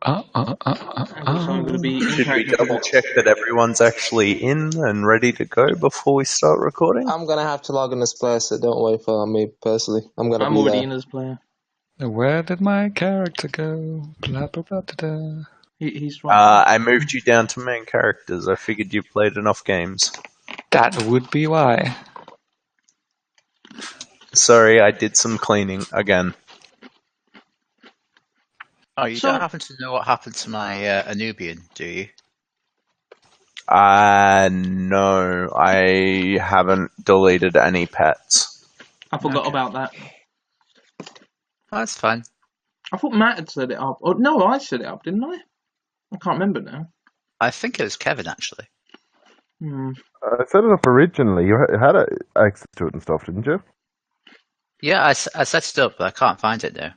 And also I'm going to be in Should we character for double check that everyone's actually in and ready to go before we start recording? I'm gonna have to log in as player, so don't wait for me personally. I'm already in as player. Where did my character go? Blah, blah, blah, da, da. He's right. I moved you down to main characters. I figured you played enough games. That would be why. Sorry, I did some cleaning again. Oh, you don't happen to know what happened to my Anubian, do you? No, I haven't deleted any pets. I forgot about that. Oh, that's fine. I thought Matt had set it up. Oh, no, I set it up, didn't I? I can't remember now. I think it was Kevin, actually. I set it up originally. You had access to it and stuff, didn't you? Yeah, I set it up, but I can't find it now.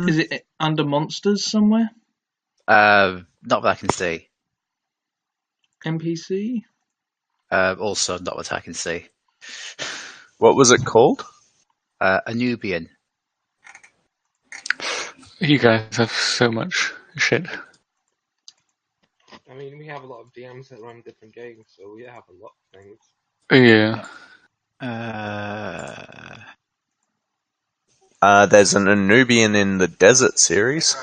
Is it under monsters somewhere? Not that I can see. NPC? Also, not what I can see. What was it called? Anubian. You guys have so much shit. I mean, we have a lot of DMs that run different games, so we have a lot of things. Yeah. There's an Anubian in the Desert series.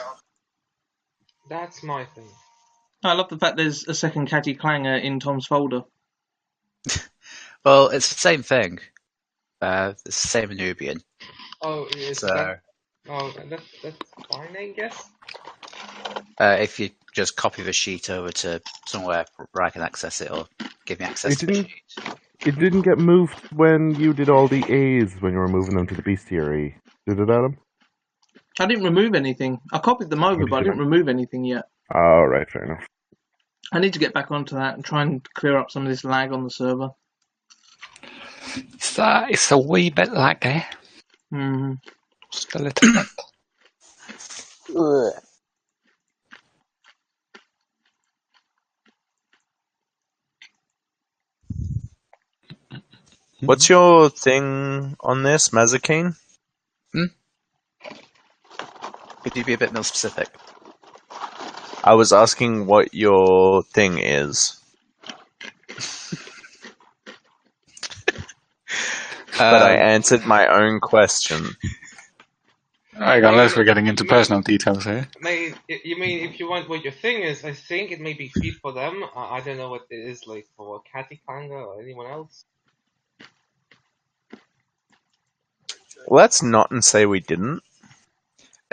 That's my thing. I love the fact there's a second Catty Clanger in Tom's folder. Well, it's the same thing. It's the same Anubian. Oh, is that? Oh, that's fine, I guess. If you just copy the sheet over to somewhere where I can access it, or give me access to the sheet. It didn't get moved when you did all the A's when you were moving them to the bestiary. Did it, Adam? I didn't remove anything. I copied them over, but I didn't remove anything yet. Oh, right, fair enough. I need to get back onto that and try and clear up some of this lag on the server. It's a wee bit laggy. Just a little bit. What's your thing on this, Mazakine? Could you be a bit more specific? I was asking what your thing is. But I answered my own question. Alright, unless we're getting into personal details here. You mean if you want what your thing is? I think it may be feed for them. I don't know what it is like for Catty Clanger or anyone else. Let's not and say we didn't.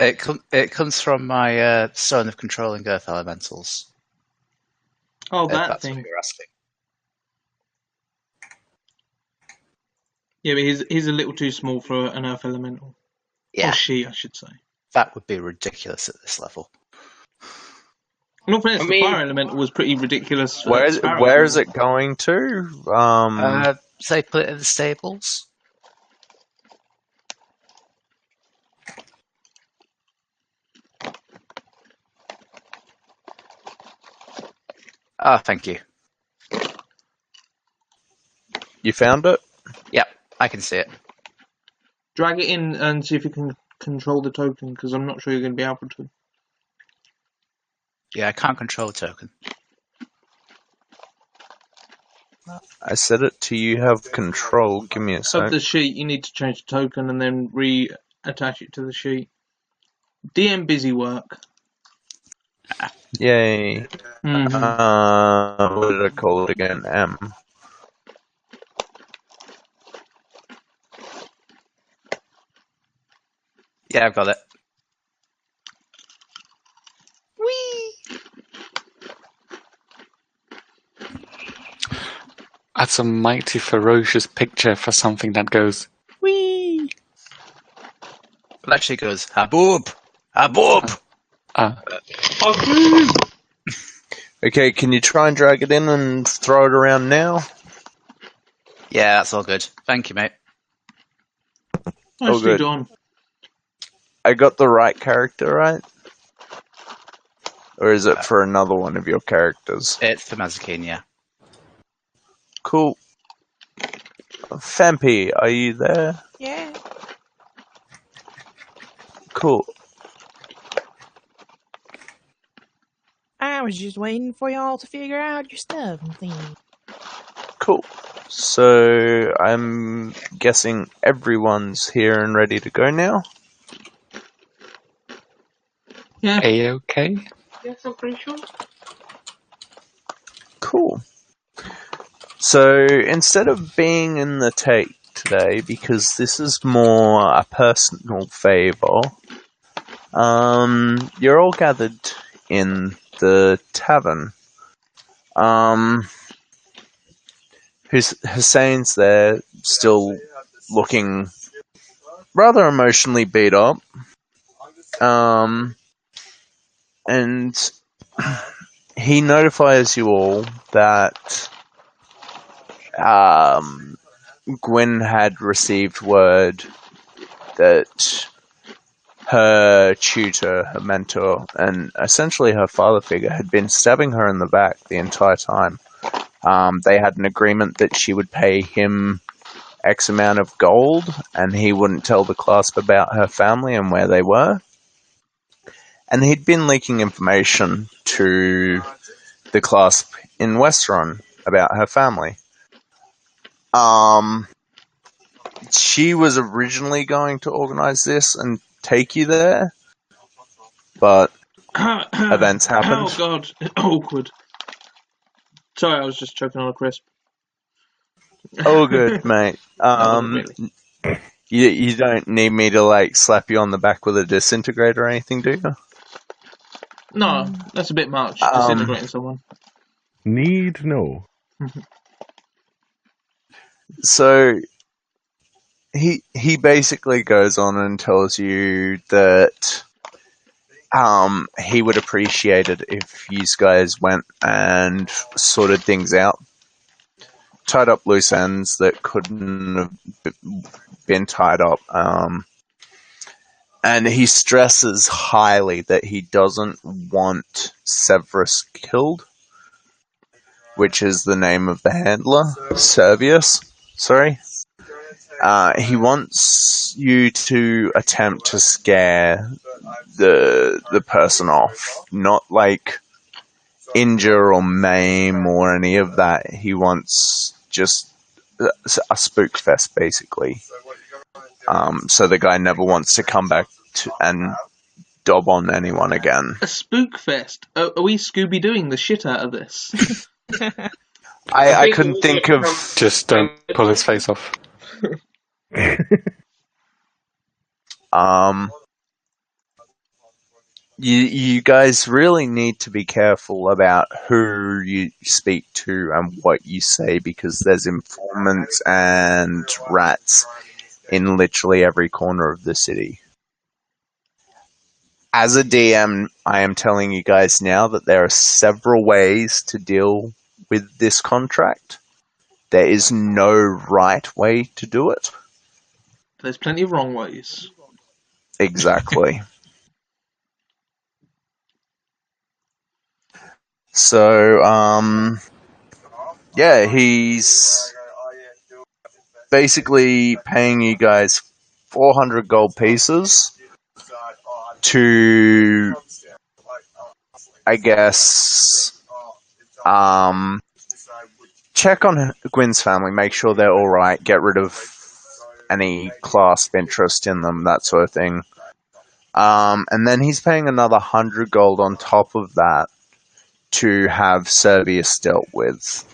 It comes from my Zone of Controlling Earth Elementals. Oh, If that that's thing. what you're asking. Yeah, but he's a little too small for an Earth Elemental. Yeah. Or she, I should say. That would be ridiculous at this level. Not fairness, the Fire Elemental was pretty ridiculous. Where is it going to? Say put it in the stables. Ah, thank you. You found it? Yep, I can see it. Drag it in and see if you can control the token, because I'm not sure you're going to be able to. Yeah, I can't control a token. I set it to you have control. Give me a sec. Of the sheet, you need to change the token and then reattach it to the sheet. DM busy work. Yay. Mm-hmm. What did I call it again? M. Yeah, I've got it. Whee! That's a mighty ferocious picture for something that goes, wee! It actually goes, Haboob! Haboob! Okay, can you try and drag it in and throw it around now? Yeah, that's all good. Thank you, mate. Nicely done. I got the right character, right? Or is it for another one of your characters? It's for Mazakine, yeah. Cool. Fampi, are you there? Yeah. Cool. was just waiting for y'all to figure out your stuff and things. Cool. So I'm guessing everyone's here and ready to go now. Yeah. A-okay? Yes, I'm pretty sure. Cool. So instead of being in the take today, because this is more a personal favor, you're all gathered in the tavern. Hussein's there, still looking rather emotionally beat up. And he notifies you all that Gwyn had received word that her tutor, her mentor, and essentially her father figure had been stabbing her in the back the entire time. They had an agreement that she would pay him X amount of gold, and he wouldn't tell the clasp about her family and where they were. And he'd been leaking information to the clasp in Westeron about her family. She was originally going to organize this and take you there, but events happened. Oh god, awkward. Sorry, I was just choking on a crisp. Oh, good, mate. No, not really. You don't need me to like slap you on the back with a disintegrator or anything, do you? No, that's a bit much. Disintegrating someone. Need to know. So he basically goes on and tells you that he would appreciate it if you guys went and sorted things out, tied up loose ends that couldn't have been tied up. And he stresses highly that he doesn't want Severus killed, which is the name of the handler, Servius. Sorry. He wants you to attempt to scare the person off, not like injure or maim or any of that. He wants just a spook fest, basically. So the guy never wants to come back and dob on anyone again. A spook fest? Are we Scooby-Dooing the shit out of this? I couldn't think of... Just don't pull his face off. You guys really need to be careful about who you speak to and what you say, because there's informants and rats in literally every corner of the city. As a DM, I am telling you guys now that there are several ways to deal with this contract. There is no right way to do it. There's plenty of wrong ways. Exactly. So, yeah, he's basically paying you guys 400 gold pieces to, I guess, check on Gwyn's family, make sure they're alright, get rid of any clasp interest in them, that sort of thing. And then he's paying another 100 gold on top of that to have Servius dealt with.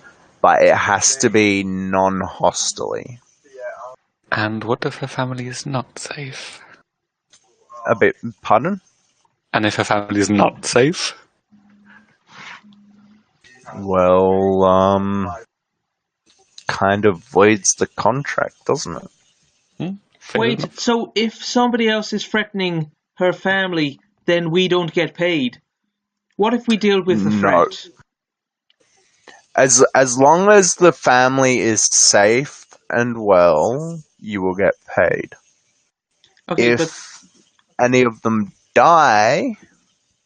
But it has to be non-hostily. And what if her family is not safe? A bit, pardon? And if her family is not safe? Well, kind of voids the contract, doesn't it? Wait, Enough. so if somebody else is threatening her family, then we don't get paid? What if we deal with the No. threat? As long as the family is safe and well, you will get paid. Okay, If any of them die,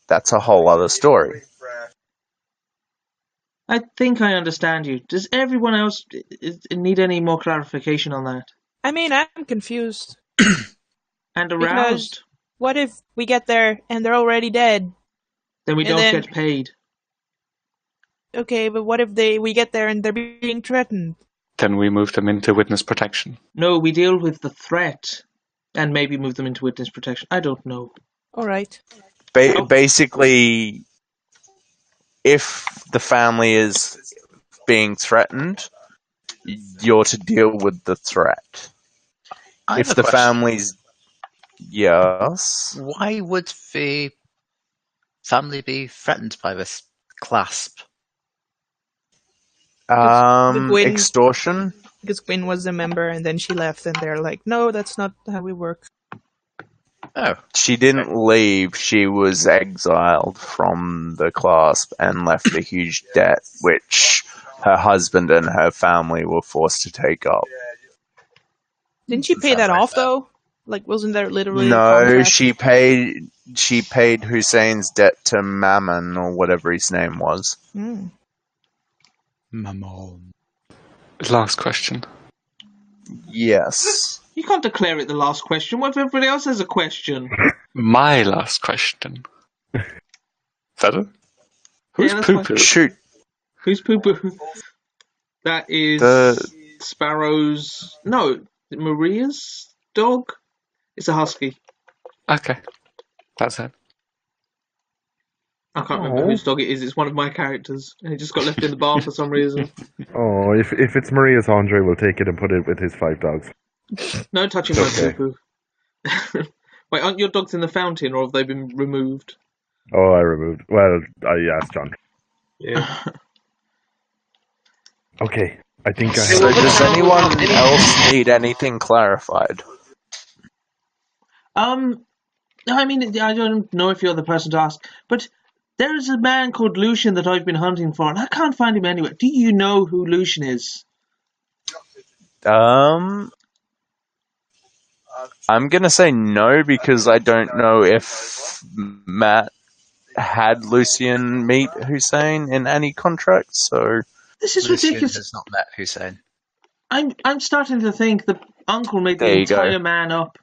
that's a whole other story. I think I understand you. Does everyone else need any more clarification on that? I mean, I'm confused. And Because aroused? what if we get there and they're already dead? Then we and don't then- get paid. Okay, but what if we get there and they're being threatened? Then we move them into witness protection. No, we deal with the threat and maybe move them into witness protection. I don't know. All right. Basically, if the family is being threatened, you're to deal with the threat. I have If a the question. family's... Yes? Why would the family be threatened by this clasp? Gwyn- Extortion? Because Gwyn was a member and then she left and they're like, no, that's not how we work. Oh, She didn't leave, she was exiled from the clasp and left a huge debt, which her husband and her family were forced to take up. Didn't she pay Sounds that like off that. though? Like, wasn't there literally a No, contract? she paid Hussein's debt to Mammon, or whatever his name was. Hmm. Mammon. Last question. Yes. You can't declare it the last question. What if everybody else has a question? My last question. Is that it? Who's Yeah, that's poo-poo? fine. Shoot. Who's Poo Poo? That is Sparrow's... No, Maria's dog? It's a husky. Okay. That's it. I can't remember whose dog it is. It's one of my characters. And it just got left in the bar for some reason. Oh, if it's Maria's, Andre will take it and put it with his 5 dogs. No touching my Okay. Poo Poo. Wait, aren't your dogs in the fountain or have they been removed? Oh, I removed. Well, I asked John. Yeah. Okay, I think I So have. does anyone else need anything clarified? I mean, I don't know if you're the person to ask, but there is a man called Lucian that I've been hunting for, and I can't find him anywhere. Do you know who Lucian is? I'm gonna say no because I don't know if Matt had Lucian meet Hussein in any contract, so... This is Lucian ridiculous. has not met Hussein. I'm starting to think the uncle made the There you go. entire man up.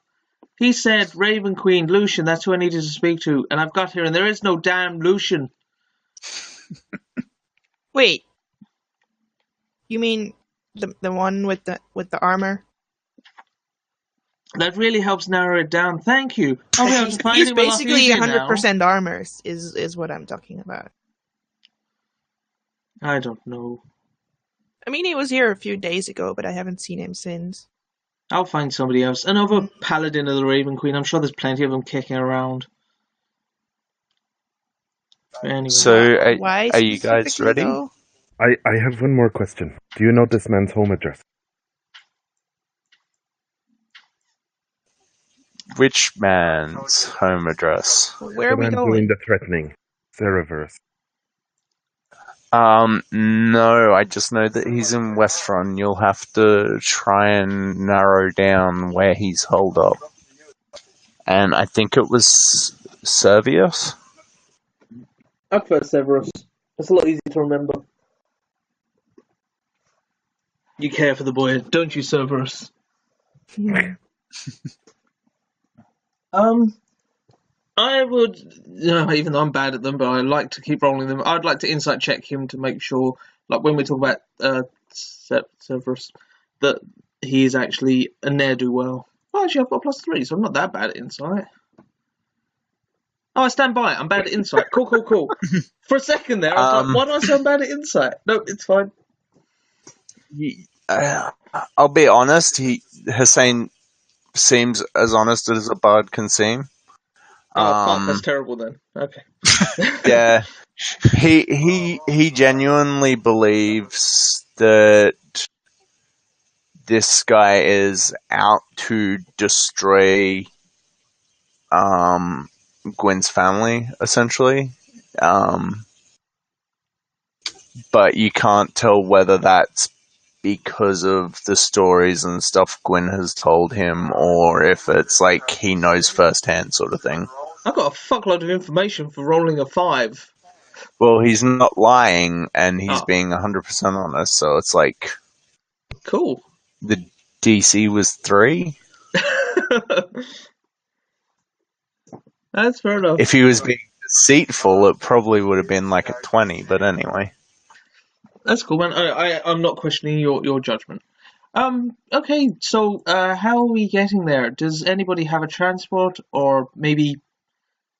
He said, Raven Queen, Lucian, that's who I needed to speak to, and I've got here, and there is no damn Lucian. Wait. You mean the one with the armor? That really helps narrow it down. Thank you. I'll be able to find He's him a lot basically easier now. 100% armor is what I'm talking about. I don't know. I mean, he was here a few days ago, but I haven't seen him since. I'll find somebody else. Another paladin of the Raven Queen. I'm sure there's plenty of them kicking around. Anyway. So, Why are you guys specifically, ready? though? I have one more question. Do you know this man's home address? Which man's home address? Where The are we man going? doing the threatening. Cereverse. No, I just know that he's in Westrun. You'll have to try and narrow down where he's holed up. And I think it was Servius? I prefer Severus. It's a lot easier to remember. You care for the boy, don't you, Cerberus? I would, even though I'm bad at them, but I like to keep rolling them. I'd like to insight check him to make sure, like when we talk about Cerberus, that he is actually a ne'er-do-well. Well, actually, I've got +3, so I'm not that bad at insight. Oh, I stand by it. I'm bad at insight. Cool. For a second there, I was like, why do I sound bad at insight? No, it's fine. I'll be honest, Hussein seems as honest as a bard can seem. Oh, fuck, that's terrible then. Okay. Yeah. He genuinely believes that this guy is out to destroy Gwen's family, essentially. But you can't tell whether that's because of the stories and stuff Gwen has told him, or if it's like he knows firsthand sort of thing. I've got a fuckload of information for rolling a 5. Well, he's not lying, and he's Oh. being 100% honest, so it's like... Cool. The DC was 3? That's fair enough. If he was being deceitful, it probably would have been like a 20, but anyway. That's cool, man. I'm not questioning your judgment. Okay, so how are we getting there? Does anybody have a transport or maybe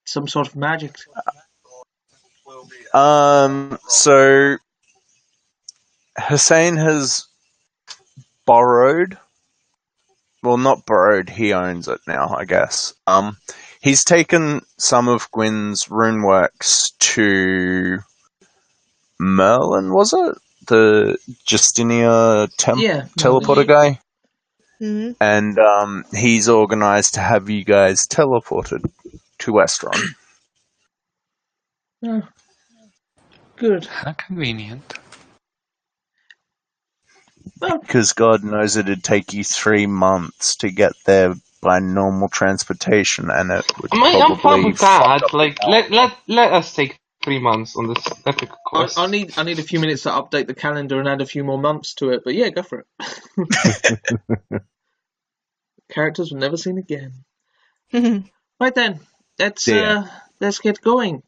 some sort of magic? So Hussein has borrowed. Well, not borrowed. He owns it now, I guess. He's taken some of Gwyn's runeworks to Merlin, was it? The Justinia Yeah, teleporter Merlin. guy? Hmm. And he's organised to have you guys teleported to Westron. Oh, good. How convenient. Well, Because God knows it'd take you 3 months to get there by normal transportation, and it would I'm fine probably with fuck that. up Like, the let us take 3 months on this epic quest. I need a few minutes to update the calendar and add a few more months to it. But yeah, go for it. Characters were never seen again. Right then, let's get going.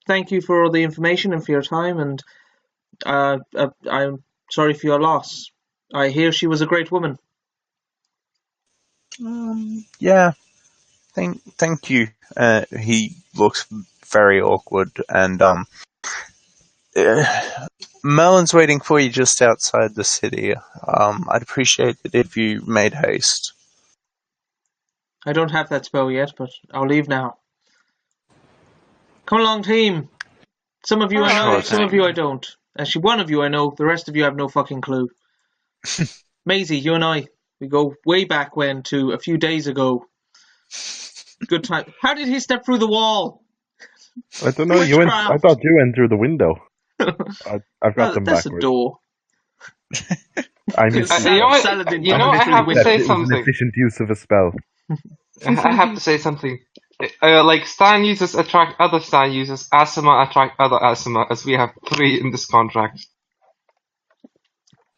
Thank you for all the information and for your time, and I'm sorry for your loss. I hear she was a great woman. Yeah, thank you. He looks very awkward, and Merlin's waiting for you just outside the city. I'd appreciate it if you made haste. I don't have that spell yet, but I'll leave now. Come along, team. Some of you I know, Sure some of thing. you I don't. Actually, one of you I know, the rest of you have no fucking clue. Maisie, you and I, we go way back when to a few days ago. Good time. How did he step through the wall? I don't know. I thought you went through the window. I've got them That's a backwards. door. I missed Sal- You know what? Saladin You know, jumped I through the have to window. say It was an something. efficient use of a spell. I have to say something. Like Stan users attract other Stan users, Asima attract other Asima, as we have 3 in this contract.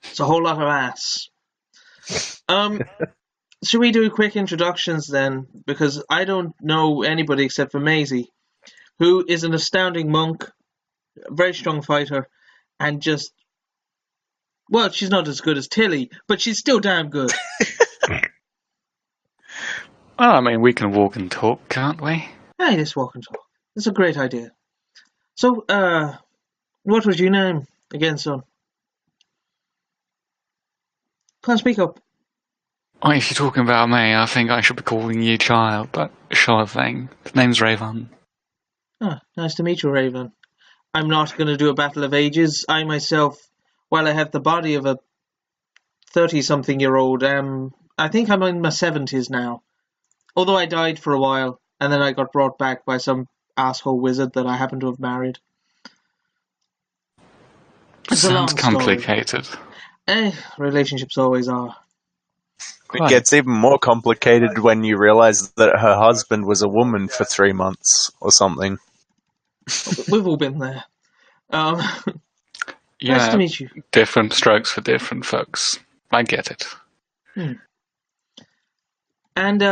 It's a whole lot of ass. Should we do quick introductions then? Because I don't know anybody except for Maisie, who is an astounding monk, a very strong fighter, and just... Well, she's not as good as Tilly, but she's still damn good. Well, I mean, we can walk and talk, can't we? Hey, let's walk and talk. It's a great idea. So, what was your name again, son? Can't speak up. Well, if you're talking about me, I think I should be calling you child, but sure thing. The name's Raven. Ah, nice to meet you, Raven. I'm not going to do a battle of ages. I myself, while I have the body of a 30-something-year-old, I think I'm in my 70s now. Although I died for a while, and then I got brought back by some asshole wizard that I happen to have married. It's a long Sounds story. complicated. Relationships always are. It gets even more complicated when you realise that her husband was a woman for 3 months or something. We've all been there. Nice Yeah, to meet you. different strokes for different folks. I get it. And,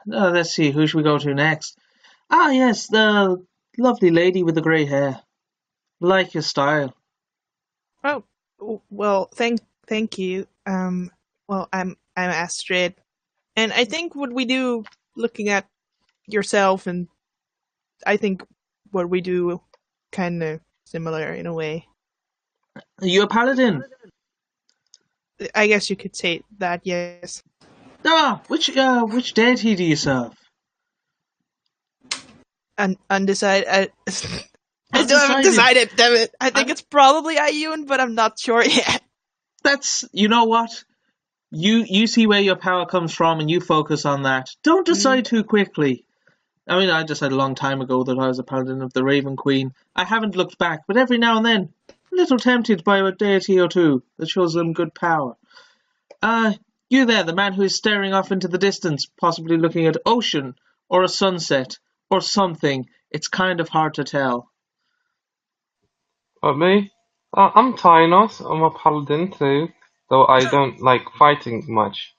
let's see, who should we go to next? Ah, yes, the lovely lady with the grey hair. Like your style. Oh, well, thank you. Well, I'm Astrid, and I think what we do, looking at yourself, and I think what we do, kind of similar in a way. Are you a paladin? I guess you could say that. Yes. Ah, which deity do you serve? Undecided. I still haven't decided. Damn it! I think it's probably Ayun, but I'm not sure yet. That's, you know what? You see where your power comes from and you focus on that. Don't decide too quickly. I mean, I decided a long time ago that I was a paladin of the Raven Queen. I haven't looked back, but every now and then, a little tempted by a deity or two that shows them good power. You there, the man who is staring off into the distance, possibly looking at ocean, or a sunset, or something. It's kind of hard to tell. Me? I'm Tynos, I'm a paladin too, though I don't like fighting much,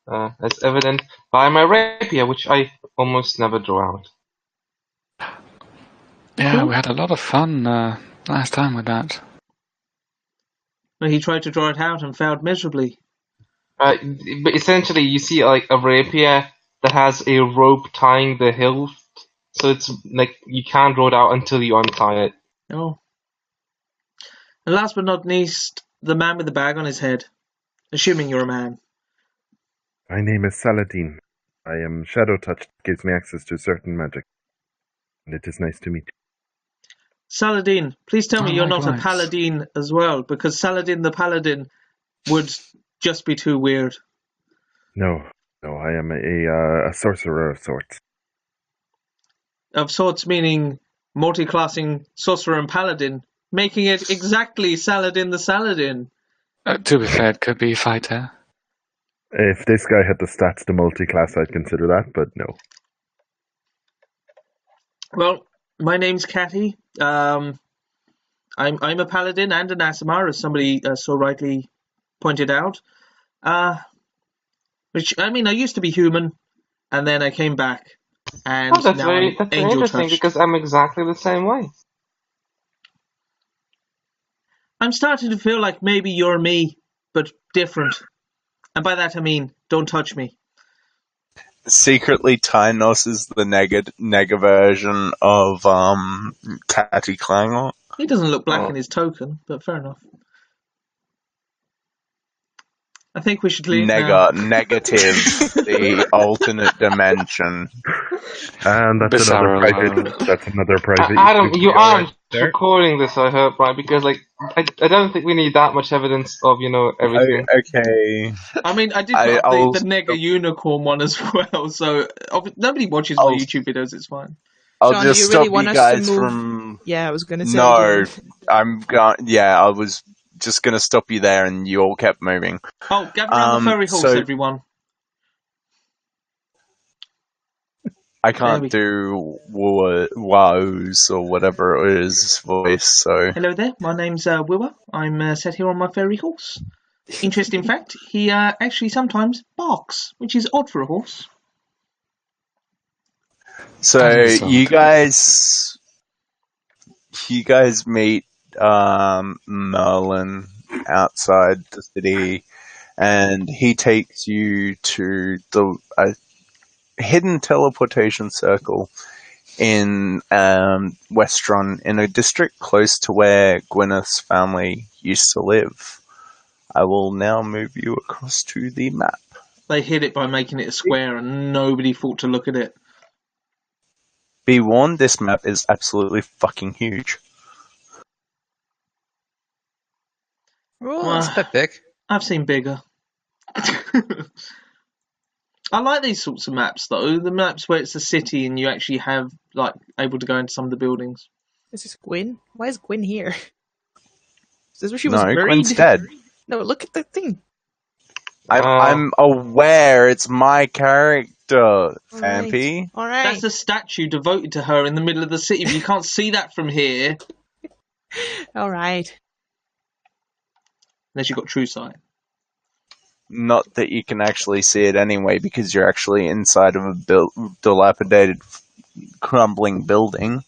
as evident by my rapier, which I almost never draw out. Yeah, Cool. we had a lot of fun last time with that. Well, he tried to draw it out and failed miserably. But essentially, you see like a rapier that has a rope tying the hilt, so it's like you can't draw it out until you untie it. Oh. And last but not least, the man with the bag on his head. Assuming you're a man. My name is Saladin. I am Shadow Touch, gives me access to certain magic. And it is nice to meet you. Saladin, please tell me you're not a likewise. paladin as well, because Saladin the Paladin would just be too weird. No, I am a sorcerer of sorts. Of sorts meaning multi-classing sorcerer and paladin, making it exactly Saladin the Saladin. To be fair, it could be a fighter. If this guy had the stats to multi-class, I'd consider that, but no. Well, my name's Catty. I'm a paladin and an Aasimar, as somebody so rightly pointed out. Which I mean, I used to be human, and then I came back, and Oh, that's now very I'm angel interesting touched. because I'm exactly the same way. I'm starting to feel like maybe you're me, but different. And by that I mean, don't touch me. Secretly, Tynos is the nega version of Catty Clangor. He doesn't look black Oh. in his token, but fair enough. I think we should leave now. Negative, the alternate dimension. And that's Bizarre another world. private. Adam, YouTube you video aren't right there. recording this, I hope, right? Because like, I don't think we need that much evidence of everything. Okay. I mean, I did I- put up I'll the Nega Unicorn one as well, so nobody watches my YouTube videos, it's fine. I'll Sean, just do you stop really want you us to guys move? from. Yeah, I was gonna say. No, I'm going. Yeah, I was just gonna stop you there, and you all kept moving. Oh, gather around the furry horse, so- everyone. I There can't we- do wows or whatever it is voice, so Hello there, my name's Wiwa. I'm sat here on my furry horse. Interesting fact, he actually sometimes barks, which is odd for a horse. so is you odd. guys meet Merlin outside the city, and he takes you to the hidden teleportation circle in Westron, in a district close to where Gwyneth's family used to live. I will now move you across to the map. They hid it by making it a square and nobody thought to look at it. Be warned, this map is absolutely fucking huge. Well, it's a bit big. I've seen bigger. I like these sorts of maps though. The maps where it's a city and you actually have like able to go into some of the buildings. Is this Gwyn? Why is Gwyn here? Is this where she was No, buried? Gwen's dead. No, look at the thing. I'm aware, it's my character, Fampy. All right. That's a statue devoted to her in the middle of the city. But you can't see that from here All right. unless you've got true sight. Not that you can actually see it anyway, because you're actually inside of a dilapidated, crumbling building.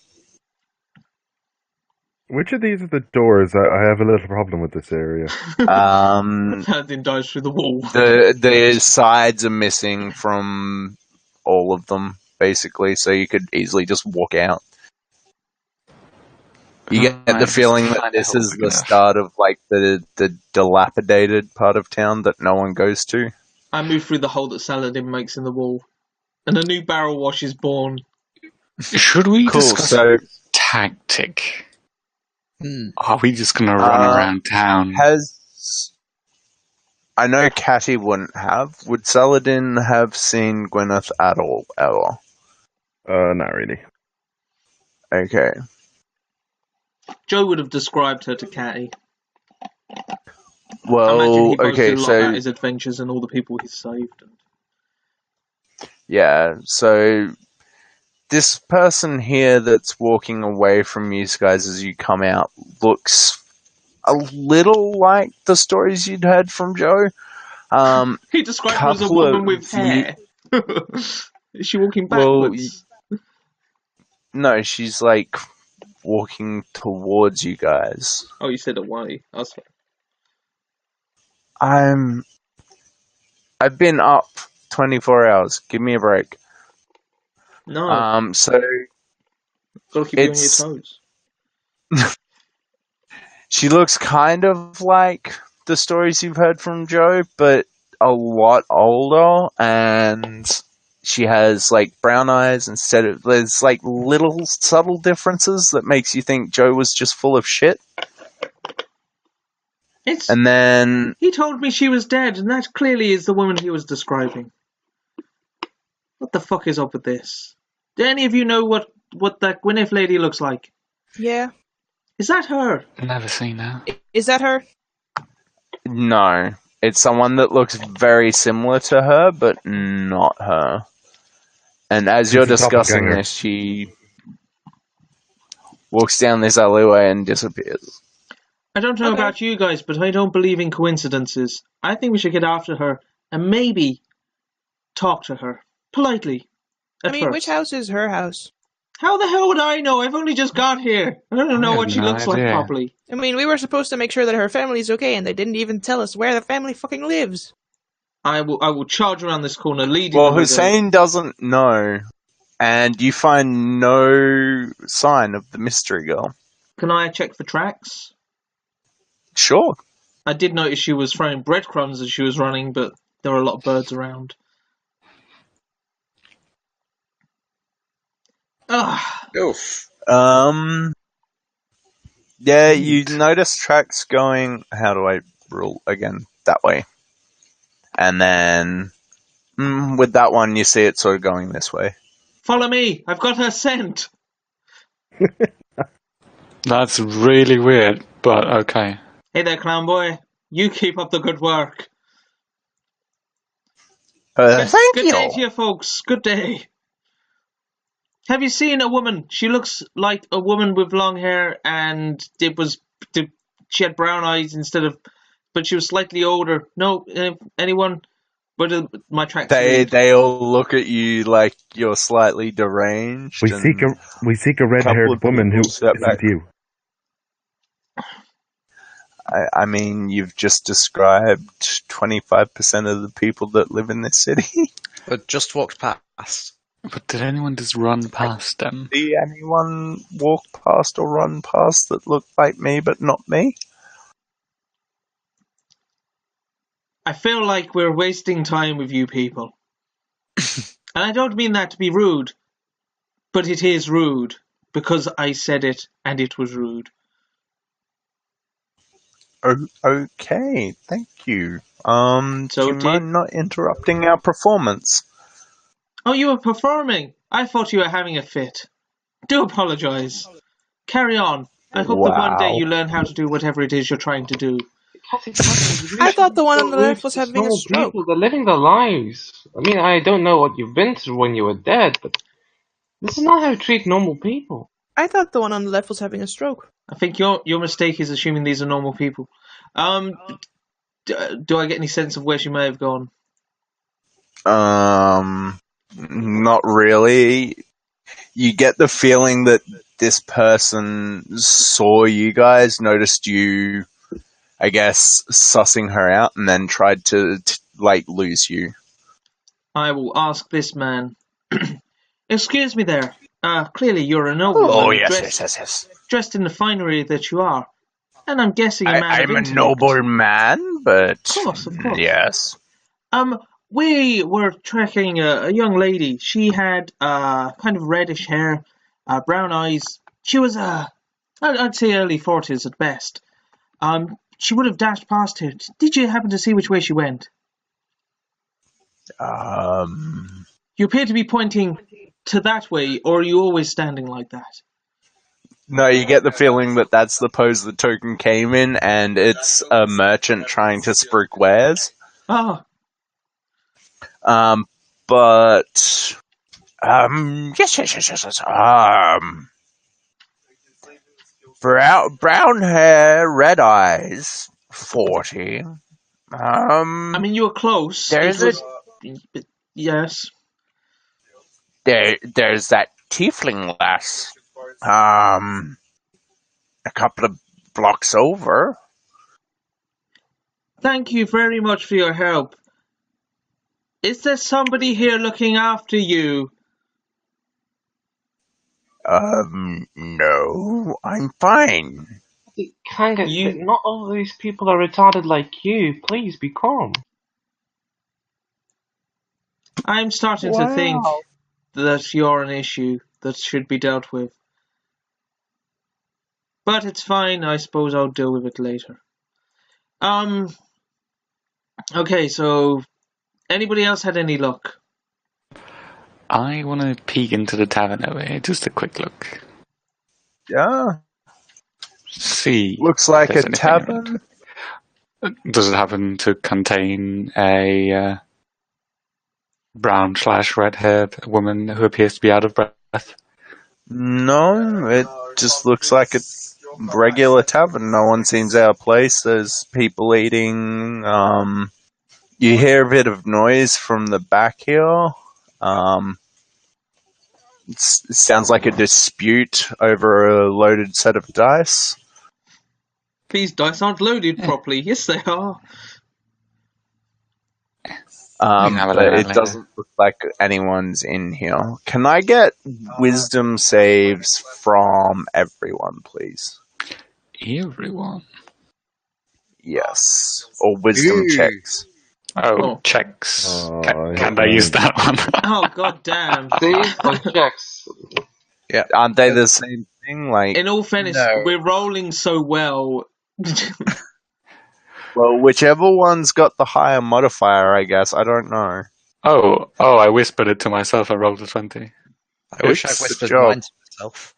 Which of these are the doors? I have a little problem with this area. Paladin dives through the wall. The sides are missing from all of them, basically, so you could easily just walk out. You get the feeling that this is the start of like the dilapidated part of town that no one goes to. I move through the hole that Saladin makes in the wall, and a new barrel wash is born. Should we Cool, discuss so- a tactic? Are we just going to run around town? I know Catty wouldn't have. Would Saladin have seen Gwyneth at all, ever? Not really. Okay. Joe would have described her to Catty. I imagine Well, he boasted okay, a lot so about his adventures and all the people he's saved. yeah, so this person here that's walking away from you guys as you come out looks a little like the stories you'd heard from Joe. He described her as a couple woman of with hair. Is she walking backwards? No, she's like walking towards you guys. Oh, you said away. That's fine. I've been up 24 hours. Give me a break. No, So gotta keep you on your it's toes. she looks kind of like the stories you've heard from Joe, but a lot older, and she has like brown eyes instead of there's like little subtle differences that makes you think Joe was just full of shit. It's. And then He told me she was dead, and that clearly is the woman he was describing. What the fuck is up with this? Do any of you know what that Gwyneth lady looks like? Yeah. Is that her? Never seen her. Is that her? no, it's someone that looks very similar to her, but not her. And as you're It's a discussing doppelganger. this, she walks down this alleyway and disappears. I don't know Okay. about you guys, but I don't believe in coincidences. I think we should get after her and maybe talk to her politely. At I mean, first. which house is her house? How the hell would I know? I've only just got here. I don't I know have what she no looks like idea. properly. I mean, we were supposed to make sure that her family's okay, and they didn't even tell us where the family fucking lives. I will charge around this corner, leading Well, them with a- Hussein doesn't know, and you find no sign of the mystery girl. Can I check for tracks? Sure. I did notice she was throwing breadcrumbs as she was running, but there were a lot of birds around. Ah, Oof. Yeah, you Neat. notice tracks going. How do I rule again? That way. And then with that one, you see it sort of going this way. follow me! I've got her scent! That's really weird, but okay. Hey there, clown boy. You keep up the good work. Thank Good you. day to you, folks. Good day. Have you seen a woman? She looks like a woman with long hair, and she had brown eyes instead of, but she was slightly older. No, anyone? Where do my tracks lead? They all look at you like you're slightly deranged. We and seek a couple red-haired of woman who people step isn't back. you. I mean, you've just described 25% of the people that live in this city. But just walked past. But did anyone just run past them? See anyone walk past or run past that look like me but not me? I feel like we're wasting time with you people. And I don't mean that to be rude, but it is rude, because I said it, and it was rude. Oh, okay, thank you. So do you mind not interrupting our performance? Oh, you were performing! I thought you were having a fit. Do apologise. Carry on. I hope that one day Wow. you learn how to do whatever it is you're trying to do. I thought the one on the Rude left was to having a normal stroke. People, they're living their lives. I mean, I don't know what you've been through when you were dead, but this is not how you treat normal people. I thought the one on the left was having a stroke. I think your mistake is assuming these are normal people. Do I get any sense of where she may have gone? Not really. You get the feeling that this person saw you guys, noticed you, I guess, sussing her out, and then tried to like, lose you. I will ask this man. Excuse me there. Clearly you're a nobleman. Oh, yes. Dressed in the finery that you are. And I'm guessing a man of I'm a intellect. noble man, but Of course. yes. We were tracking a young lady. She had kind of reddish hair, brown eyes. She was I'd say early 40s at best. She would have dashed past here. Did you happen to see which way she went? You appear to be pointing to that way, or are you always standing like that? No, you get the feeling that that's the pose the token came in, and it's a merchant trying to spruik wares. Ah, But yes. Brown hair, red eyes, 40. I mean, you were close. Yes. There's that tiefling lass. A couple of blocks over. Thank you very much for your help. Is there somebody here looking after you? No, I'm fine. You- Not all of these people are retarded like you. Please be calm. I'm starting to think that you're an issue that should be dealt with. But it's fine, I suppose I'll deal with it later. Okay, so anybody else had any luck? I want to peek into the tavern over here, just a quick look. Yeah, See. looks like if a there's anything tavern. around. Does it happen to contain a brown/red-haired woman who appears to be out of breath? No, it just looks like a regular tavern. No one seems out of place. There's people eating. You hear a bit of noise from the back here. It sounds like a dispute over a loaded set of dice. These dice aren't loaded properly. Yes, they are. We can have a look But at it that doesn't look like anyone's in here. Can I get wisdom saves from everyone, please? later. Everyone. Yes. Or wisdom checks. Oh, Oh. checks. Oh, Can't I use that one? Oh, god damn. Saves or checks? Aren't they the same thing? Like, In all fairness, No. we're rolling so well. well, whichever one's got the higher modifier, I guess. I don't know. Oh, I whispered it to myself. I rolled a 20. I wish I Oops, whispered good job. mine to myself.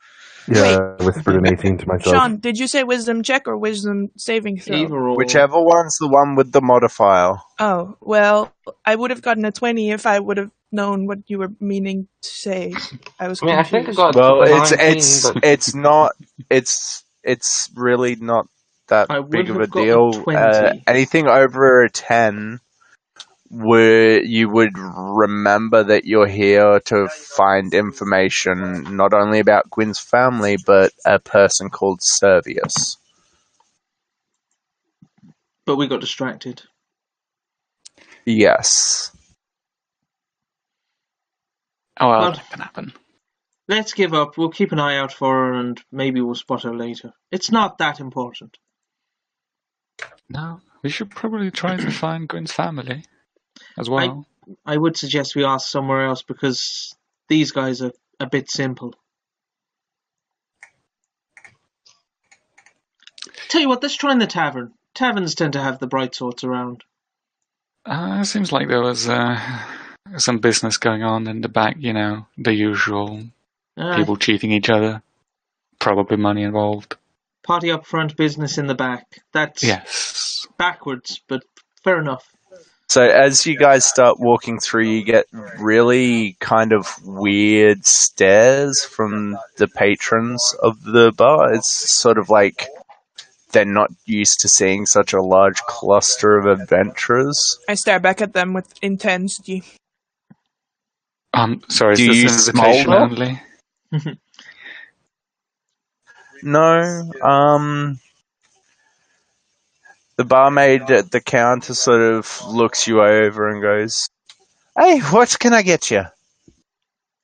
Yeah, I whispered an 18 to myself. Sean, did you say wisdom check or wisdom saving throw? Either or. Whichever one's the one with the modifier. Oh, well, I would have gotten a 20 if I would have known what you were meaning to say. I was I mean, I confused. think I got Well, to the it's 19, but it's not it's really not that I would big of a have gotten deal. 20. Anything over a 10, where you would remember that you're here to find information not only about Gwyn's family, but a person called Servius. But we got distracted. Yes. Oh, well, Well- that can happen. Let's give up. We'll keep an eye out for her and maybe we'll spot her later. It's not that important. No, we should probably try to find Gwyn's family as well. I would suggest we ask somewhere else because these guys are a bit simple. Tell you what, let's try in the tavern. Taverns tend to have the bright sorts around. It seems like there was some business going on in the back, the usual people cheating each other. Probably money involved. Party up front, business in the back. That's Yes. backwards, but fair enough. So as you guys start walking through, you get really kind of weird stares from the patrons of the bar. It's sort of like they're not used to seeing such a large cluster of adventurers. I stare back at them with intensity. Sorry, Do is you this invitation smolder? only? No, the barmaid at the counter sort of looks you over and goes, "Hey, what can I get you?"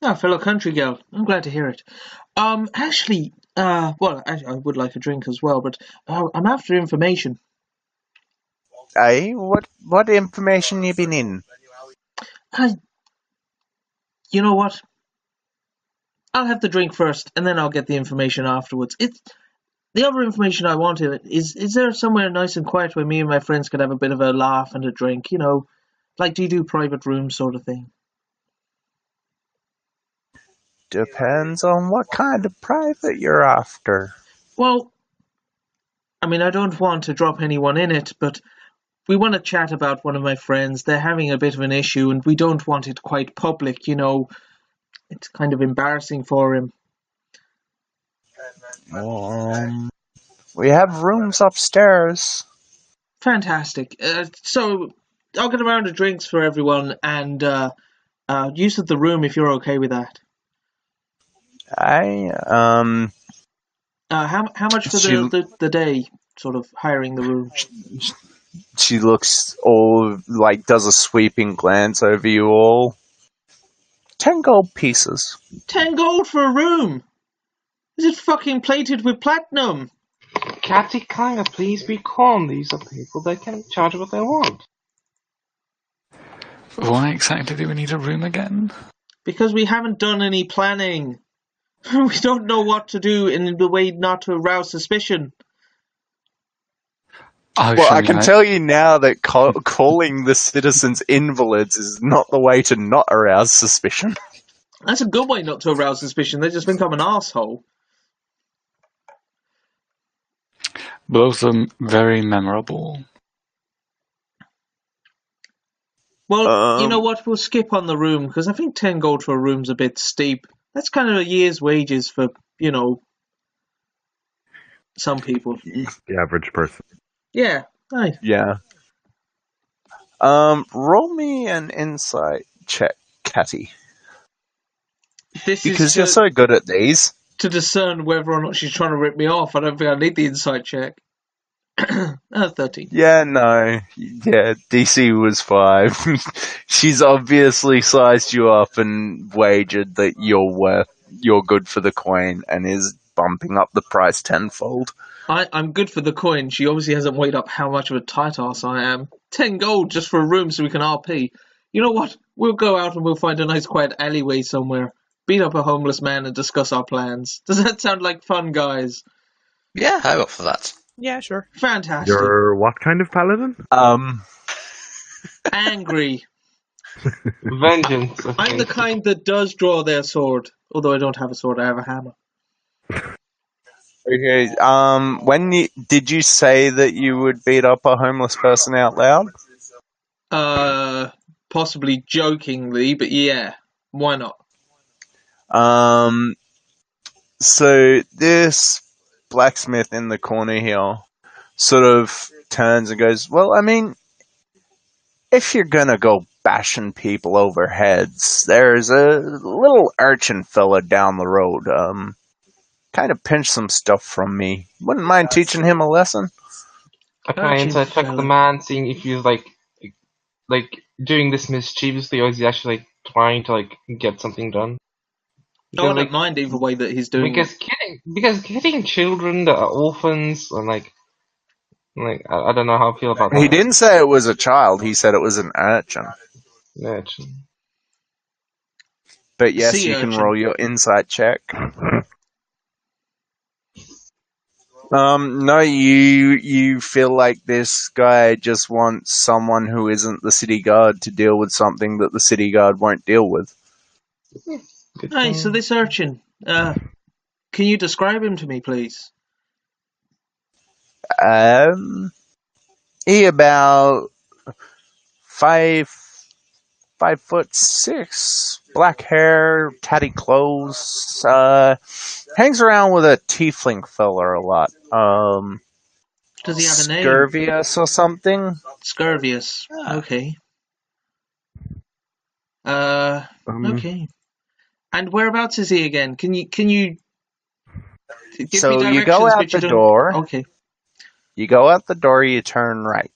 Ah, fellow country girl. I'm glad to hear it. Actually, well, I would like a drink as well, but I'm after information. Hey, what information you been in? You know what? I'll have the drink first, and then I'll get the information afterwards. It's the other information I wanted is there somewhere nice and quiet where me and my friends could have a bit of a laugh and a drink? Like do you do private rooms sort of thing? Depends on what kind of private you're after. Well, I mean, I don't want to drop anyone in it, but we want to chat about one of my friends. They're having a bit of an issue, and we don't want it quite public, It's kind of embarrassing for him. We have rooms upstairs. Fantastic. So I'll get around to drinks for everyone, and use of the room if you're okay with that. How much for the day? Sort of hiring the room. She looks all, like, does a sweeping glance over you all. 10 gold pieces. 10 gold for a room! Is it fucking plated with platinum? Catty Kanga, please be calm. These are people that can charge what they want. Why exactly do we need a room again? Because we haven't done any planning. We don't know what to do in the way not to arouse suspicion. Well, I can tell you now that calling the citizens invalids is not the way to not arouse suspicion. That's a good way not to arouse suspicion. They just think I'm an asshole. Both of them very memorable. Well, you know what? We'll skip on the room, because I think 10 gold for a room's a bit steep. That's kind of a year's wages for, some people. The average person. Yeah, nice. Yeah. Roll me an insight check, Catty. Because you're so good at these. To discern whether or not she's trying to rip me off. I don't think I need the insight check. 13. Yeah, no. Yeah, DC was 5. She's obviously sized you up and wagered that you're good for the coin and is bumping up the price tenfold. I'm good for the coin. She obviously hasn't weighed up how much of a tight ass I am. 10 gold just for a room so we can RP. You know what? We'll go out and we'll find a nice quiet alleyway somewhere. Beat up a homeless man and discuss our plans. Does that sound like fun, guys? Yeah, I'm up for that. Yeah, sure. Fantastic. You're what kind of paladin? Angry. Vengeance. I'm the kind that does draw their sword. Although I don't have a sword, I have a hammer. Okay, did you say that you would beat up a homeless person out loud? Possibly jokingly, but yeah. Why not? So this blacksmith in the corner here sort of turns and goes, well, I mean, if you're gonna go bashing people over heads, there's a little urchin fella down the road, kind of pinched some stuff from me. Wouldn't mind teaching him a lesson. Okay, and so I check the man, seeing if he's like doing this mischievously, or is he actually trying to get something done? Because, I don't mind either way that he's doing. Because killing children that are orphans and I don't know how I feel about that. He didn't say it was a child. He said it was an urchin. Urchin. But yes, you can roll your insight check. No, you feel like this guy just wants someone who isn't the city guard to deal with something that the city guard won't deal with. Hey, so this urchin, can you describe him to me, please? He about 5'6", black hair, tatty clothes, hangs around with a tiefling fella a lot. Does he have a name? Scurvius or something? Scurvius. Okay. Okay. And whereabouts is he again? Can you give me directions? You go out the door. Okay. You go out the door, you turn right.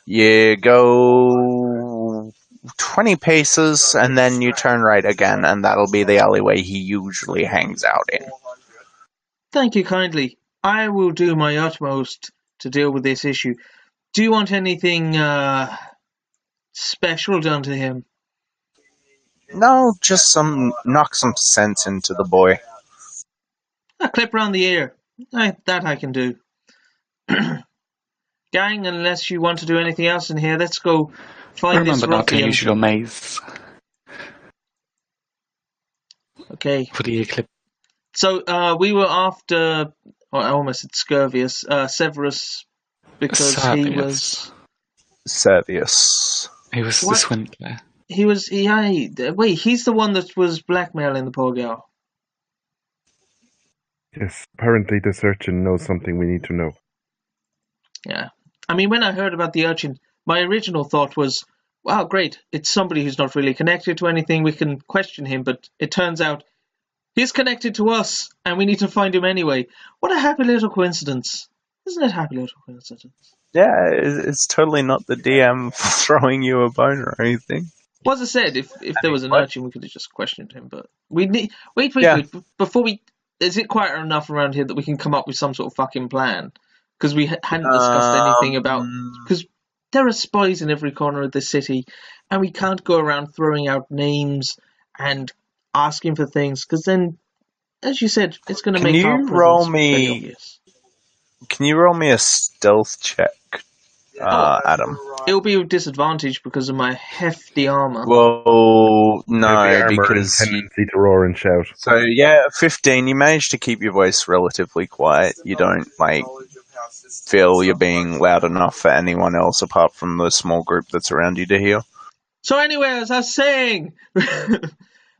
You go 20 paces, and then you turn right again, and that'll be the alleyway he usually hangs out in. Thank you kindly. I will do my utmost to deal with this issue. Do you want anything special done to him? No, just knock some sense into the boy. A clip around the ear. That I can do. Gang, unless you want to do anything else in here, let's go find this ruffian. Remember not to use your mace. Okay. For the eclipse. So we were after, I almost said Scurvius, Severus, because he was... Servius. He was the swindler. Wait, he's the one that was blackmailing the poor girl. Yes, apparently this urchin knows something we need to know. Yeah. I mean, when I heard about the urchin, my original thought was, wow, great, it's somebody who's not really connected to anything, we can question him, but it turns out he's connected to us, and we need to find him anyway. What a happy little coincidence. Isn't it happy little coincidence? Yeah, it's totally not the DM throwing you a bone or anything. Well, as I said, if there was an What? urchin, we could have just questioned him. But we need wait. Yeah. Before we, is it quieter enough around here that we can come up with some sort of fucking plan? Because we hadn't discussed anything about. Because there are spies in every corner of the city, and we can't go around throwing out names and asking for things. Because then, as you said, it's going to Can make our you roll presence very me? obvious. Can you roll me a stealth check, Adam? It'll be with disadvantage because of my hefty armor. Well, no, Heavy armor because and tendency to roar and shout. So yeah, 15. You manage to keep your voice relatively quiet. You don't feel you're being loud enough for anyone else apart from the small group that's around you to hear. So, anyway, as I was saying,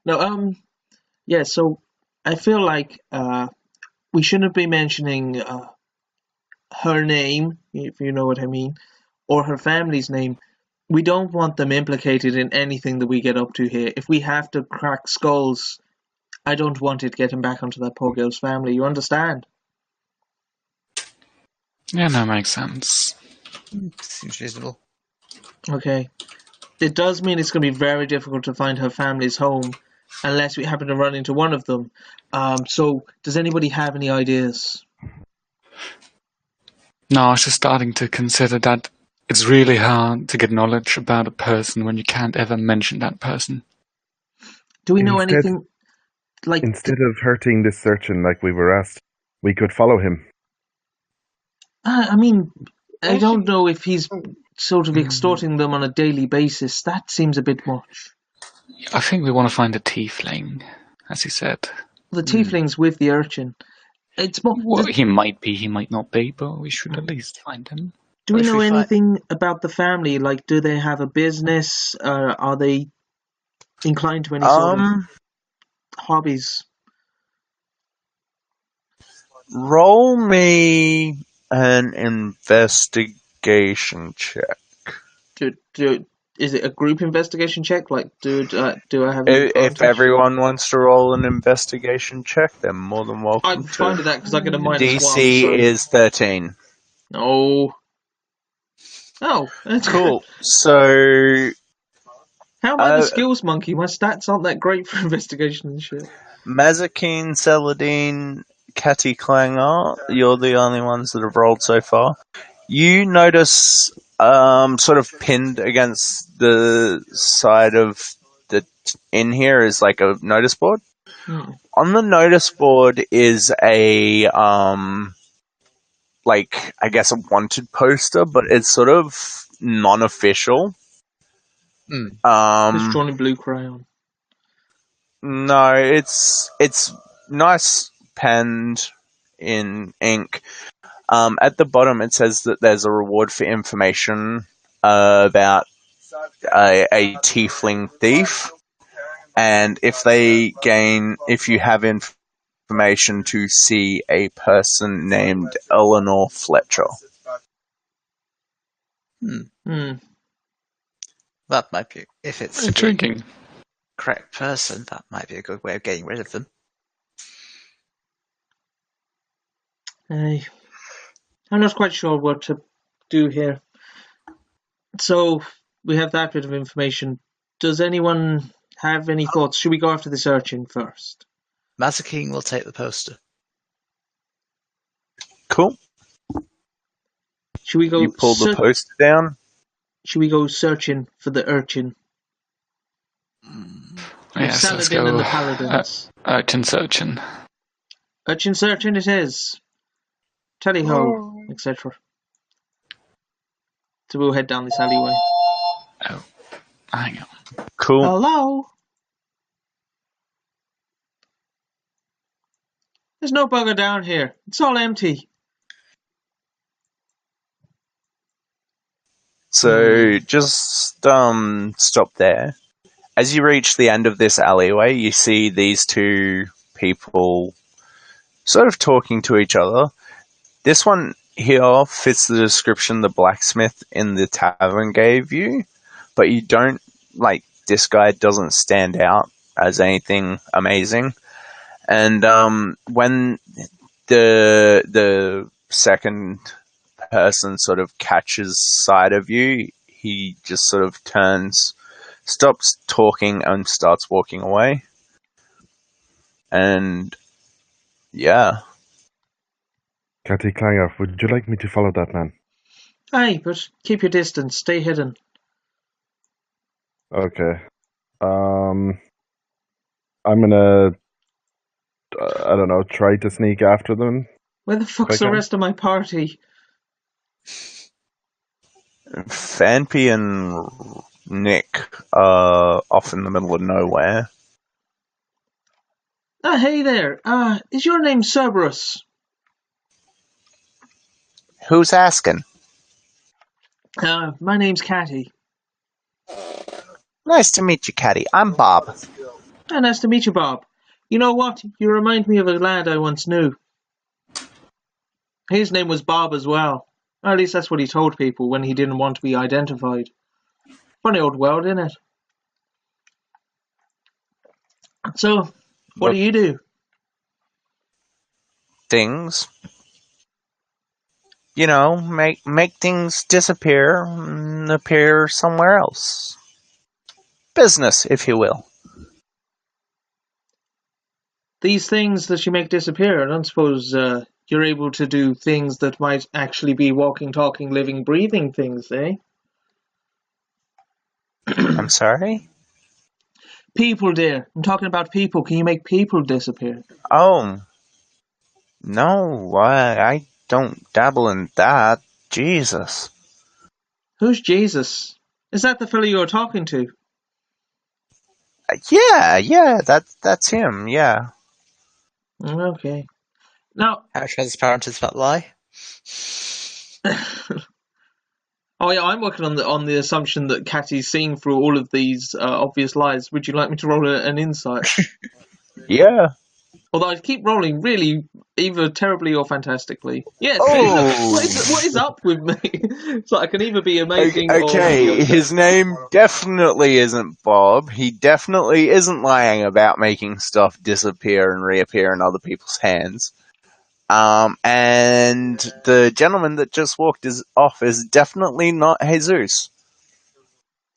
no, yeah. So I feel like we shouldn't be mentioning her name, if you know what I mean, or her family's name. We don't want them implicated in anything that we get up to here. If we have to crack skulls, I don't want it getting back onto that poor girl's family. You understand? Yeah, no, makes sense. Seems reasonable. Okay. It does mean it's going to be very difficult to find her family's home unless we happen to run into one of them. So, does anybody have any ideas? No, I was just starting to consider that it's really hard to get knowledge about a person when you can't ever mention that person. Do we know Instead- anything like... Instead of hurting this urchin like we were asked, we could follow him. I mean, I don't know if he's sort of extorting them on a daily basis. That seems a bit much. I think we want to find a tiefling, as he said. The tiefling's with the urchin. It's more... Well, he might be, he might not be, but we should at least find him. Do we What if know we find- anything about the family? Like, do they have a business? Are they inclined to any sort of hobbies? Roll me an investigation check. Is it a group investigation check? Like, do I have an If advantage? everyone wants to roll an investigation check, they're more than welcome I'm fine to. with that because I get a -1. DC so... is 13. No. Oh, that's Cool. So, How am I the skills monkey? My stats aren't that great for investigation and shit. Mazakine, Saladin, Catty Clanger, you're the only ones that have rolled so far. You notice, sort of pinned against the side of the inn here is like a notice board. On the notice board is a, I guess a wanted poster, but it's sort of non-official. It's drawn in blue crayon. No, it's nice penned in ink. At the bottom, it says that there's a reward for information about a tiefling thief, and if you have information to see a person named Eleanor Fletcher. That might be, if it's Intriguing. the correct person, that might be a good way of getting rid of them. I'm not quite sure what to do here. So, we have that bit of information. Does anyone have any thoughts? Should we go after this urchin first? Mazakine will take the poster. Cool. Should we go? You pull the poster down? Should we go searching for the urchin? Yes, let's Saladin go. and the paladins. Urchin searching. Urchin searching it is. Tally ho, etc. So we'll head down this alleyway. Oh, hang on. Cool. Hello? There's no bugger down here. It's all empty. So just stop there. As you reach the end of this alleyway, you see these two people sort of talking to each other. This one here fits the description the blacksmith in the tavern gave you, but you don't, this guy doesn't stand out as anything amazing. And when the second person sort of catches sight of you, he just sort of stops talking and starts walking away. And yeah. Catty Clangor, would you like me to follow that man? Aye, but keep your distance. Stay hidden. Okay. I'm gonna, I don't know, try to sneak after them. Where the fuck's the Okay. rest of my party? Fanpy and Nick are off in the middle of nowhere. Hey there. Is your name Cerberus? Who's asking? My name's Catty. Nice to meet you, Catty. I'm Bob. Nice to meet you, Bob. You know what? You remind me of a lad I once knew. His name was Bob as well. Or at least that's what he told people when he didn't want to be identified. Funny old world, isn't it? So, what do you do? Things. You know, make things disappear and appear somewhere else. Business, if you will. These things that you make disappear, I don't suppose you're able to do things that might actually be walking, talking, living, breathing things, eh? I'm sorry? People, dear. I'm talking about people. Can you make people disappear? Oh. No, I don't dabble in that. Jesus. Who's Jesus? Is that the fellow you were talking to? Yeah, that's him, yeah. Okay. Now... How transparent is that lie? Oh yeah, I'm working on the assumption that Catty's seeing through all of these obvious lies. Would you like me to roll an insight? Yeah. Although I keep rolling really either terribly or fantastically. Yes. Oh. What is up with me? So I can either be amazing or... Okay, his name definitely isn't Bob. He definitely isn't lying about making stuff disappear and reappear in other people's hands. And the gentleman that just walked off is definitely not Jesus.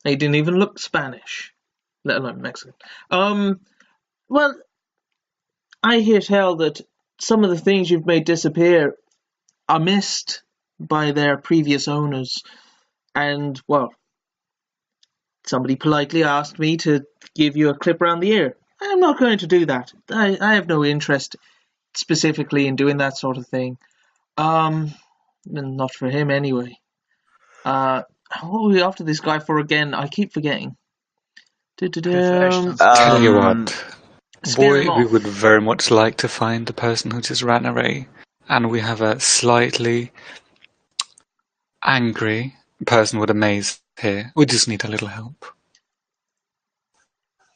He didn't even look Spanish, let alone Mexican. Well, I hear tell that some of the things you've made disappear are missed by their previous owners. And, well, somebody politely asked me to give you a clip around the ear. I'm not going to do that. I have no interest specifically in doing that sort of thing. Not for him anyway. What were we after this guy for again? I keep forgetting. Tell you what, Scare him boy, we off. would very much like to find the person who just ran away. And we have a slightly angry person with a mace here. We just need a little help.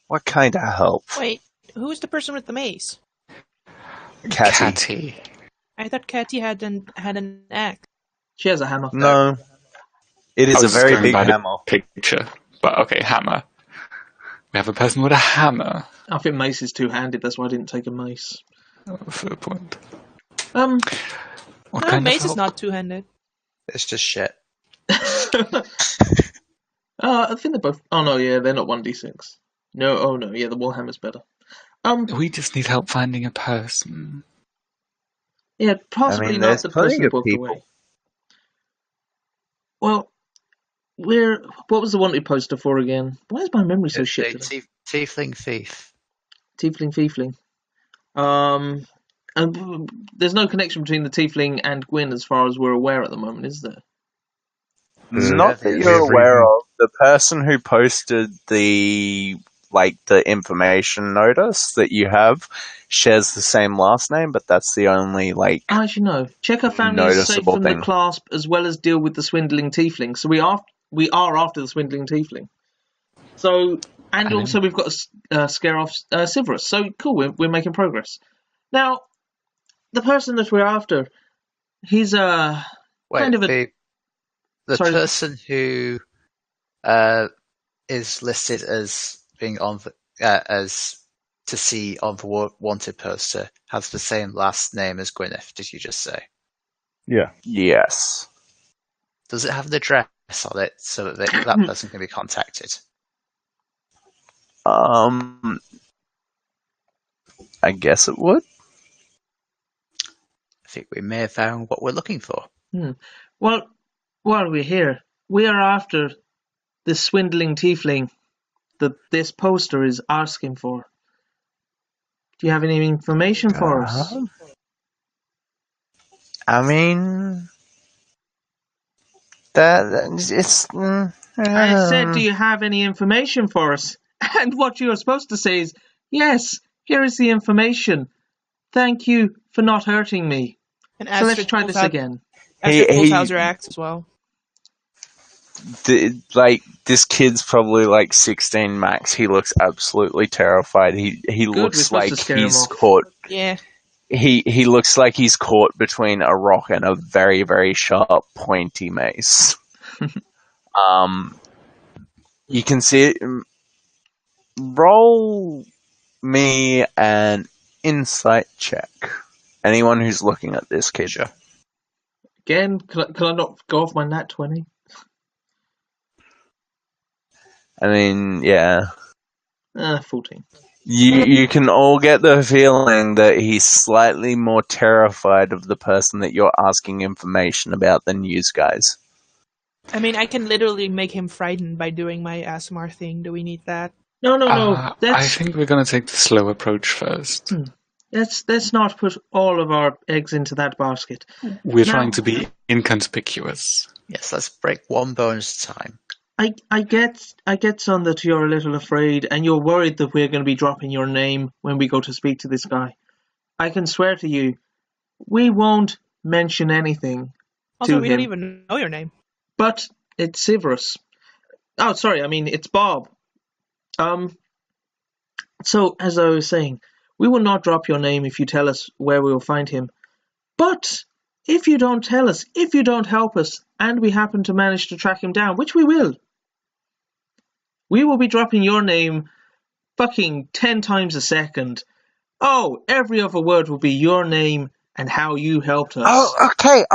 What kind of help? Wait, who's the person with the mace? Catty. I thought Catty had an axe. She has a hammer. No. It is a very big hammer. Picture. But okay, hammer. We have a person with a hammer. I think mace is two-handed, that's why I didn't take a mace. Oh, fair point. No, What kind mace of help? is not two-handed. It's just shit. I think they're both... Oh no, yeah, they're not 1d6. No, oh no, yeah, the Warhammer's better. We just need help finding a person. Yeah, possibly not there's the plenty person of booked people. away. Well, what was the wanted poster for again? Why is my memory so It's shit a today? tiefling thief. Tiefling. And there's no connection between the Tiefling and Gwyn as far as we're aware at the moment, is there? Not that you're aware of. The person who posted the information notice that you have shares the same last name, but that's the only I should know. Check her family is safe noticeable from thing. the clasp, as well as deal with the swindling Tiefling. So we are after the swindling Tiefling. So also we've got to scare off Severus. So cool, we're making progress. Now, the person that we're after, he's kind of a... The Sorry. person who is listed as being on as to see on the wanted poster has the same last name as Gwyneth. Did you just say? Yeah. Yes. Does it have the address on it so that that person can be contacted? I guess it would. I think we may have found what we're looking for. Well, while we're here, we are after this swindling tiefling that this poster is asking for. Do you have any information for us? I mean, it's. I said, do you have any information for us? And what you are supposed to say is, yes, here is the information. Thank you for not hurting me. And So let's try this again. Astrid pulls out her axe as well. This kid's probably like 16 max. He looks absolutely terrified. He looks like he's caught. Yeah. He looks like he's caught between a rock and a very, very sharp, pointy mace. You can see it. Roll me an insight check. Anyone who's looking at this kid. Sure. Again, can I not go off my nat 20? I mean, yeah. 14. You can all get the feeling that he's slightly more terrified of the person that you're asking information about than you guys. I mean, I can literally make him frightened by doing my ASMR thing. Do we need that? No. I think we're going to take the slow approach first. Let's not put all of our eggs into that basket. We're trying to be inconspicuous. Yes, let's break one bone at a time. I get, son, that you're a little afraid and you're worried that we're going to be dropping your name when we go to speak to this guy. I can swear to you, we won't mention anything Also, to we him. don't even know your name. But it's Severus. Oh, sorry, I mean, it's Bob. So, as I was saying, we will not drop your name if you tell us where we will find him. But if you don't tell us, if you don't help us, and we happen to manage to track him down, which we will be dropping your name fucking 10 times a second. Oh, every other word will be your name and how you helped us. Oh, okay.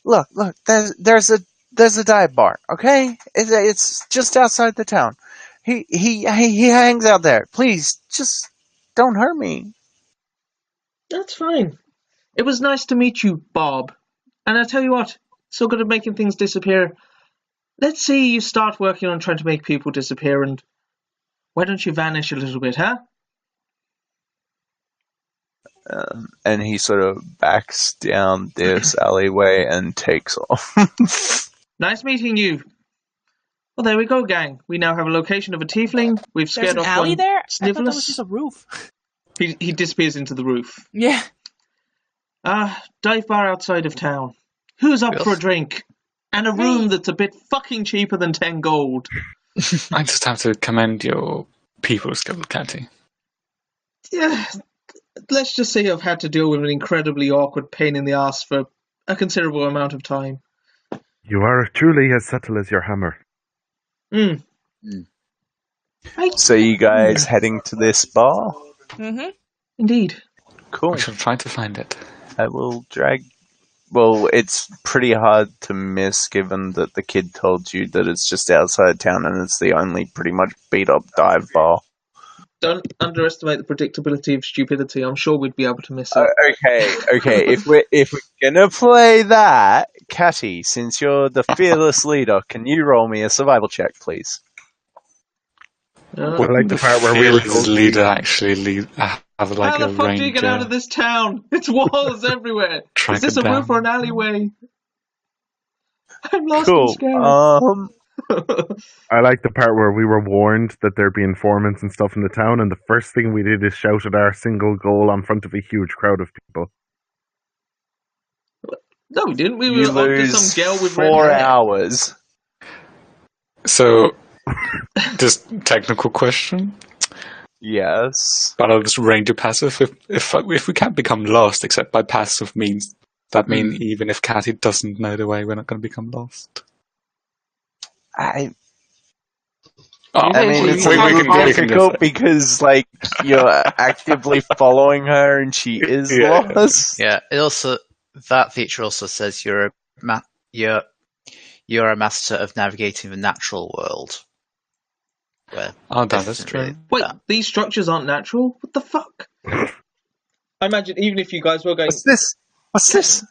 Look, there's a dive bar, okay? It's just outside the town. He hangs out there. Please, just don't hurt me. That's fine. It was nice to meet you, Bob. And I tell you what, so good at making things disappear. Let's see you start working on trying to make people disappear, and why don't you vanish a little bit, huh? And he sort of backs down this alleyway and takes off. Nice meeting you. Well, there we go, gang. We now have a location of a tiefling. We've scared off alley one there? I thought that was Snivelus. just a roof. He disappears into the roof. Yeah. Dive bar outside of town. Who's up Yes. for a drink? And a room that's a bit fucking cheaper than 10 gold. I just have to commend your people skill, Catty. Yeah, let's just say I've had to deal with an incredibly awkward pain in the ass for a considerable amount of time. You are truly as subtle as your hammer. So you guys heading to this bar? Mm-hmm. Indeed. Cool. We shall try to find it. I will drag... Well, it's pretty hard to miss given that the kid told you that it's just outside town and it's the only pretty much beat-up dive bar. Don't underestimate the predictability of stupidity. I'm sure we'd be able to miss it. Okay. If we're gonna play that, Catty, since you're the fearless leader, can you roll me a survival check, please? I like the part where we were told leader actually have like How a the fuck ranger. do you get out of this town? It's walls everywhere. Track Is this it a roof down. or an alleyway? I'm lost Cool. and scared. I like the part where we were warned that there'd be informants and stuff in the town, and the first thing we did is shout at our single goal in front of a huge crowd of people. No, we didn't. We You were up to lose some girl with 4 red hair. hours. So, just technical question. Yes. But I'll just ranger passive. If we can't become lost except by passive means, that mean even if Catty doesn't know the way, we're not going to become lost. I I mean, it's a we little can difficult because, you're actively following her and she is Yeah. lost. Yeah, it also that feature also says you're a master of navigating the natural world. Where Oh, this that is isn't true. really Wait, that. these structures aren't natural? What the fuck? I imagine even if you guys were going... What's this? What's this?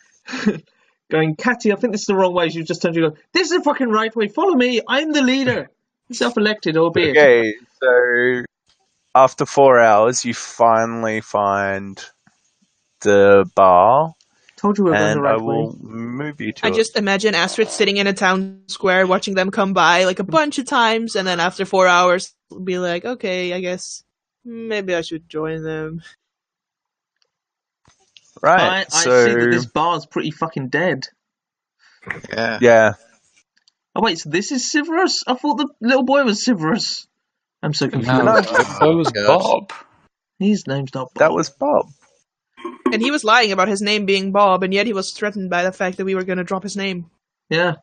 going, Catty, I think this is the wrong way. You just turned to go, this is the fucking right way. Follow me. I'm the leader. Self-elected, albeit. Okay, so after 4 hours, you finally find the bar, Told you we were going the and I right way. will move you to I it. just imagine Astrid sitting in a town square watching them come by like a bunch of times, and then after 4 hours, be like, okay, I guess maybe I should join them. Right, I so... see that this bar's pretty fucking dead. Yeah. Yeah, Oh, wait, so this is Severus? I thought the little boy was Severus. I'm so confused. No, No. that was God. Bob. His name's not Bob. that was Bob. And he was lying about his name being Bob, and yet he was threatened by the fact that we were going to drop his name. Yeah.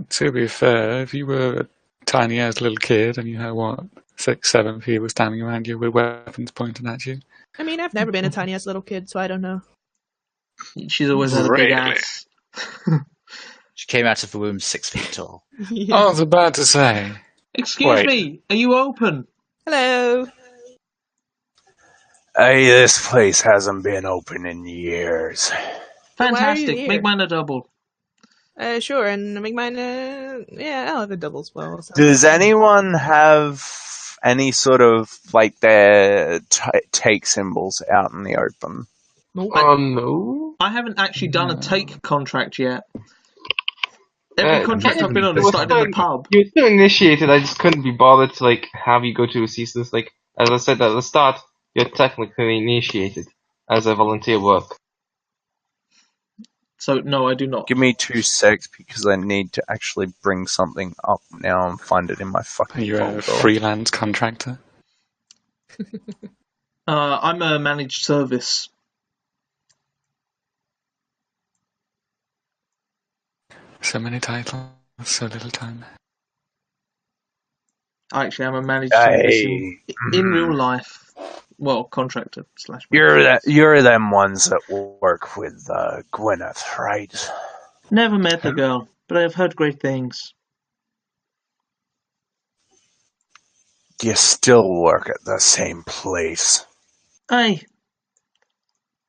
To be fair, if you were a tiny ass little kid and you had, 6, 7 people standing around you with weapons pointed at you. I mean, I've never been a tiny ass little kid, so I don't know. She's always had a big Really? ass. She came out of the womb 6 feet tall. Yeah. I was about to say. Excuse Wait. me, are you open? Hello. Hey, this place hasn't been open in years. Then why are you Fantastic. here? Make mine a double. Sure, and make mine, yeah, I'll have a double as well. So. Does anyone have any sort of, like, their take symbols out in the open? Nope. Oh no. I haven't actually done a No. take contract yet. Every Uh, contract I've been on it has was started in fun. the pub. You're still initiated. I just couldn't be bothered to like have you go to a seasons. Like as I said at the start, you're technically initiated as a volunteer work. So, no, I do not. Give me 2 secs because I need to actually bring something up now and find it in my fucking Are you a folder. freelance contractor? I'm a managed service. So many titles, so little time. Actually, I'm a managed service in real Hey, life. Well, contractor / you're them ones that work with Gwyneth, right? Never met the girl, but I've heard great things. Do you still work at the same place? Hey,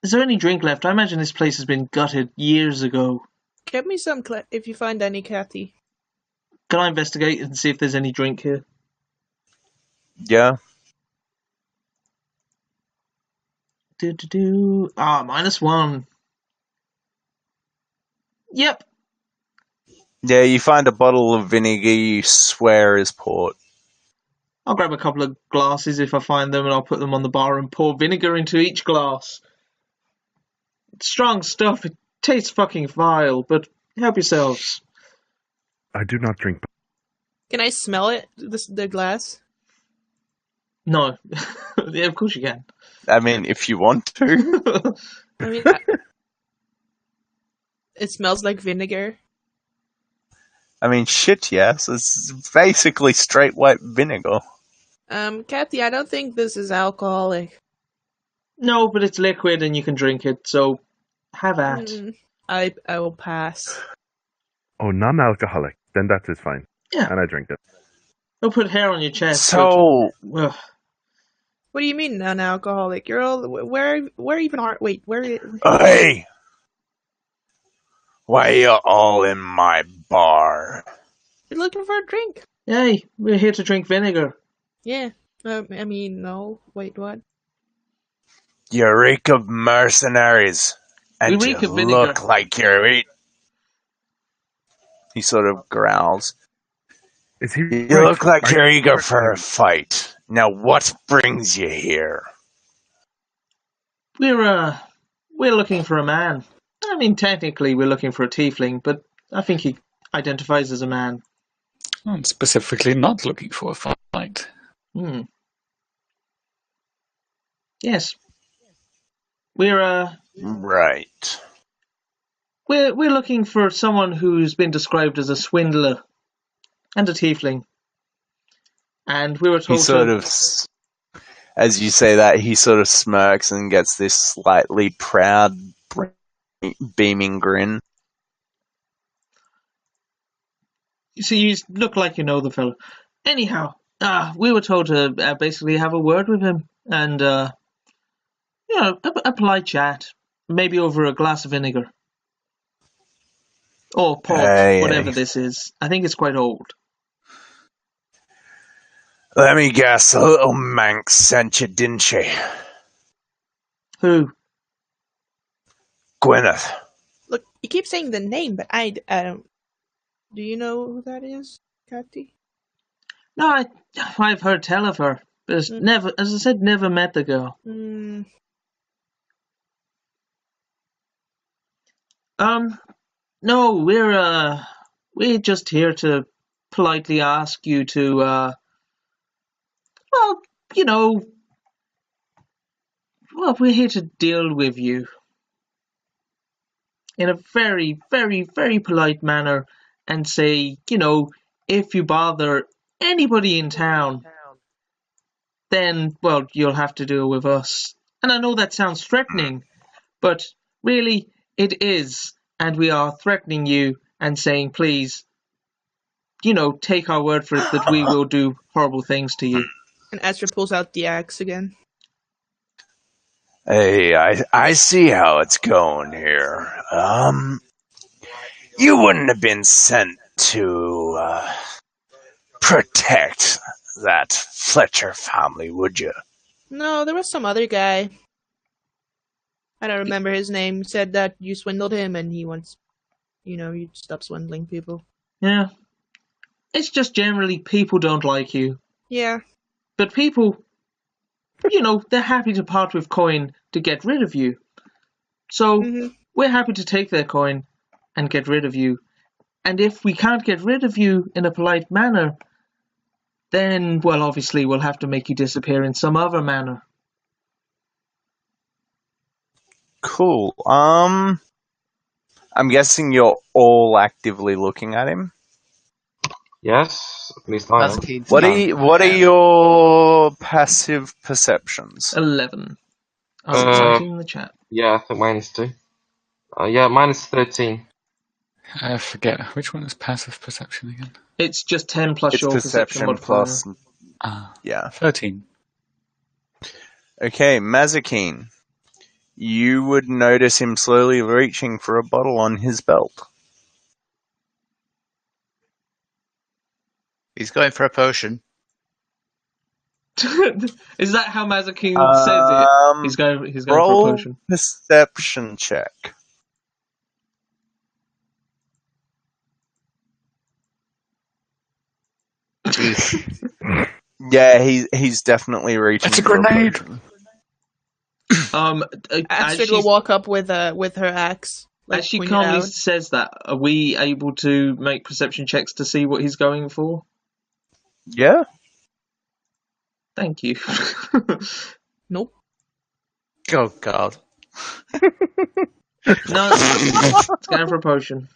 is there any drink left? I imagine this place has been gutted years ago. Get me some if you find any, Cathy. Can I investigate and see if there's any drink here? Yeah. -1. Yep. Yeah, you find a bottle of vinegar you swear is port. I'll grab a couple of glasses if I find them, and I'll put them on the bar and pour vinegar into each glass. It's strong stuff. It tastes fucking vile, but help yourselves. I do not drink. Can I smell it? The glass? No. Yeah, of course you can. I mean, if you want to. I mean, it smells like vinegar. I mean, shit, yes. It's basically straight white vinegar. Cathy, I don't think this is alcoholic. No, but it's liquid and you can drink it, so have at. I will pass. Oh, non-alcoholic. Then that is fine. Yeah. And I drink it. Don't put hair on your chest. So, Ugh. What do you mean non-alcoholic? You're all where even are? Wait, where? hey! Why are you all in my bar? You're looking for a drink? Hey, we're here to drink vinegar. Yeah. I mean, no. Wait, what? You reek of mercenaries. And We you reek of vinegar. look like you're eating. He sort of growls. Is he? You right? look like Are you're you eager for a fight. Now, what brings you here? We're looking for a man. I mean, technically we're looking for a tiefling, but I think he identifies as a man. I'm specifically not looking for a fight. Yes. We're Right. We're looking for someone who's been described as a swindler and a tiefling. And we were He told sort of, as you say that, he sort of smirks and gets this slightly proud beaming grin. So you look like you know the fellow. Anyhow, we were told to basically have a word with him, and a polite chat, maybe over a glass of vinegar or port, Aye, whatever aye. this is. I think it's quite old. Let me guess, a little Manx sent you, didn't she? Who? Gwyneth. Look, you keep saying the name, but I don't. Do you know who that is, Cathy? No, I've heard tell of her, but never, as I said, never met the girl. No, we're just here to politely ask you to, we're here to deal with you in a very, very, very polite manner and say, if you bother anybody in town, then, well, you'll have to deal with us. And I know that sounds threatening, but really, it is. And we are threatening you and saying, please, take our word for it that we will do horrible things to you. And Astrid pulls out the axe again. Hey, I see how it's going here. You wouldn't have been sent to protect that Fletcher family, would you? No, there was some other guy. I don't remember his name. Said that you swindled him and he wants, you stop swindling people. Yeah. It's just generally people don't like you. Yeah. But people, they're happy to part with coin to get rid of you. So we're happy to take their coin and get rid of you. And if we can't get rid of you in a polite manner, then, well, obviously we'll have to make you disappear in some other manner. Cool. I'm guessing you're all actively looking at him. Yes, at least I am. What are your passive perceptions? 11. I'll in the chat. Yeah, I think mine is 2. Mine is 13. I forget which one is passive perception again. It's just 10 plus it's your perception plus. Yeah. 13. Okay, Mazakine. You would notice him slowly reaching for a bottle on his belt. He's going for a potion. Is that how Mazakine says it? He's going for a potion. Perception check. Yeah, he's definitely reaching. It's a grenade. Astrid will walk up with her axe. As she calmly says that, are we able to make perception checks to see what he's going for? Yeah. Thank you. Nope. Oh God. No, it's going for a potion.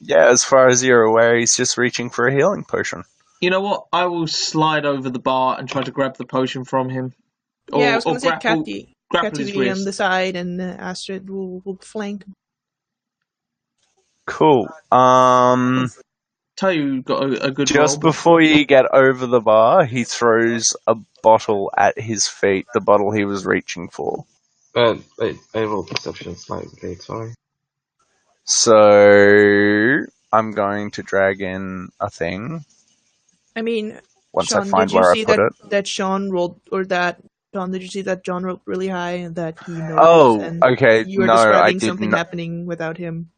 Yeah, as far as you're aware, he's just reaching for a healing potion. You know what? I will slide over the bar and try to grab the potion from him. Yeah, I was going to say Cathy will be on the side and Astrid will flank. Cool. Tell you got a good Just roll. before you get over the bar, he throws a bottle at his feet, the bottle he was reaching for. I rolled perception slightly, sorry. So I'm going to drag in a thing. I mean, once Sean, I find did you where see I put it. that Sean rolled, or that John? Did you see that John rolled really high and that he knows? Oh, and okay. You were no, describing I did something not. happening without him.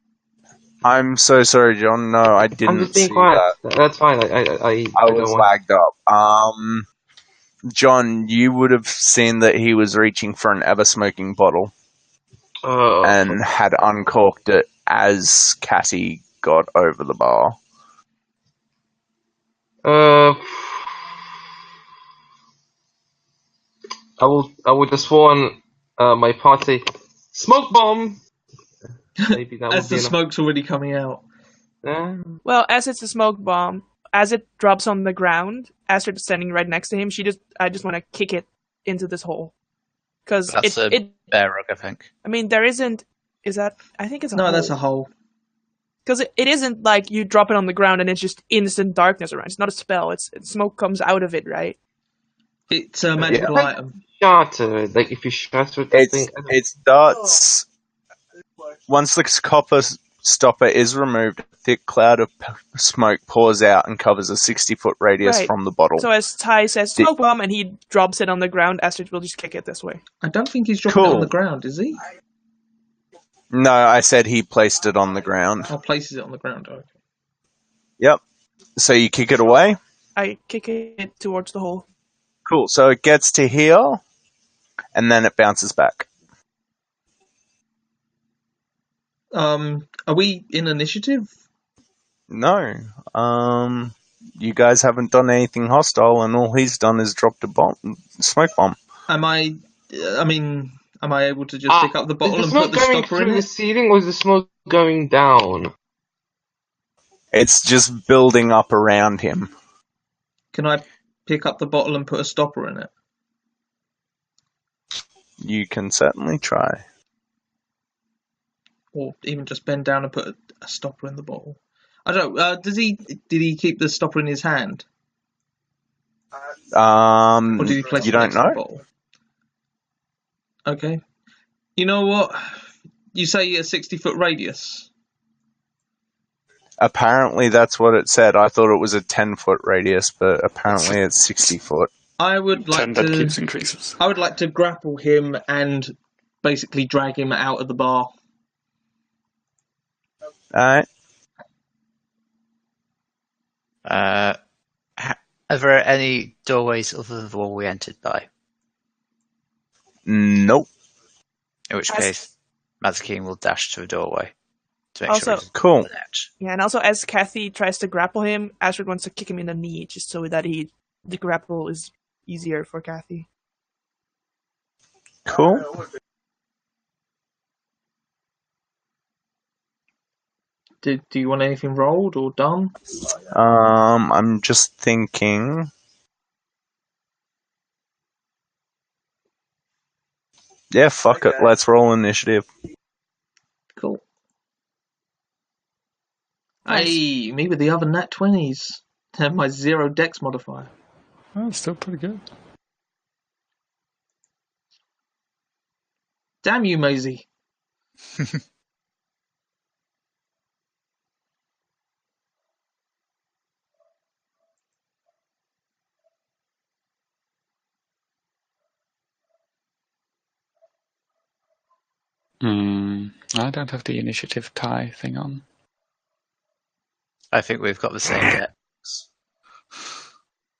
I'm so sorry, John. No, I didn't I'm just being see quiet. that. That's fine. I was lagged up. John, you would have seen that he was reaching for an ever-smoking bottle and had uncorked it as Cassie got over the bar. I would just warn my party. Smoke bomb. Maybe that as the smoke's already coming out. Well, as it's a smoke bomb, as it drops on the ground, Astrid is standing right next to him. I just want to kick it into this hole. Because that's a bear rug, I think. I mean, there isn't Is that? I think it's a No, hole. that's a hole. Because it isn't like you drop it on the ground and it's just instant darkness around. It's not a spell. It's smoke comes out of it, right? It's a magical item. Shatter it. Like if you shatter it, I think. It starts once the copper stopper is removed. A thick cloud of smoke pours out and covers a 60-foot radius Right. from the bottle. So as Ty says, smoke bomb, and he drops it on the ground, Astrid will just kick it this way. I don't think he's dropping it on the ground, is he? No, I said he placed it on the ground. Oh, places it on the ground. Okay. Yep. So you kick it away? I kick it towards the hole. Cool. So it gets to here, and then it bounces back. Are we in initiative? No. You guys haven't done anything hostile, and all he's done is dropped a smoke bomb. Am I able to just pick up the bottle and put the stopper in Is the smoke going through it? the ceiling, or is the smoke going down? It's just building up around him. Can I pick up the bottle and put a stopper in it? You can certainly try. Or even just bend down and put a stopper in the bottle? I don't know. Did he keep the stopper in his hand? Or did he place you it don't next to the know? bottle? Okay. You know what? You say a 60-foot radius. Apparently that's what it said. I thought it was a 10-foot radius, but apparently it's 60 foot. I would like 10 that keeps increases. I would like to grapple him and basically drag him out of the bar. Alright. Are there any doorways other than the one we entered by? Nope. In which case, Mazikeen will dash to a doorway to make Also- sure he's Cool. on the edge. Yeah, and also as Kathy tries to grapple him, Astrid wants to kick him in the knee just so that the grapple is easier for Kathy. Cool. Do you want anything rolled or done? I'm just thinking. Yeah, fuck it. Let's roll initiative. Cool. Nice. Hey, me with the other nat 20s. Have my 0 dex modifier. Oh, it's still pretty good. Damn you, Maisie. I don't have the initiative tie thing on. I think we've got the same dex.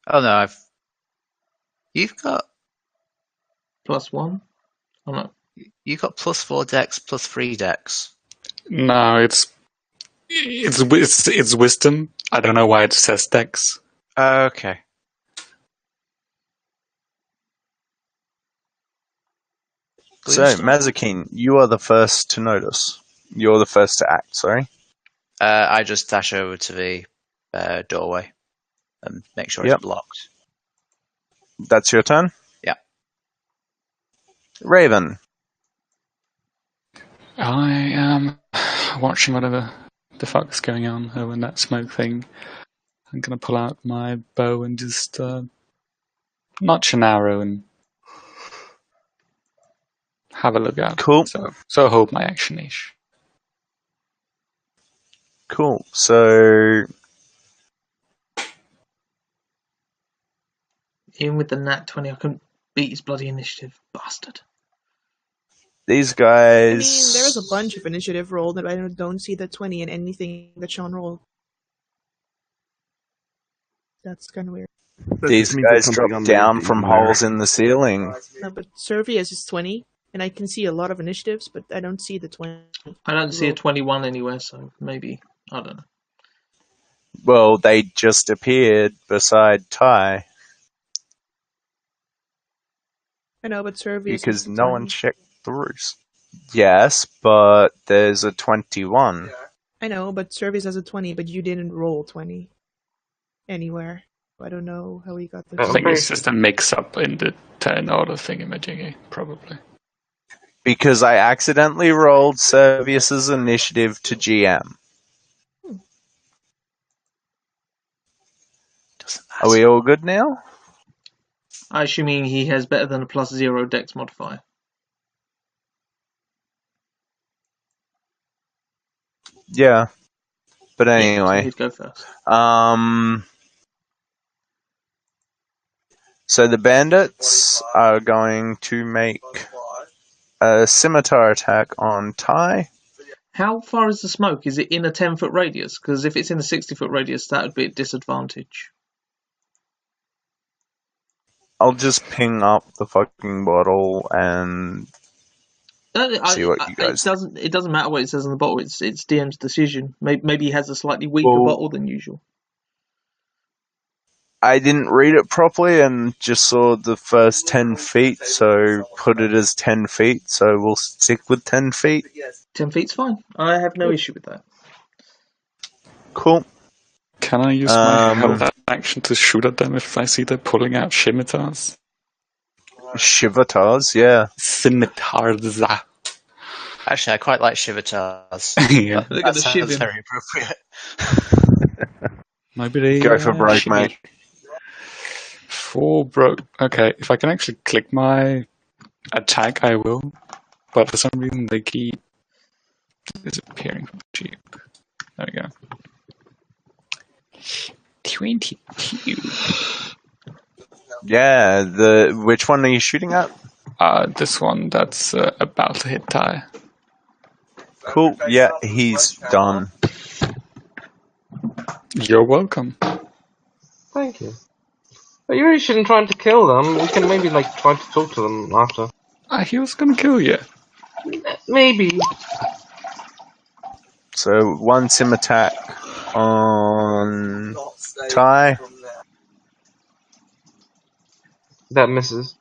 Oh no, you've got +1? Oh no. you got +4 dex, +3 dex. No, it's wisdom. I don't know why it says dex. Okay. So, Mazikeen, you are the first to notice. You're the first to act, sorry. I just dash over to the doorway and make sure Yep. it's blocked. That's your turn? Yeah. Raven. I am watching whatever the fuck's going on over in that smoke thing. I'm gonna pull out my bow and just notch an arrow and have a look out. Cool. So hold my action-ish. Cool. So, Even with the nat 20, I couldn't beat his bloody initiative. Bastard. these I guys... mean, there was a bunch of initiative rolled, but I don't see the 20 in anything that Sean rolled. That's kind of weird. These guys drop down from holes in the ceiling. No, but Servius is 20, and I can see a lot of initiatives, but I don't see the 20. I don't see a 21 anywhere, so maybe. I don't know. Well, they just appeared beside Ty I know, but Servius because is no one 20. checked the roofs. Yes, but there's a 21. I know, but Servius has a 20, but you didn't roll 20 anywhere. I don't know how he got the I think 20. it's just a mix-up in the turn order thingamajiggy, probably. Because I accidentally rolled Servius's initiative to GM. Are we all good now? I assuming he has better than a +0 Dex modifier. Yeah. But Yeah, so anyway. he'd go first. So the bandits are going to make a scimitar attack on Ty. How far is the smoke? Is it in a 10-foot radius? Because if it's in a 60-foot radius, that would be at disadvantage. I'll just ping up the fucking bottle and see what you guys think. It doesn't matter what it says on the bottle. It's DM's decision. Maybe he has a slightly weaker bottle than usual. I didn't read it properly and just saw the first 10 feet, so put it as 10 feet, so we'll stick with 10 feet. 10 feet's fine. I have no issue with that. Cool. Can I use my held action to shoot at them if I see they're pulling out scimitars? Scimitars, yeah. Scimitars. Actually, I quite like scimitars. Yeah. That sounds very appropriate. Maybe they go for broke, mate. 4 broke. Okay, if I can actually click my attack, I will. But for some reason, they keep disappearing from the sheep. There we go. 22. Yeah, which one are you shooting at? This one that's about to hit Ty. Cool. Yeah, he's done. You're welcome. Thank you. But you really shouldn't try to kill them. We can maybe try to talk to them after. He was gonna kill you. Maybe. So 1 sim attack on Ty. That misses.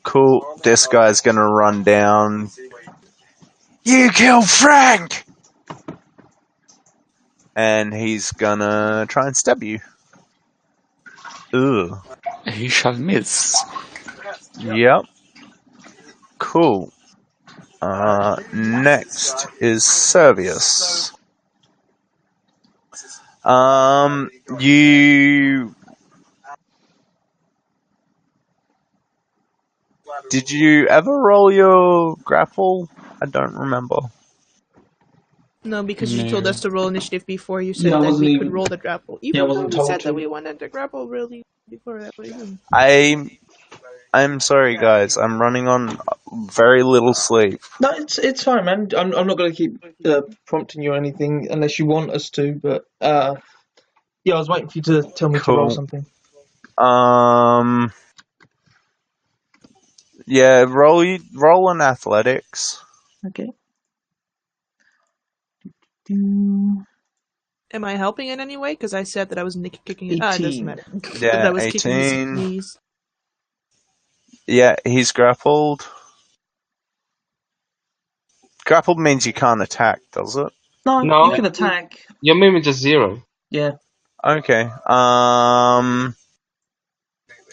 Cool. This guy's gonna run down. You killed Frank! And he's gonna try and stab you. Ugh. He shall miss. Yep. Cool. Next is Servius. Did you ever roll your grapple? I don't remember. No, because you told us to roll initiative before you said Yeah, I that wasn't we even- could roll the grapple. Yeah, I Even wasn't though we told said to. that we wanted the grapple really before that. But even... I'm sorry, guys. I'm running on very little sleep. No, it's fine, man. I'm not going to keep prompting you or anything unless you want us to. But yeah, I was waiting for you to tell me to roll Cool. something. Yeah, roll in athletics. Okay. Am I helping in any way? Because I said that I was kicking it. It 18. doesn't matter. Yeah, That I was kicking his 18. knees. Yeah, he's grappled. Grappled means you can't attack, does it? No, No. you can attack. Your movement is 0. Yeah. Okay.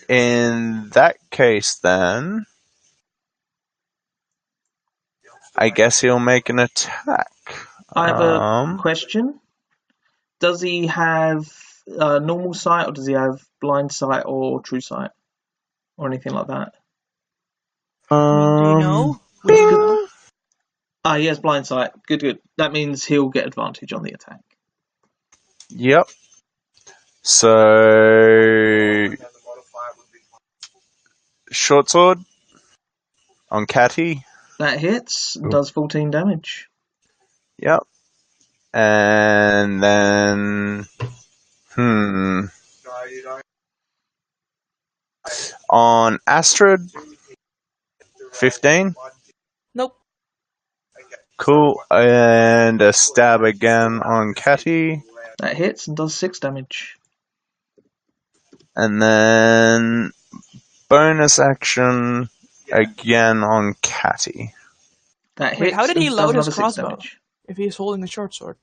In that case, then I guess he'll make an attack. I have a question. Does he have normal sight, or does he have blind sight or true sight, or anything like that? Do you know? Would you know? He has blind sight. Good. That means he'll get advantage on the attack. Yep. So short sword on Catty. That hits and does 14 damage. Yep. And then on Astrid 15. Nope. Cool. And a stab again on Catty. That hits and does 6 damage. And then bonus action again on Catty. That hits. Wait, how did he and load does his another 6 crossbow damage. if he's holding a short sword?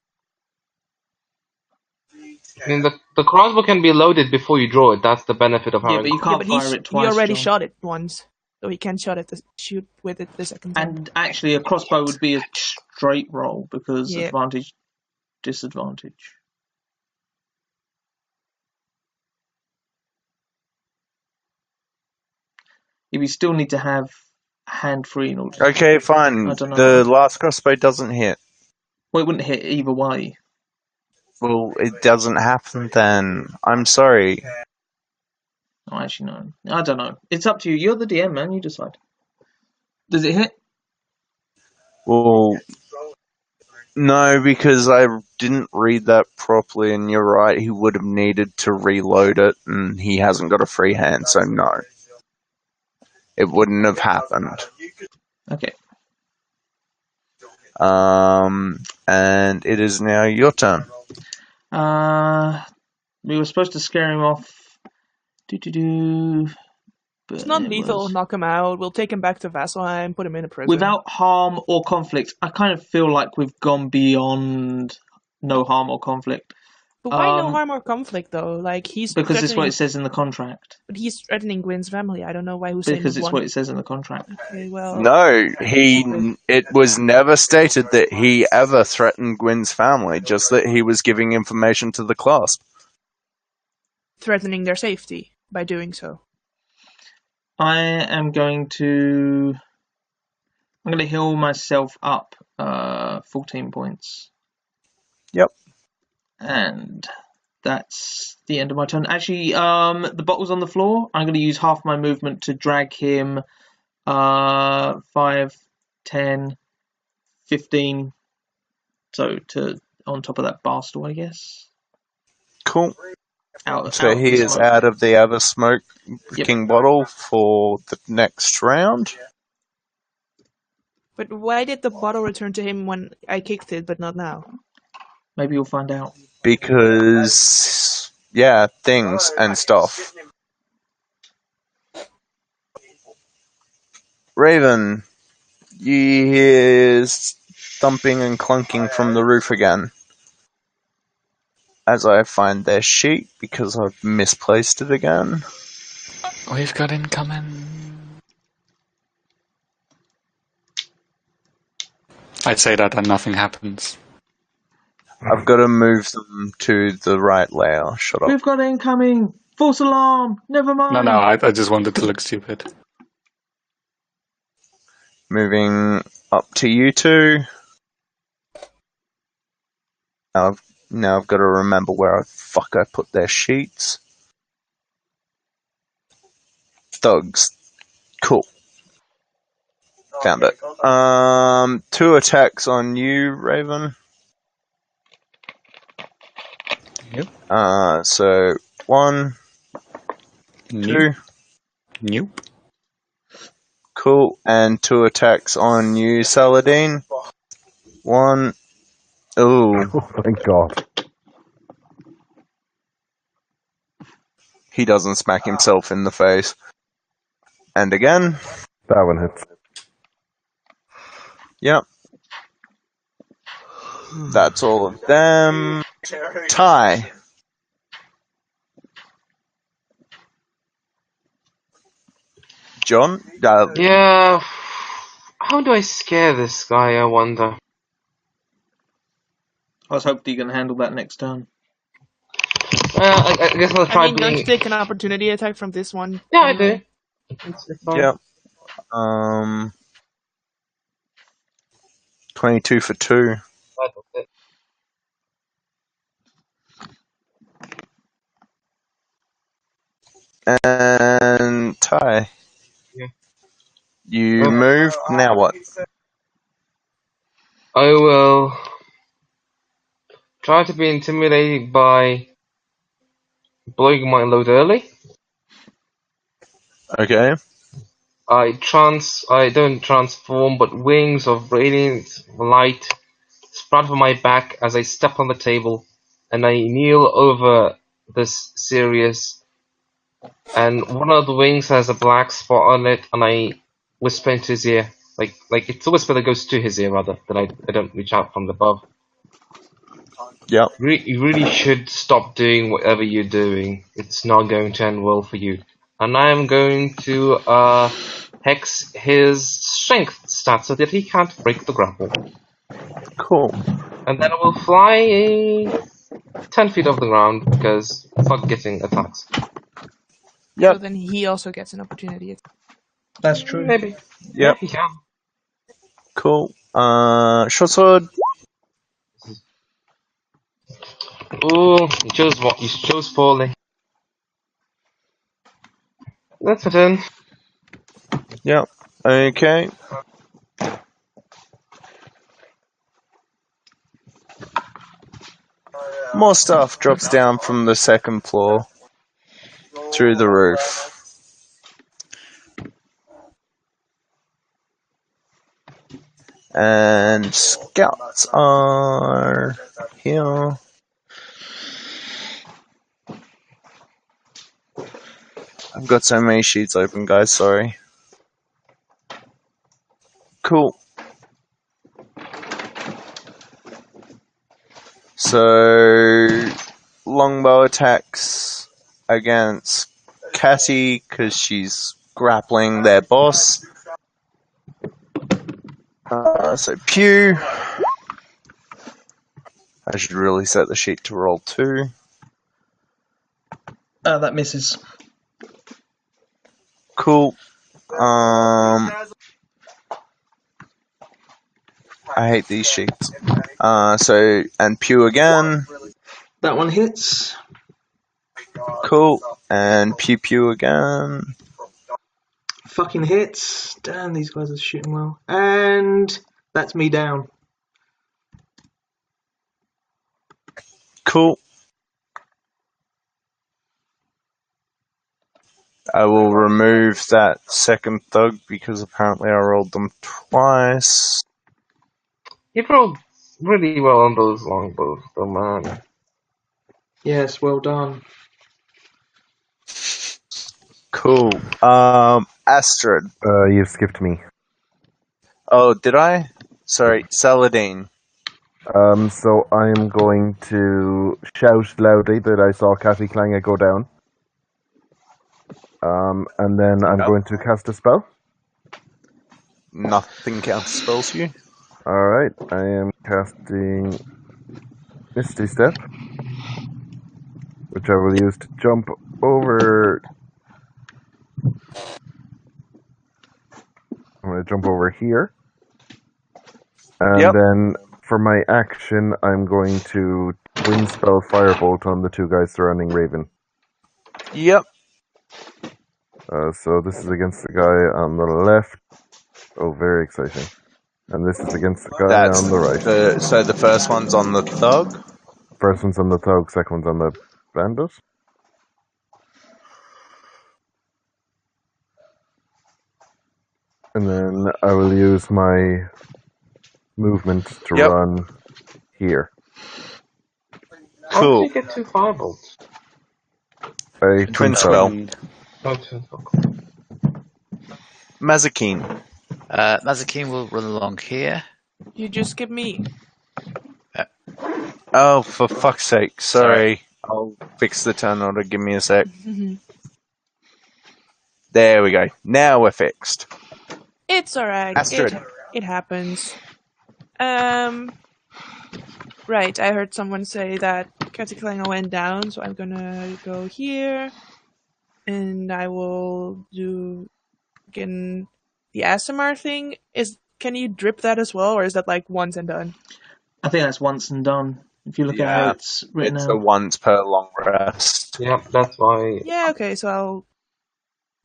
I mean, the crossbow can be loaded before you draw it. That's the benefit of how Yeah, but you can't fire it twice. He already John. shot it once. so he can shoot with it the second time. And actually, a crossbow would be a straight roll because Yeah. advantage, disadvantage. You still need to have hand free in order. Okay, fine. I don't know. The last crossbow doesn't hit. Well, it wouldn't hit either way. Well, it doesn't happen then. I'm sorry. Oh, actually, no. I don't know. It's up to you. You're the DM, man. You decide. Does it hit? Well, no, because I didn't read that properly, and you're right, he would have needed to reload it, and he hasn't got a free hand, so no. It wouldn't have happened. Okay. And it is now your turn. We were supposed to scare him off. But It's not it lethal. was- Knock him out. We'll take him back to Vasselheim. Put him in a prison. Without harm or conflict. I kind of feel like we've gone beyond no harm or conflict. But why no harm or conflict though? Like because it's what it says in the contract. But he's threatening Gwyn's family. I don't know why Hussein Because would it's want what it says in the contract. Okay, well, No, it was never stated that he ever threatened Gwyn's family, just that he was giving information to the Clasp. threatening their safety by doing so. I am going to heal myself up 14 points. Yep. And that's the end of my turn. Actually, the bottle's on the floor. I'm going to use half my movement to drag him 5, 10, 15. So on top of that bar stool, I guess. Cool. So Out he is smoke. out of the ever smoking bottle for the next round. But why did the bottle return to him when I kicked it, but not now? Maybe you'll find out. Because, yeah, things and stuff. Raven, you hear thumping and clunking from the roof again. As I find their sheet, because I've misplaced it again. We've got incoming. I'd say that and nothing happens. I've got to move them to the right layer. Shut up. We've got incoming! False alarm! Never mind! No, I just wanted to look stupid. Moving up to you two. Now I've got to remember where I put their sheets. Thugs. Cool. Found it. 2 attacks on you, Raven. Yep. So 1, 2. Nope. Cool. And 2 attacks on you, Saladin. 1. Ooh. Oh, thank God. He doesn't smack himself in the face. And again. That one hits. Yep. That's all of them. Ty. John? Yeah. How do I scare this guy, I wonder? I was hoping you can handle that next turn. I guess I'll try don't doing... you take an opportunity attack from this one? Yeah, I do. It's fine. Yep. 22 for 2. That's it. And Ty. Yeah. You moved, now what? I will try to be intimidated by blowing my load early. Okay. I don't transform, but wings of radiant light spread from my back as I step on the table, and I kneel over this Sirius. And one of the wings has a black spot on it, and I whisper into his ear, like it's a whisper that goes to his ear rather than I don't reach out from above. Yep. You really should stop doing whatever you're doing. It's not going to end well for you. And I am going to hex his strength stat so that he can't break the grapple. Cool. And then I will fly 10 feet off the ground because fuck getting attacks. Yep. So then he also gets an opportunity. That's true. Maybe. Yep. Yeah, he can. Cool. Short sword. Ooh, you chose poorly. That's it in. Yep. Okay. More stuff drops down from the second floor through the roof. And scouts are here. I've got so many sheets open, guys, sorry. Cool. So, longbow attacks against Cassie because she's grappling their boss. So Pew. I should really set the sheet to roll 2. That misses. Cool. I hate these sheets. And Pew again. That one hits. Cool. And Pew Pew again. Fucking hits. Damn, these guys are shooting well. And that's me down. Cool. I will remove that second thug because apparently I rolled them twice. You rolled really well on those longbows, though, man. Yes, well done. Cool. Astrid. You skipped me. Oh, did I? Sorry, Saladin. So I'm going to shout loudly that I saw Kathy Klanga go down. And then I'm going to cast a spell. Nothing counts spells you. Alright, I am casting Misty Step, which I will use to jump over. I'm going to jump over here. And then for my action, I'm going to wind spell Firebolt on the two guys surrounding Raven. Yep. So this is against the guy on the left. Oh, very exciting. And this is against the guy on the right. So the first one's on the thug? First one's on the thug, second one's on the bandit. And then I will use my movement to run here. How Cool. did you get 2 firebolts? A Twin spell. Oh, 2 spell. Mazakeen. Mazakeen will run along here. You just skip me. Oh, for fuck's sake. Sorry. I'll fix the turn order. Give me a sec. There we go. Now we're fixed. It's alright. Astrid. It happens. Right, I heard someone say that Kataklinga went down, so I'm gonna go here. And I will do again the ASMR thing. Can you drip that as well, or is that like once and done? I think that's once and done. If you look at how it's written It's out. a once per long rest. Yep, that's why. Yeah, okay, so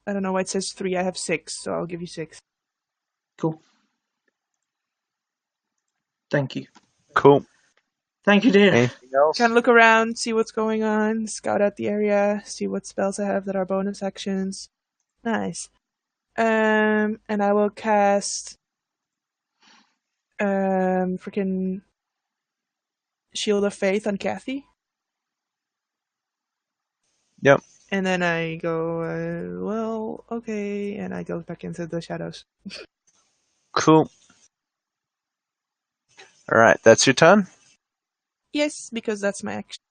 I don't know why it says 3, I have 6, so I'll give you 6. Cool. Thank you. Cool. Thank you, dear. Anything else? Can look around, see what's going on, scout out the area, see what spells I have that are bonus actions. Nice. And I will cast freaking Shield of Faith on Kathy. Yep. And then I go, well, okay, and I go back into the shadows. Cool. Alright, that's your turn? Yes, because that's my action.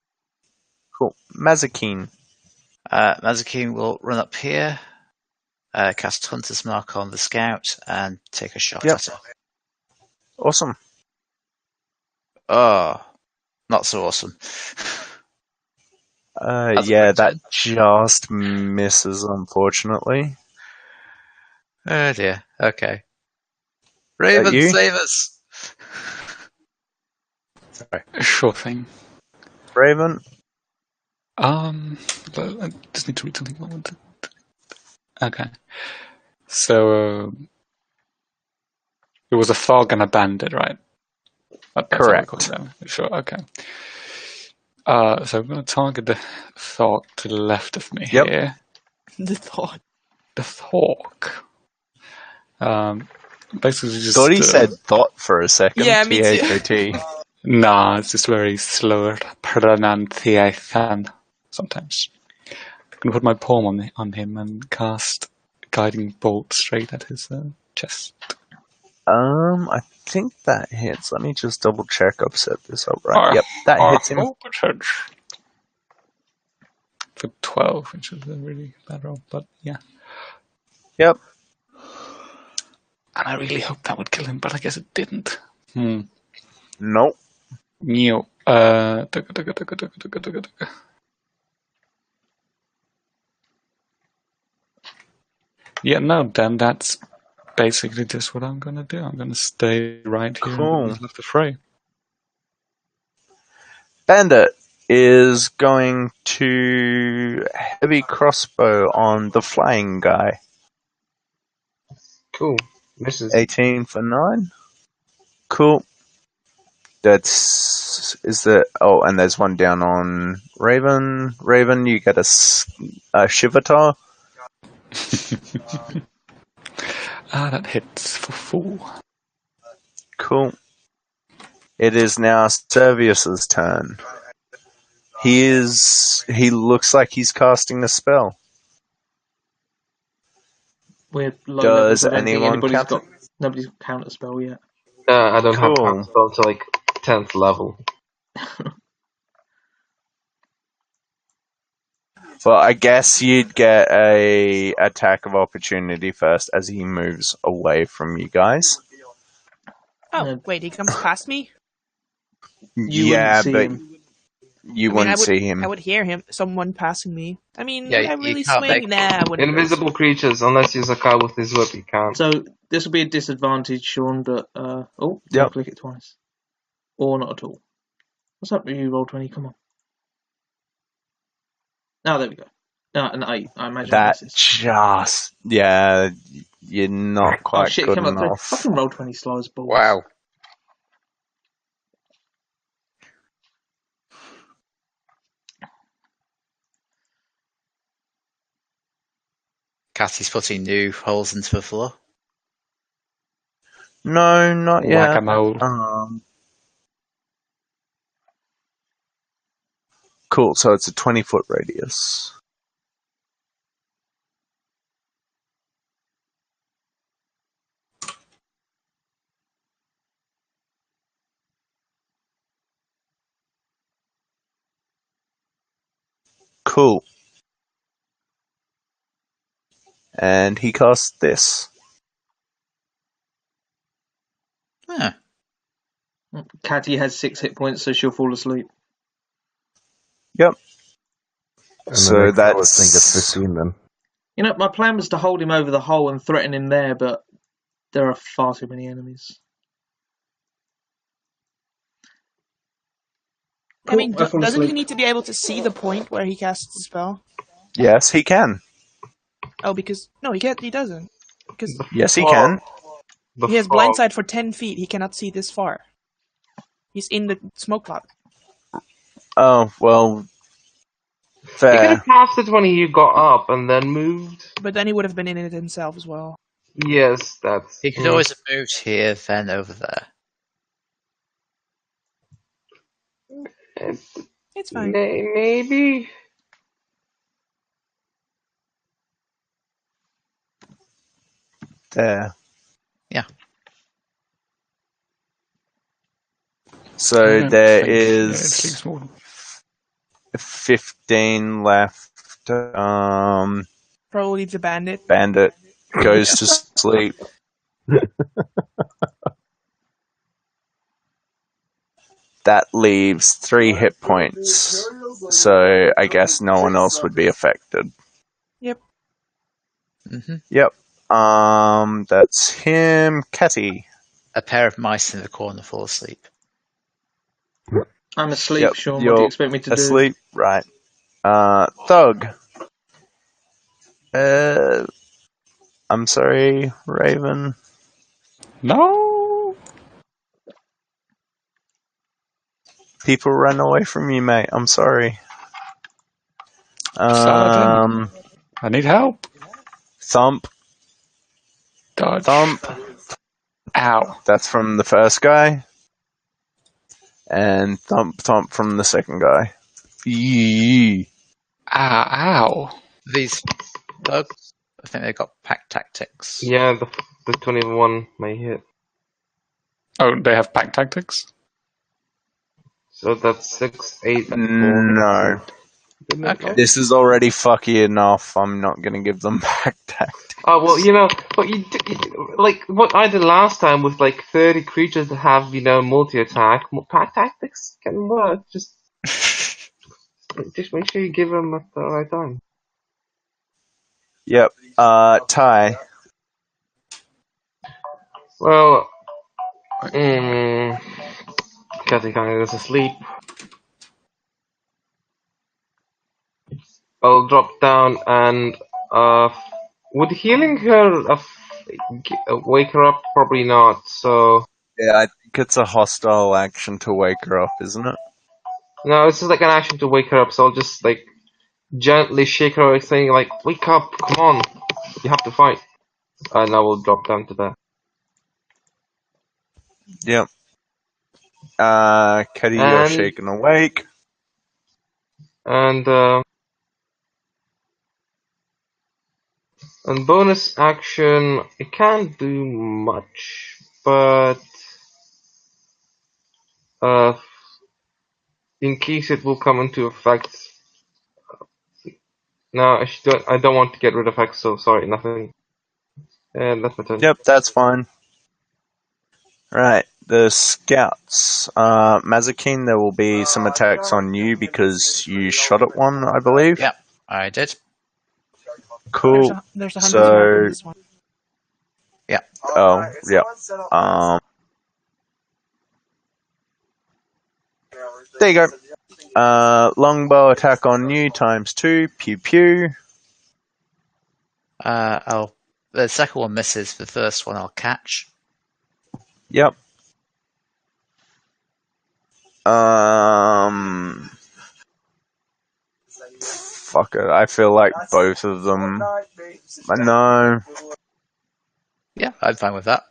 Cool. Mazakeen. Mazakeen will run up here cast Hunter's Mark on the scout and take a shot Yep. at her. Awesome. Oh, not so awesome. That's a Yeah, quick that turn. just misses, unfortunately. Oh dear. Okay. Raven, you? save us! Sure thing. Raven? But I just need to read something. Okay. So, it was a fog and a bandit, right? That's how we call Correct. them. Sure, okay. So I'm going to target the thought to the left of me Yep. here. The thought. The Thork. Basically just... Thought he said thought for a second. Yeah, me too. T-H-O-T. Nah, it's just very slower pronunciation sometimes. I'm going to put my palm on him and cast Guiding Bolt straight at his chest. I think that hits. Let me just double check I've set this up right. Yep, that hits him. Percentage. For 12, which is a really bad roll, but yeah. Yep. And I really hoped that would kill him, but I guess it didn't. Nope. Neo. Yeah, no, then that's basically just what I'm gonna do. I'm gonna stay right here in the middle of the fray. Bandit is going to heavy crossbow on the flying guy. Cool. Misses. 18 for 9. Cool. And there's one down on Raven. Raven, you get a Shivatar. That hits for 4. Cool. It is now Servius's turn. He looks like he's casting a spell. We're low Does levels. I don't think anyone anybody's counter? nobody's counter spell yet. I don't have Cool. counter spell to like 10th level. Well, I guess you'd get a attack of opportunity first as he moves away from you guys. Oh, No. wait, he comes past me? You yeah, wouldn't see but him. you wouldn't see him. I would hear him, someone passing me. I mean, Yeah, would I you really can't swing? make- Nah, I wouldn't. Invisible creatures, unless you Zakai with his whip, you can't. So this will be a disadvantage, Sean. But Yep. click it twice, or not at all. What's up with you, Roll20? Come on. Oh, there we go. An 8. I imagine That misses. just you're not quite Oh shit! good Come up through. enough. Fucking Roll20 slow as balls. Wow. Cassie's putting new holes into the floor. No, not yet. Whack-a-mole. Cool. So it's a 20-foot radius. Cool. And he casts this. Huh. Catty has 6 hit points, so she'll fall asleep. Yep. And So the next that's lowest thing gets 15 then. You know, my plan was to hold him over the hole and threaten him there, but there are far too many enemies. I mean, Cool, I fall doesn't he asleep. need to be able to see the point where he casts the spell? Yes, he can. Oh, because no, he can't. He doesn't. Because Yes, he can. he has blindsight for 10 feet. He cannot see this far. He's in the smoke cloud. Oh well. You could Fair. have cast it when you got up and then moved. But then he would have been in it himself as well. Yes, that's. He could always have moved here, then over there. It's fine. Maybe. There. Yeah. So there It is sleeps more. 15 left. Probably the bandit. Bandit goes to sleep. That leaves 3 hit points. So I guess no one else would be affected. Yep. Mm-hmm. Yep. That's him. Catty. A pair of mice in the corner fall asleep. I'm asleep, Yep, Sean. What do you're you expect me to asleep, right? Thug. I'm sorry, Raven. No. People ran away from you, mate. I'm sorry. Saladin. I need help. Thump. Dodge. Thump. Ow. That's from the first guy. And thump thump from the second guy. Yee. Ow. These thugs, I think they got pack tactics. Yeah, the 21 may hit. Oh, they have pack tactics? So that's 6, 8, 4. No. Okay. This is already fucky enough. I'm not gonna give them back tactics. Oh, well, you know, what like what I did last time with like 30 creatures that have, multi-attack, pack tactics can work. Just make sure you give them at the right time. Yep. Ty. Well, Cathy kind of goes to sleep. I'll drop down and would healing her wake her up? Probably not. So Yeah, I think it's a hostile action to wake her up, isn't it? no, this is like an action to wake her up. So I'll just like gently shake her, saying like, "Wake up! Come on, you have to fight." And I will drop down to bed. Yep. Kitty, you're And- shaken awake. And bonus action, it can't do much, but in case it will come into effect. No, I don't want to get rid of X, so sorry, nothing. And that's my turn. Yep, that's fine. Right, the scouts. Mazakine, there will be some attacks on you because you shot at one, I believe. Yep, I did. Cool. There's a 100 So- mark on this one. Oh, yep. There you go. Longbow attack on you ×2. Pew pew. The second one misses. The first one I'll catch. Yep. Fuck it. I feel like both of them. No. Yeah, I'm fine with that.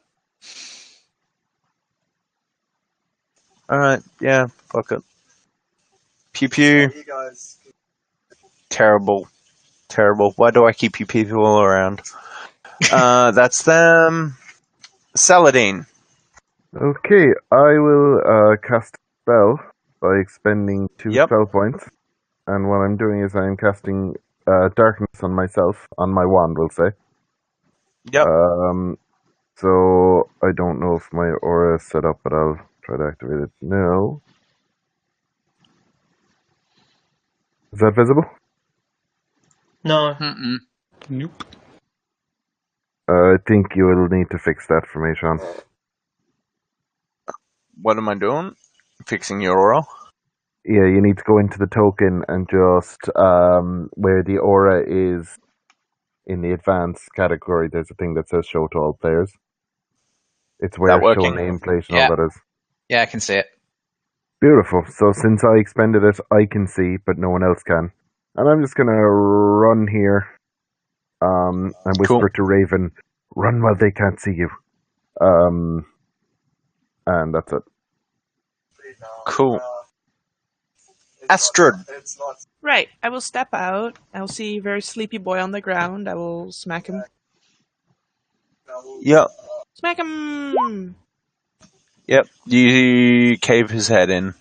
Alright, yeah, fuck it. Pew pew. Terrible. Terrible. Why do I keep you people around? That's them. Saladin. Okay, I will cast a spell by expending 2 Yep. spell points. And what I'm doing is I'm casting darkness on myself, on my wand, we'll say. Yep. So I don't know if my aura is set up, but I'll try to activate it now. Is that visible? No. Mm-mm. Nope. I think you will need to fix that for me, Sean. What am I doing? Fixing your aura? Yeah, you need to go into the token and just where the aura is in the advanced category, there's a thing that says show to all players. It's where That show working? nameplate and Yeah. all that is. Yeah, I can see it. Beautiful. So since I expended it, I can see, but no one else can. And I'm just gonna run here and whisper Cool. to Raven, run while they can't see you. And that's it. Cool. Astrid. Right, I will step out. I will see a very sleepy boy on the ground. I will smack him. Yep. Smack him! Yep. You cave his head in.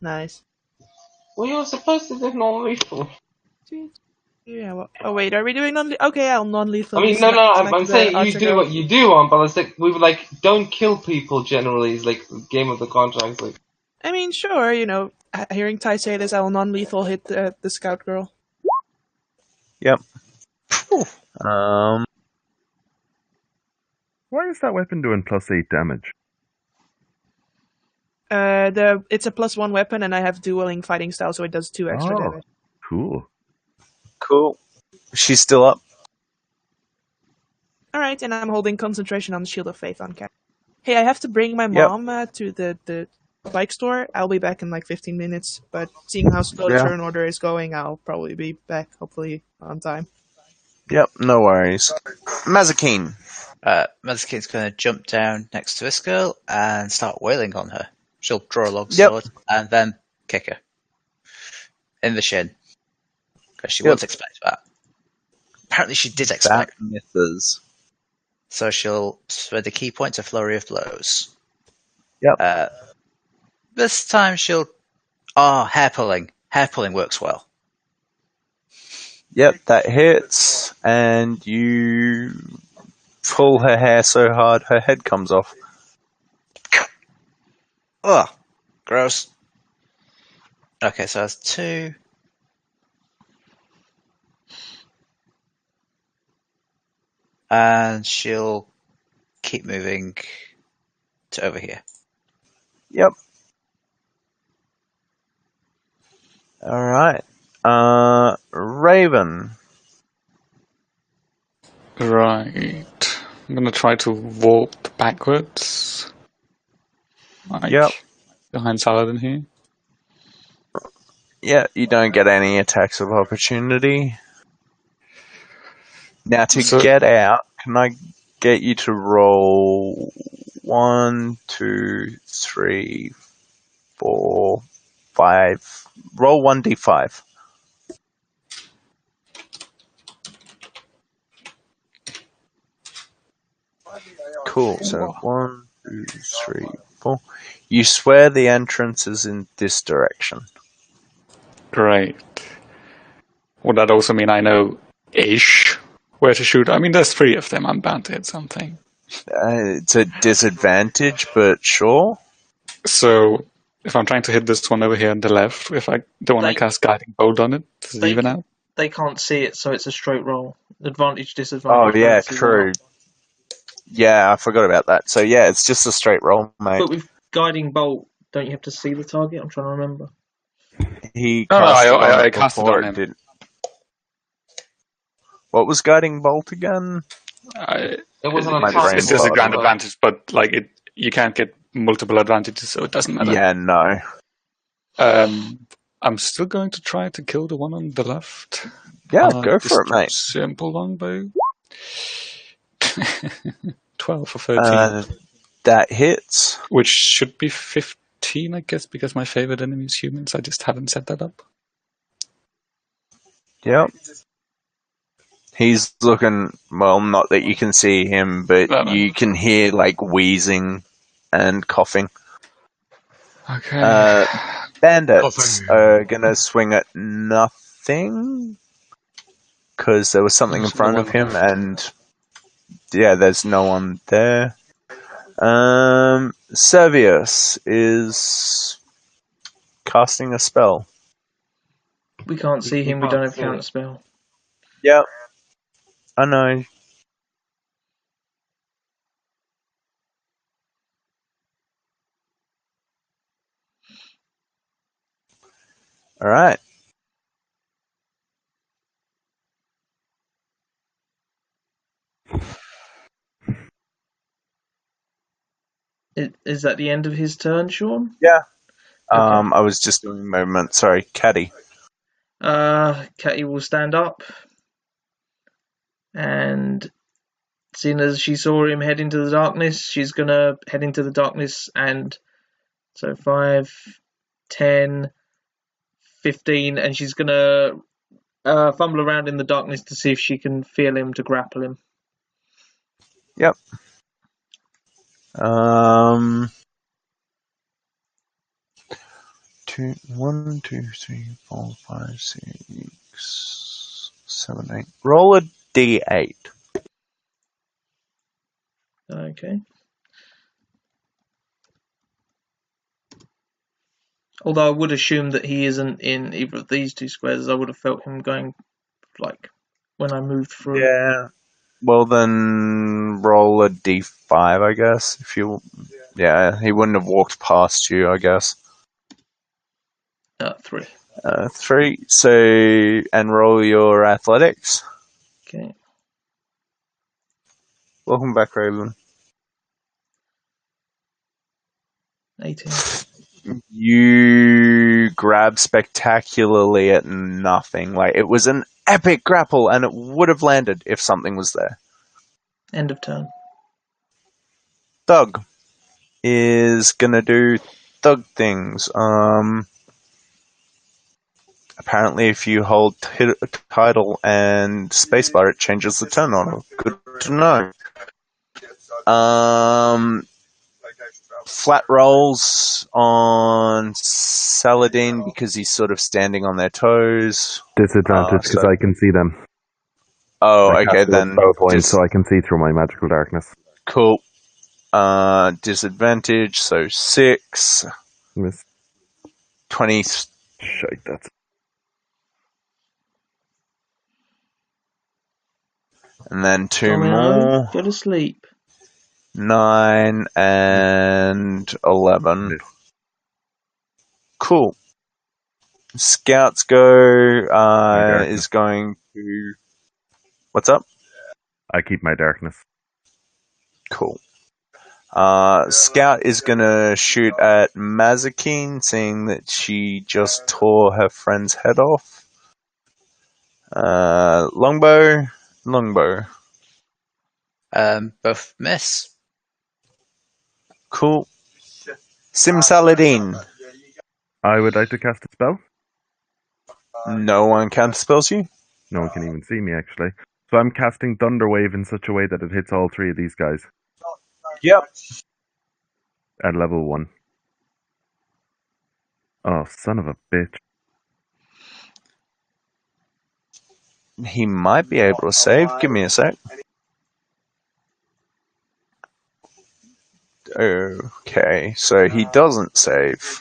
Nice. Well, you're supposed to do non-lethal. Sweet. Yeah. Well, oh wait, are we doing non-lethal? Okay, I'll non-lethal. I mean, his no, smack I'm the saying you archer do girl. what you do on, but it's like we would like don't kill people generally. Is like the game of the contracts. Like I mean, sure, hearing Ty say this, I will non-lethal hit the scout girl. Yep. Um, Why is that weapon doing +8 damage? It's a +1 weapon, and I have dueling fighting style, so it does 2 extra damage. Cool. cool. She's still up. All right, and I'm holding concentration on Shield of Faith on cat. Hey, I have to bring my Yep. mom to the bike store. I'll be back in like 15 minutes, but seeing how slow the Yeah. turn order is going, I'll probably be back, hopefully, on time. Yep, no worries. Mazakine. Mazakine's going to jump down next to this girl and start wailing on her. She'll draw a long Yep. sword and then kick her in the shin because she Yep. won't expect that. Apparently, she did expect. That misses. So she'll spread the key point to flurry of blows. Yep. This time she'll. Oh, hair pulling. Hair pulling works well. Yep, that hits, and you pull her hair so hard her head comes off. Ugh, gross. Okay, so that's 2. And she'll keep moving to over here. Yep. Alright. Raven. Right. I'm gonna try to warp backwards. Like, Yep. behind Saladin here. Yeah, you don't get any attacks of opportunity. Now to So- get out, can I get you to roll 1, 2, 3, 4, 5. Roll 1d5. Cool. So 1, 2, 3, 4. You swear the entrance is in this direction. Great. Would that also mean I know ish where to shoot? I mean, there's 3 of them. I'm bound to hit something. It's a disadvantage, but sure. So if I'm trying to hit this one over here on the left, if I don't want to They- cast Guiding Bolt on it, does it they- even out? They can't see it, so it's a straight roll. Advantage, Oh disadvantage. yeah, bonuses true. are- Yeah, I forgot about that. So yeah, it's just a straight roll, mate. But with guiding bolt, don't you have to see the target? I'm trying to remember. He No, cast it on I it cast it before on it him. didn't. What was guiding bolt again? it was an My attack. brain It's just a blocked. grand advantage, but like you can't get multiple advantages, so it doesn't matter. Yeah, no. I'm still going to try to kill the one on the left. Yeah, go for it, Just mate. Simple longbow. 12 for 13. That hits. Which should be 15, I guess, because my favorite enemy is humans. I just haven't set that up. Yep. He's looking, well, not that you can see him, but No. you can hear, like, wheezing and coughing. Okay. Bandits are gonna swing at nothing, because there was something in front of him, and yeah, there's no one there. Servius is casting a spell. We can't see him. We don't have counter spell. Yep. I know. Alright. Is that the end of his turn, Sean? Yeah. Okay. I was just doing movement. Sorry, Caddy. Catty will stand up, and seeing as she saw him head into the darkness, she's gonna head into the darkness, and so 5, 10, 15, and she's gonna fumble around in the darkness to see if she can feel him to grapple him. Yep. 1, 2, 3, 4, 5, 6, 7, 8. Roll a d8. Okay. Although I would assume that he isn't in either of these two squares, I would have felt him going, like, when I moved through. Yeah. Well, then roll a d5, I guess. If you, yeah, he wouldn't have walked past you, I guess. 3. 3. So, and roll your athletics. Okay. Welcome back, Raven. 18. You grab spectacularly at nothing. Like, it was an epic grapple, and it would have landed if something was there. End of turn. Thug is gonna do thug things. Apparently, if you hold title and spacebar, it changes the turn order. Good to know. Flat rolls on Saladin because he's sort of standing on their toes. Disadvantage because I can see them. Oh, I okay, cast it then with both points, so I can see through my magical darkness. cool. Disadvantage, so 6. Miss. 20. Shite, that's. And then 2 Domino, more. go to sleep. 9 and 11. Cool. Scouts go is going to. What's up? I keep my darkness. Cool. Scout is gonna shoot at Mazakine, seeing that she just tore her friend's head off. Longbow. Both miss. Cool. Simsaladin. I would like to cast a spell. No one counterspells you? No one can even see me, actually. So I'm casting Thunderwave in such a way that it hits all 3 of these guys. Yep. At level 1. Oh, son of a bitch. He might be able to save. Give me a sec. Okay, so he doesn't save.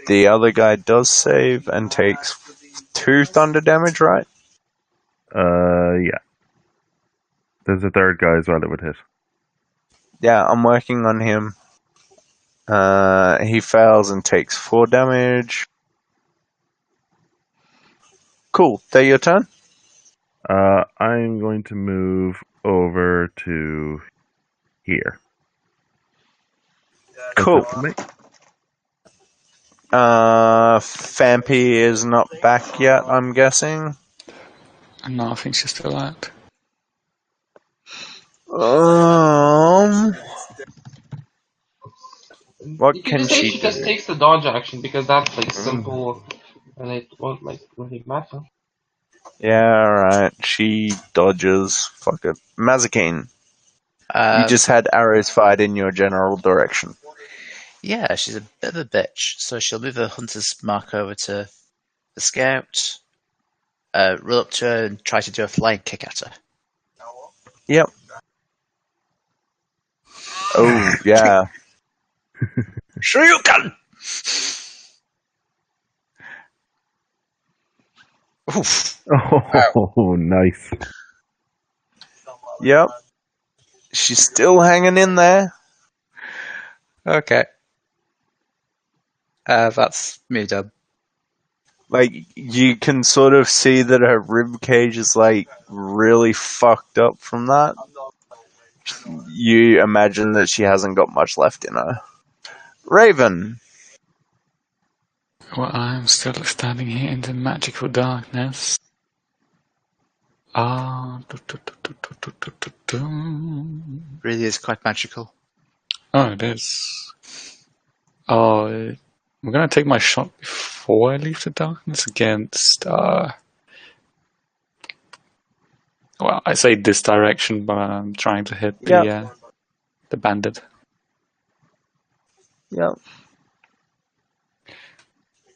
The other guy does save and takes 2 thunder damage, right? Yeah. There's a third guy as well that would hit. Yeah, I'm working on him. He fails and takes 4 damage. Cool. They're your turn? I'm going to move over to here. Cool. That's it for me. Fampy is not back yet, I'm guessing. No, I think she's still out. What You can just say she she just do? takes the dodge action because that's like simple and it won't like really matter. Yeah, alright. She dodges. Fuck it. Mazakine, you just had arrows fired in your general direction. Yeah, she's a bit of a bitch. So she'll move her hunter's mark over to the scout, roll up to her and try to do a flying kick at her. Yep. Oh, yeah. Shoryuken! Oof. Oh, nice. Yep. She's still hanging in there. Okay. That's me done. Like, you can sort of see that her rib cage is, like, really fucked up from that. You imagine that she hasn't got much left in her. Raven. Well, I'm still standing here in the magical darkness. Really is quite magical. Oh, it is. Oh, I'm gonna take my shot before I leave the darkness against. Well, I say this direction, but I'm trying to hit the bandit. Yep.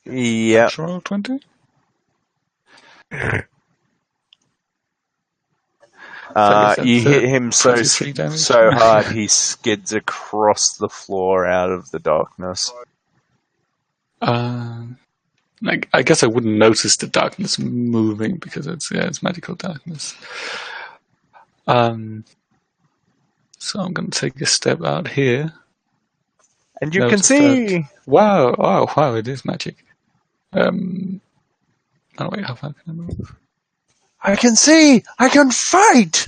Yep. Natural 20? So I guess You that's, hit him so 23 damage. so hard he skids across the floor out of the darkness. Like, I guess I wouldn't notice the darkness moving because it's magical darkness. So I'm going to take a step out here. And you can see. Wow! It is magic. Oh wait, how far can I move? I can see. I can fight.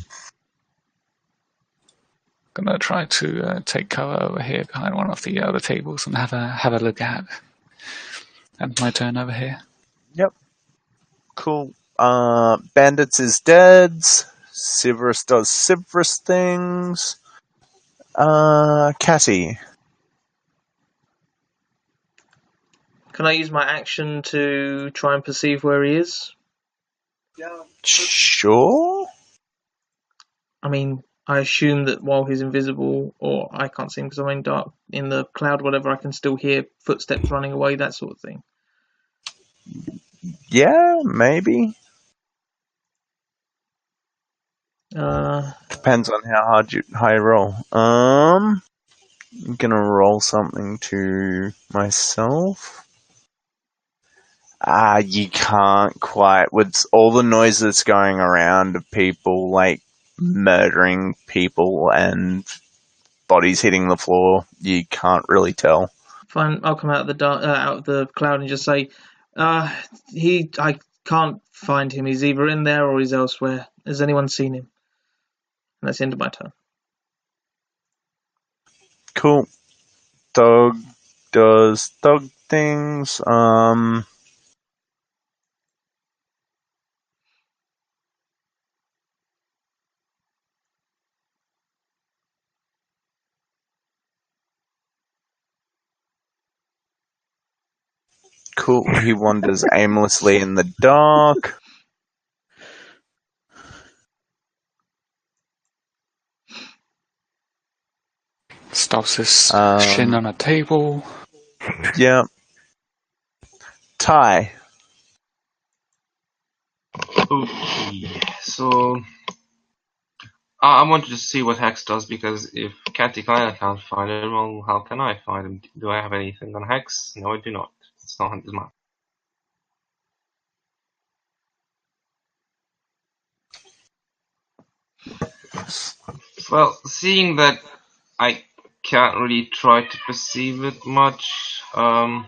I'm gonna try to take cover over here behind one of the other tables and have a look at. And my turn over here. Yep. Cool. Bandits is dead. Severus does Severus things. Catty. Can I use my action to try and perceive where he is? Sure. I mean, I assume that while he's invisible, or I can't see him because I'm in dark, in the cloud, whatever, I can still hear footsteps running away, that sort of thing. Yeah, maybe. Depends on how high you roll. I'm gonna roll something to myself. You can't quite. With all the noise that's going around of people, like, murdering people and bodies hitting the floor, you can't really tell. Fine, I'll come out of the out of the cloud and just say, I can't find him. He's either in there or he's elsewhere. Has anyone seen him? And that's the end of my turn. Cool. Dog does dog things. Cool. He wanders aimlessly in the dark. Stops his shin on a table. Yeah. Ty. Okay, so I wanted to see what Hex does because if Catty Kleiner can't find him, well, how can I find him? Do I have anything on Hex? No, I do not. It's not Hunter's Mark. Well, seeing that I can't really try to perceive it much, I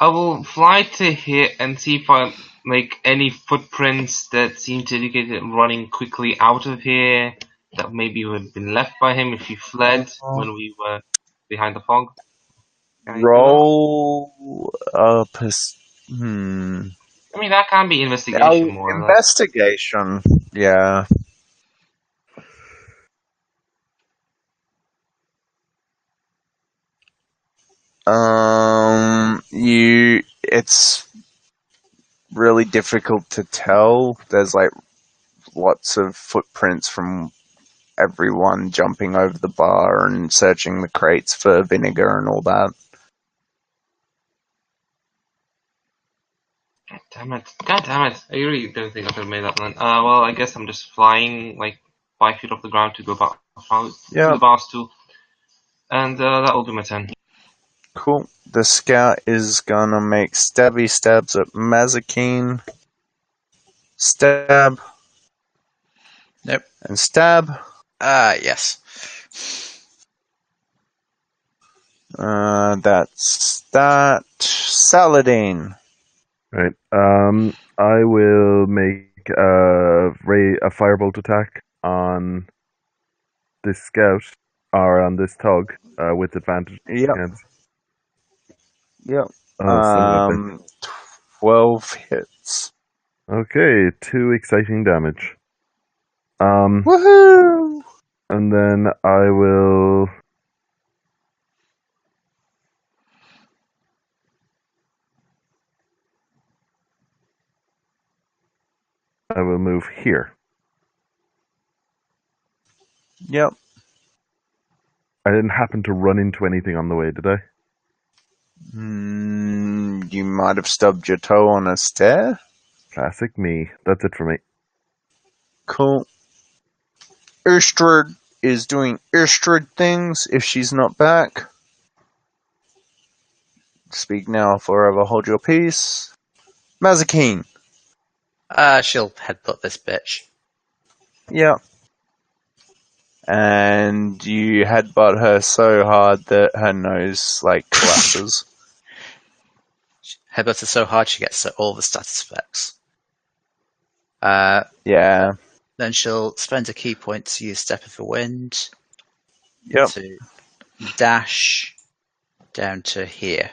will fly to here and see if I make any footprints that seem to indicate him running quickly out of here that maybe would have been left by him if he fled when we were behind the fog. Can I do that? Roll a I mean, that can be investigation more or less. investigation. Yeah. It's really difficult to tell. There's like lots of footprints from everyone jumping over the bar and searching the crates for vinegar and all that. God damn it. I really don't think I could have made that then. Well, I guess I'm just flying like 5 feet off the ground to go back to the bar stool. And that will be my turn. Cool. The scout is gonna make stabby stabs at Mazikeen. Stab. Nope. And stab. Yes. That's that. Saladin. Right. I will make a firebolt attack on this scout or on this tug with advantage. Yep. Yep. Oh, son of a bitch. 12 hits. Okay, 2 exciting damage. Woohoo! And then I will move here. Yep. I didn't happen to run into anything on the way, did I? You might have stubbed your toe on a stair. Classic me. That's it for me. Cool. Erstrud is doing Erstrud things if she's not back. Speak now, forever hold your peace. Mazakine. She'll headbutt this bitch. Yeah. And you headbutt her so hard that her nose, collapses. Headbutt her so hard she gets all the status effects. Yeah. Then she'll spend a key point to use Step of the Wind Yep. to dash down to here.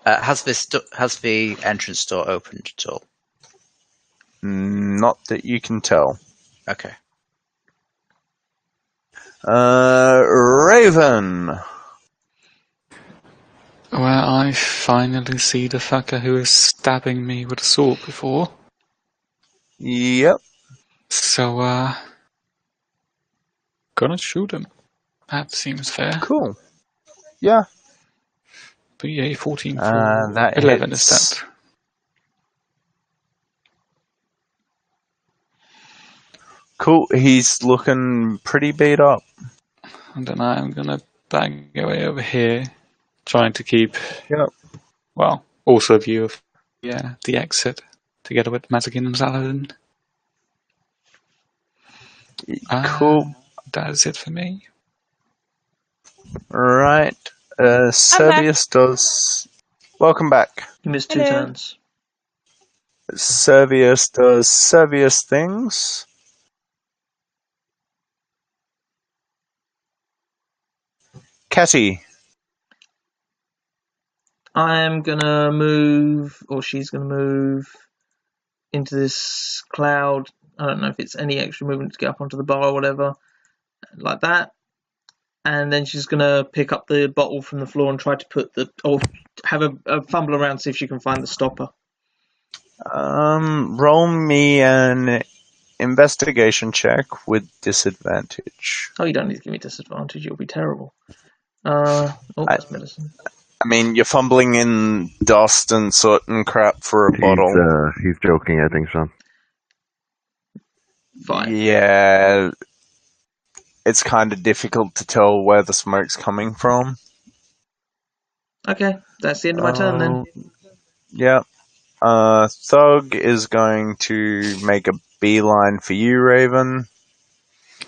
Has the entrance door opened at all? Not that you can tell. Okay. Raven. Well, I finally see the fucker who was stabbing me with a sword before. Yep. So, gonna shoot him. That seems fair. Cool. Yeah. But yeah, 14 for That 11 hits. is that. Cool. He's looking pretty beat up. And then I'm gonna bang away over here, trying to keep, Yep. well, also a view of the exit, together with Mazakin and Saladin. Cool. That is it for me. Right. Servius does. Welcome back. You missed 2 Hello. turns. Servius does Servius things. Catty. I'm gonna move, or she's gonna move into this cloud. I don't know if it's any extra movement to get up onto the bar or whatever, like that. And then she's gonna pick up the bottle from the floor and try to or have a fumble around, see if she can find the stopper. Roll me an investigation check with disadvantage. Oh, you don't need to give me disadvantage. You'll be terrible. That's medicine. I mean, you're fumbling in dust and soot and crap for a bottle. He's joking, I think, Sean. 5. Yeah. It's kind of difficult to tell where the smoke's coming from. Okay, that's the end of my turn then. Yeah. Thug is going to make a beeline for you, Raven.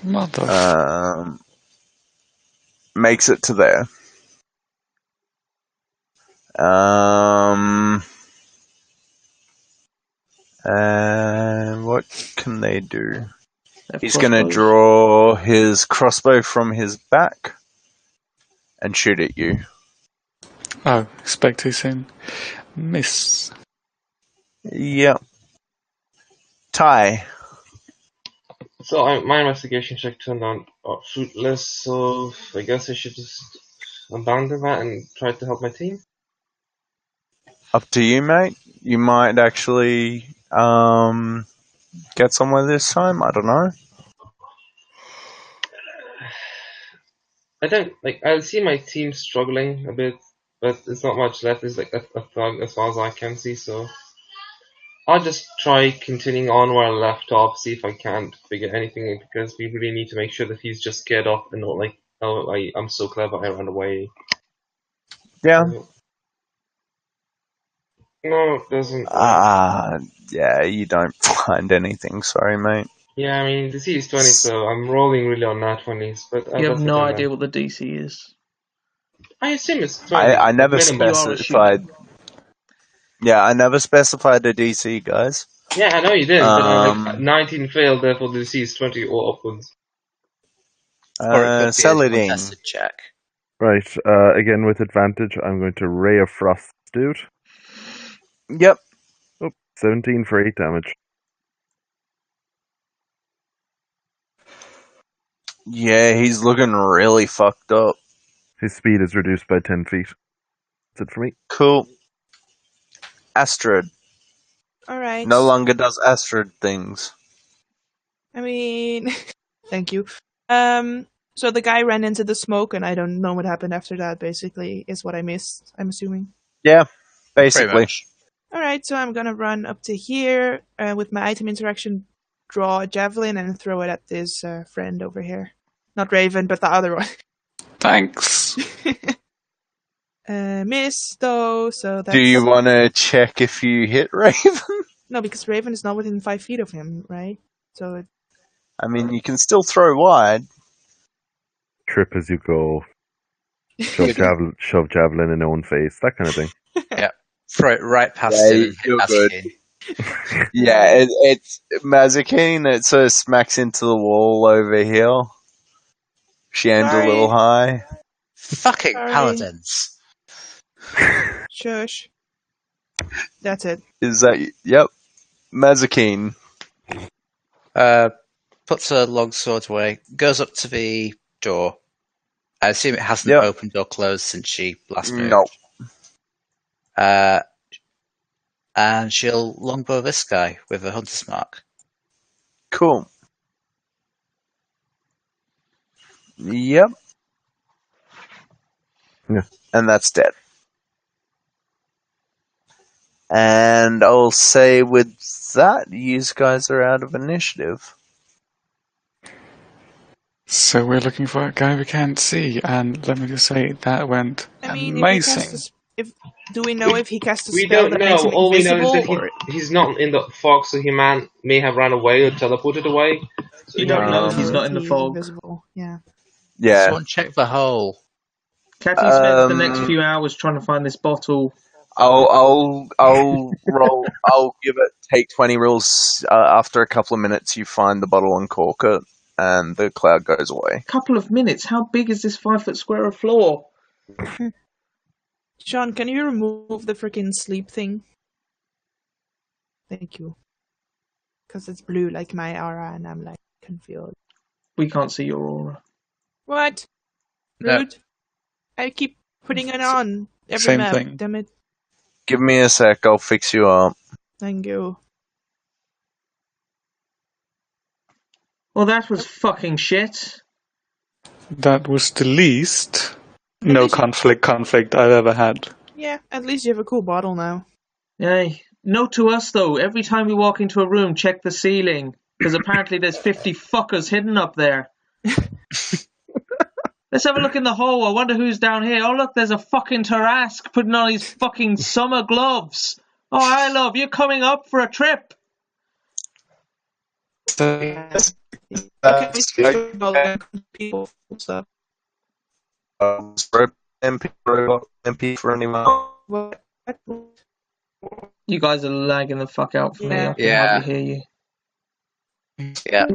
Mother. Makes it to there. And what can they do? He's going to draw his crossbow from his back and shoot at you. Oh, expect too soon. Miss. Yep. Ty. So my investigation check turned out fruitless, so I guess I should just abandon that and try to help my team. Up to you, mate. You might actually get somewhere this time. I don't know. I see my team struggling a bit, but there's not much left. There's like a thug as far as I can see, so I'll just try continuing on where I left off, see if I can't figure anything out, because we really need to make sure that he's just scared off and not like, oh, I'm so clever, I ran away. Yeah. No, it doesn't. Yeah, you don't find anything. Sorry, mate. Yeah, I mean, the DC is 20, so I'm rolling really on nat 20s, but You have no idea what the DC is. I assume it's 20. I never minimum. specified. Yeah, I never specified a DC, guys. Yeah, I know you didn't, but 19 failed, therefore the DC is 20 or upwards. Saladin. Contested check. Right, again with advantage, I'm going to Ray of Frost dude. Yep. Oh, 17 for 8 damage. Yeah, he's looking really fucked up. His speed is reduced by 10 feet. That's it for me. Cool. Astrid. Alright. No longer does Astrid things. I mean, thank you. So the guy ran into the smoke, and I don't know what happened after that. Basically, is what I missed. I'm assuming. Yeah, Pretty basically. much. All right, so I'm gonna run up to here with my item interaction, draw a javelin, and throw it at this friend over here. Not Raven, but the other one. Thanks. Miss though, so that's Do you want to check if you hit Raven? no, because Raven is not within 5 feet of him, right? So I mean, you can still throw wide. Trip as you go. Shove javelin in own face. That kind of thing. Throw it right past Yeah, him and hit you're good. Mazikeen. Yeah, it's Mazikeen. It sort of smacks into the wall over here. She aimed a little high. Fucking Sorry. paladins. Shush. That's it. Is that... Yep. Mazikeen. Puts her long sword away, goes up to the door. I assume it hasn't Yep. opened or closed since she last moved. No. And she'll longbow this guy with a hunter's mark. Cool. Yep. Yeah. And that's dead. And I'll say with that, you guys are out of initiative. So we're looking for a guy we can't see, and let me just say that went I mean, amazing. do we know if he cast a We spell don't that know. makes him All we know invisible? is that he's not in the fog, so he may have run away or teleported away. So You don't know if he's Um, not in the He's fog. invisible. Yeah. Yeah. Someone check the hole. Cathy spends the next Um, few hours trying to find this bottle. I'll roll. I'll give it take 20 rolls. After a couple of minutes, you find the bottle and cork it, and the cloud goes away. Couple of minutes. How big is this 5-foot square of floor? Sean, can you remove the freaking sleep thing? Thank you. Because it's blue like my aura, and I'm like confused. We can't see your aura. What? No. Rude. I keep putting it on every Same map. thing. Damn it. Give me a sec. I'll fix you up. Thank you. Well, that was fucking shit. That was the least no least conflict I've ever had. Yeah, at least you have a cool bottle now. Yay. Note to us, though, every time we walk into a room, check the ceiling. Because apparently there's 50 fuckers hidden up there. Let's have a look in the hole. I wonder who's down here. Oh, look, there's a fucking Tarask putting on his fucking summer gloves. Oh, hi, love. You're coming up for a trip. Okay, people stuff. MP for anyone. What? You guys are lagging the fuck out for me. I can Yeah. hardly hear you. Yeah.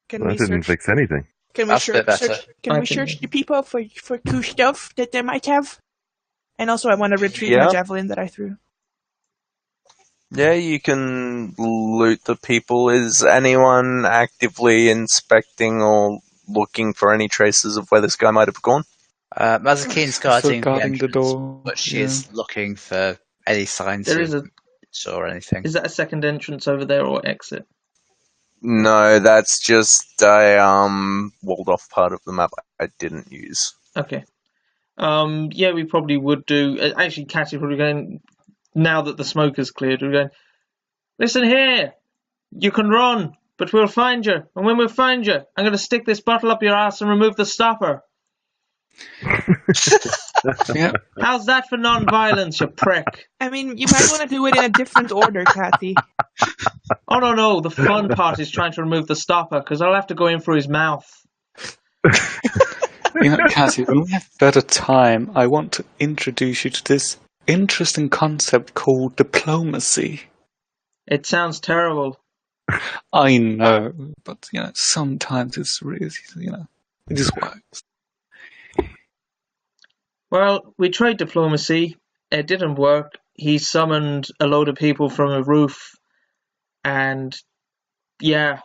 Can That we didn't search? fix anything. Can we That's a bit search? better. Can we search the people for cool stuff that they might have? And also, I want to retrieve my Yeah. javelin that I threw. Yeah, you can loot the people. Is anyone actively inspecting or looking for any traces of where this guy might have gone? Mazikeen's Still guarding, guarding the the entrance, door. but she yeah. is looking for any signs There of is a. or anything. Is that a second entrance over there or exit? No, that's just a walled off part of the map I didn't use. Okay. Yeah, we probably would do. Actually, Catty probably going. Now that the smoke is cleared, we're going. Listen here. You can run, but we'll find you. And when we find you, I'm going to stick this bottle up your ass and remove the stopper. Yeah. How's that for non-violence, you prick? I mean, you might want to do it in a different order, Kathy. Oh, no. The fun part is trying to remove the stopper, because I'll have to go in for his mouth. Cassie, when we have better time, I want to introduce you to this interesting concept called diplomacy. It sounds terrible. I know, but, sometimes it's really, it just works. Well, we tried diplomacy. It didn't work. He summoned a load of people from a roof, and yeah.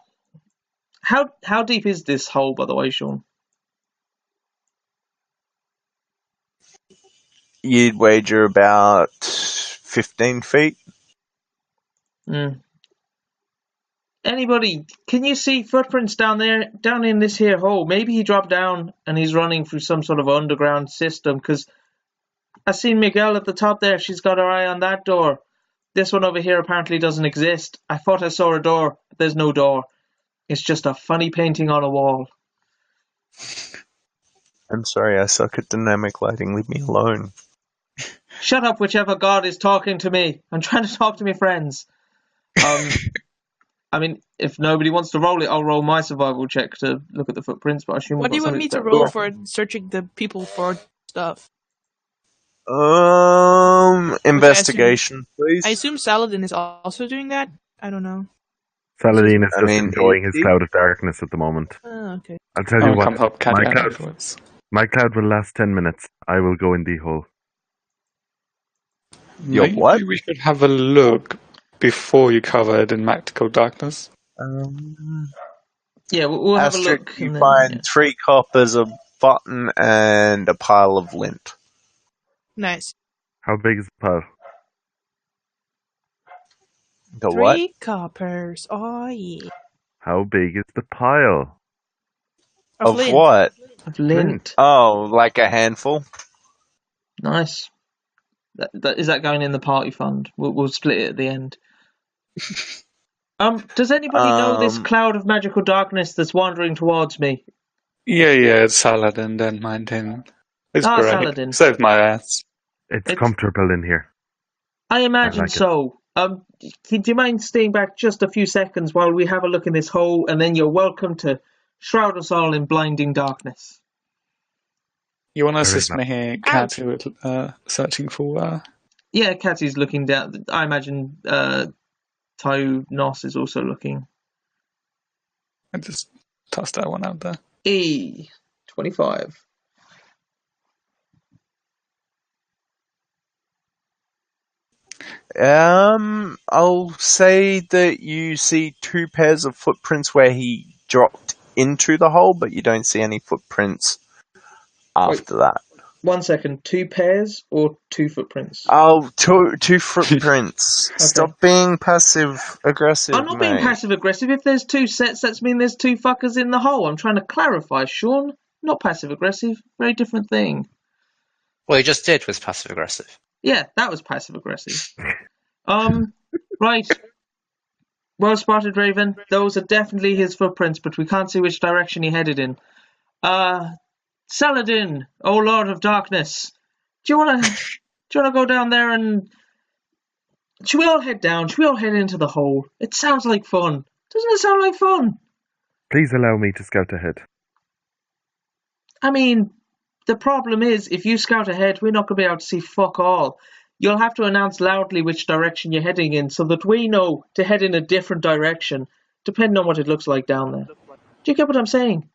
How deep is this hole, by the way, Sean? You'd wager about 15 feet. Mm. Anybody, can you see footprints down there, down in this here hole? Maybe he dropped down and he's running through some sort of underground system, because I seen Miguel at the top there. She's got her eye on that door. This one over here apparently doesn't exist. I thought I saw a door, but there's no door. It's just a funny painting on a wall. I'm sorry, I suck at dynamic lighting. Leave me alone. Shut up, whichever god is talking to me. I'm trying to talk to my friends. I mean, if nobody wants to roll it, I'll roll my survival check to look at the footprints, but I assume What do you want me to roll for searching the people for stuff? Investigation, please. I assume Saladin is also doing that? I don't know. Saladin is just enjoying his cloud of darkness at the moment. Oh, okay. I'll tell you what, come help Caddy out afterwards. my cloud will last 10 minutes. I will go in the hole. Your Maybe what? we should have a look before you cover it in magical darkness. Yeah, we'll have a Astrid, look. you find 3 coppers, a button, and a pile of lint. Nice. How big is the pile? The 3 what? coppers. Oh, yeah. How big is the pile? Of lint. what? Of lint. Oh, like a handful? Nice. Is that going in the party fund? We'll split it at the end. Does anybody know this cloud of magical darkness that's wandering towards me? Yeah, it's Saladin, don't mind him. It's great. Saladin. Saved my ass. It's comfortable in here. I imagine like it. so. Do you mind staying back just a few seconds while we have a look in this hole, and then you're welcome to shroud us all in blinding darkness. You want to assist me here, Catty, with searching for... Yeah, Catty's looking down. I imagine Nos is also looking. I just tossed that one out there. 25. I'll say that you see 2 pairs of footprints where he dropped into the hole, but you don't see any footprints after that. 1 second, 2 pairs or 2 footprints? Oh, two footprints. Okay. Stop being passive aggressive. I'm not being passive aggressive. If there's 2 sets, that means there's 2 fuckers in the hole. I'm trying to clarify, Sean. Not passive aggressive. Very different thing. Well, you just did was passive aggressive. Yeah, that was passive aggressive. Right. Well spotted, Raven. Those are definitely his footprints, but we can't see which direction he headed in. Saladin, O Lord of Darkness, do you wanna go down there and should we all head down? Should we all head into the hole? It sounds like fun. Doesn't it sound like fun? Please allow me to scout ahead. I mean, the problem is, if you scout ahead, we're not going to be able to see fuck all. You'll have to announce loudly which direction you're heading in so that we know to head in a different direction, depending on what it looks like down there. Do you get what I'm saying?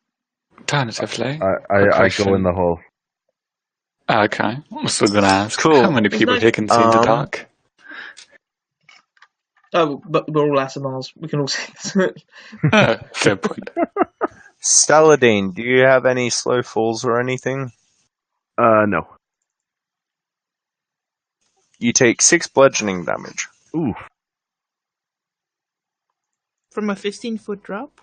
Alternatively, I go in the hole. Okay, I'm still going to ask. Cool. How many people here can see in the dark? Oh, but we're all Asimals. We can all see this. Fair point. Saladin, do you have any slow falls or anything? No. You take 6 bludgeoning damage. Ooh. From a 15-foot drop?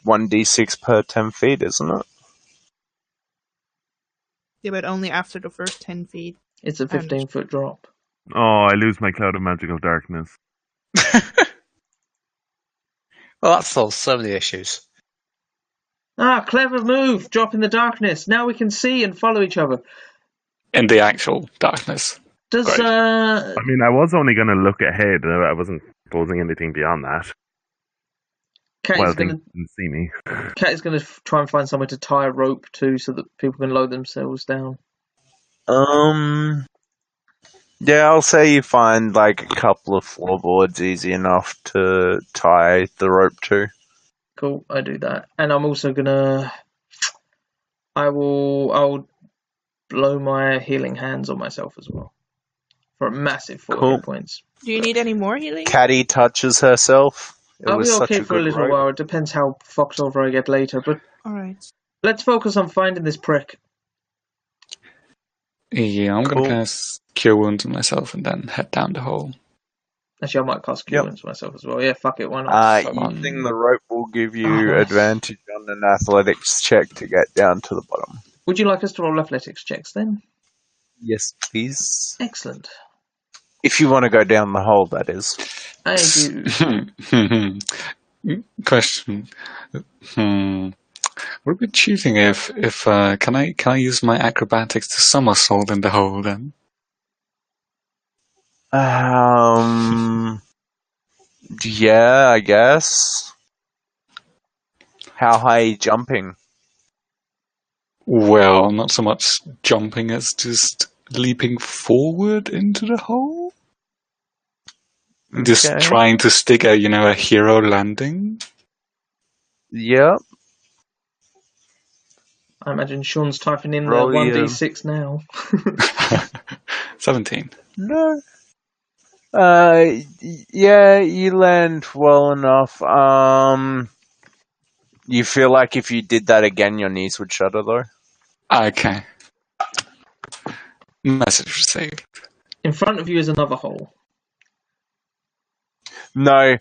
1d6 per 10 feet, isn't it? Yeah, but only after the first 10 feet. It's a 15-foot drop. Oh, I lose my cloud of magical darkness. Well, that solves so many issues. Clever move. Drop in the darkness. Now we can see and follow each other. In the actual darkness. Does I mean, I was only going to look ahead. I wasn't proposing anything beyond that. Cat didn't see me. Cat is going to try and find somewhere to tie a rope to so that people can lower themselves down. Yeah, I'll say you find like a couple of floorboards easy enough to tie the rope to. Cool, I do that. And I'm also gonna I'll blow my healing hands on myself as well. For a massive 4 hit points. Do you need any more healing? Caddy touches herself. I'll be okay for a little while. It depends how fucked over I get later, but alright. Let's focus on finding this prick. Yeah, I'm going to cast Cure Wounds on myself and then head down the hole. Actually, I might cast Cure Wounds myself as well. Yeah, fuck it, why not? Using the rope will give you advantage on an athletics check to get down to the bottom. Would you like us to roll athletics checks then? Yes, please. Excellent. If you want to go down the hole, that is. I do. Question. What are we choosing if can I use my acrobatics to somersault in the hole then? Yeah, I guess. How high are you jumping? Well, not so much jumping as just leaping forward into the hole. Okay. Just trying to stick a hero landing. Yep. I imagine Sean's typing in Roll the 1d6 now. 17. No. Yeah, you land well enough. You feel like if you did that again, your knees would shudder, though? Okay. Message received. In front of you is another hole. No,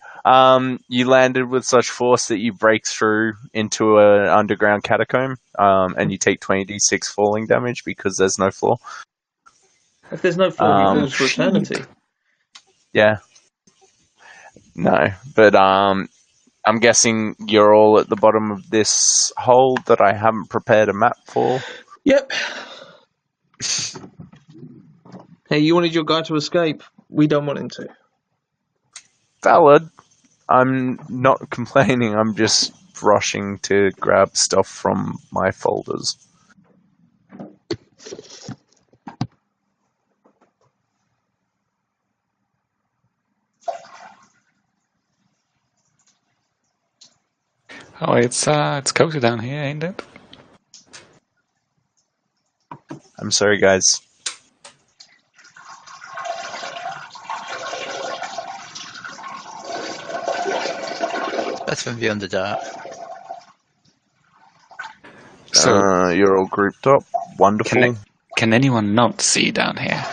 you landed with such force that you break through into an underground catacomb, and you take 20d6 falling damage because there's no floor. If there's no floor, he falls for eternity. Yeah. No, but I'm guessing you're all at the bottom of this hole that I haven't prepared a map for. Yep. Hey, you wanted your guy to escape. We don't want him to. Valid. I'm not complaining. I'm just rushing to grab stuff from my folders. Oh, it's cozy down here, ain't it? I'm sorry, guys. Better than the Underdark. So You're all grouped up. Wonderful. Can anyone not see down here?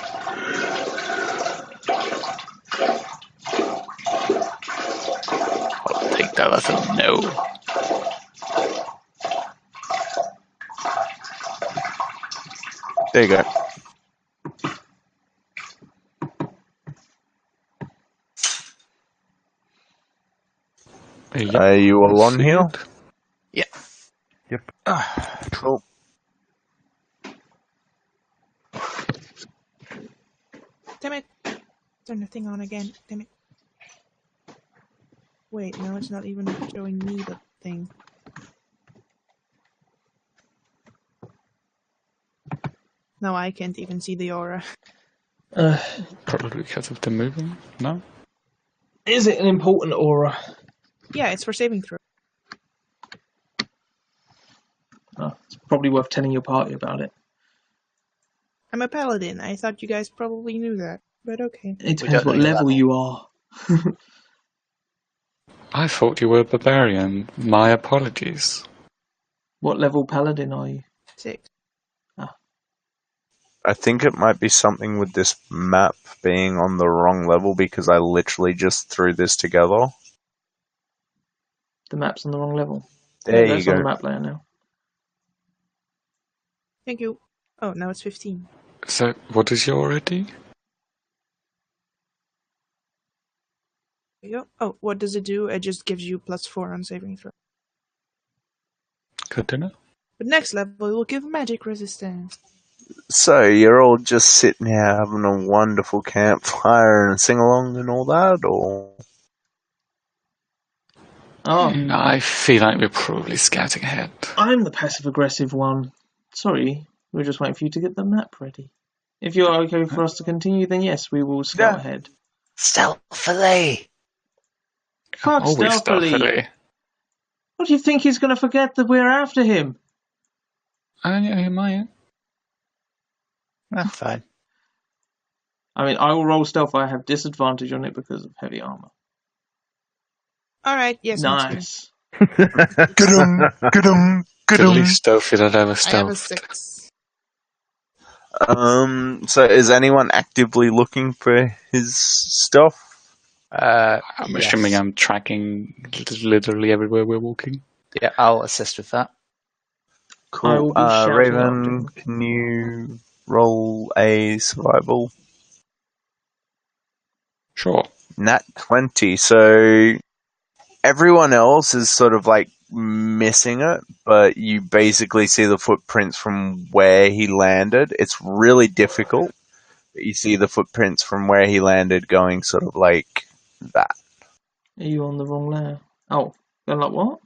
I'll take that as a no. There you go. Yep. Are you all on here? Yeah. Yep. Cool. Damn it! Turn the thing on again. Damn it. Wait, no, it's not even showing me the thing. No, I can't even see the aura. Probably because of the moving. No. Is it an important aura? Yeah, it's for saving throw. Oh, it's probably worth telling your party about it. I'm a paladin. I thought you guys probably knew that, but okay. It depends what level you are. I thought you were a barbarian. My apologies. What level paladin are you? 6. I think it might be something with this map being on the wrong level because I literally just threw this together. The map's on the wrong level. There yeah, you that's go. on the map layer now. Thank you. Oh, now it's 15. So, what is your already? There you go. Oh, what does it do? It just gives you +4 on saving throw. Good to know. But next level, it will give magic resistance. So, you're all just sitting here having a wonderful campfire and sing along and all that, or? Oh, I feel like we're probably scouting ahead. I'm the passive-aggressive one. Sorry, we're just waiting for you to get the map ready. If you're okay for us to continue, then yes, we will scout ahead. Stealthily! Fuck Always stealthily. What do you think he's going to forget that we're after him? Yeah, he might. Fine. I mean, I will roll stealth. I have disadvantage on it because of heavy armor. Alright, yes, Nice. Get him! The least stealthy that ever I have a stealthed. 6. So is anyone actively looking for his stuff? I'm assuming I'm tracking literally everywhere we're walking. Yeah, I'll assist with that. I Cool. will be shouting Raven, after him. can you roll a survival? Sure. Nat 20. So everyone else is sort of like missing it, but you basically see the footprints from where he landed. It's really difficult, but you see the footprints from where he landed going sort of like that. Are you on the wrong layer? Oh, then like what?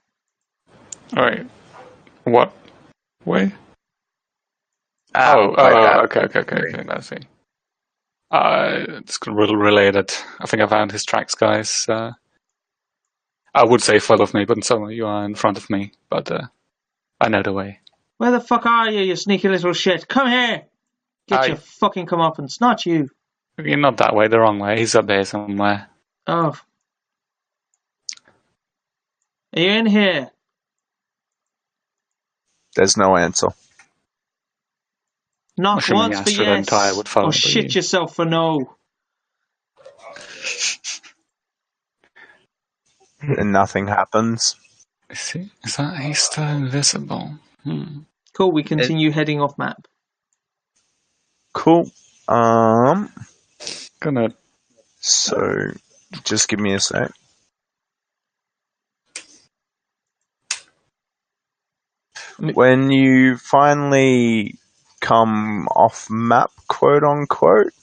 Alright. What way? Out like that. Okay, I see. It's related. I think I found his tracks, guys. I would say follow me, but so you are in front of me. But I know the way. Where the fuck are you, you sneaky little shit? Come here! Get your fucking comeuppance, not you. You're not that way, the wrong way. He's up there somewhere. Oh. Are you in here? There's no answer. Knock Assuming once for Astrid and Ty yes. would follow, Or but shit you- yourself for no. And nothing happens. See, is that he's still invisible? Cool, we continue heading off map. Cool. Gonna. So just give me a sec. When you finally come off map, quote unquote,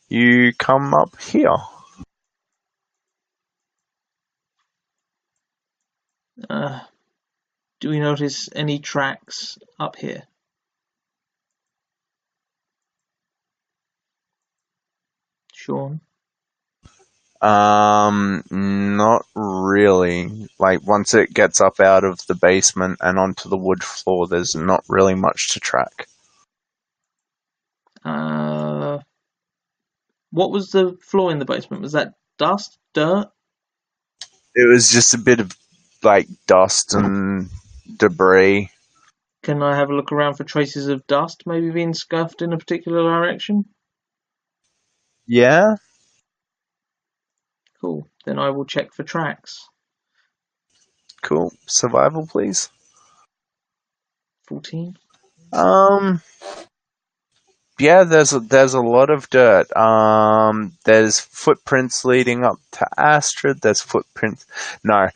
you come up here. Do we notice any tracks up here? Sean? Not really. Like, once it gets up out of the basement and onto the wood floor, there's not really much to track. What was the floor in the basement? Was that dust? Dirt? It was just a bit of, like, dust and debris. Can I have a look around for traces of dust maybe being scuffed in a particular direction? Yeah? Cool. Then I will check for tracks. Cool. Survival, please. 14. Yeah, there's a lot of dirt. There's footprints leading up to Astrid. There's footprints. No.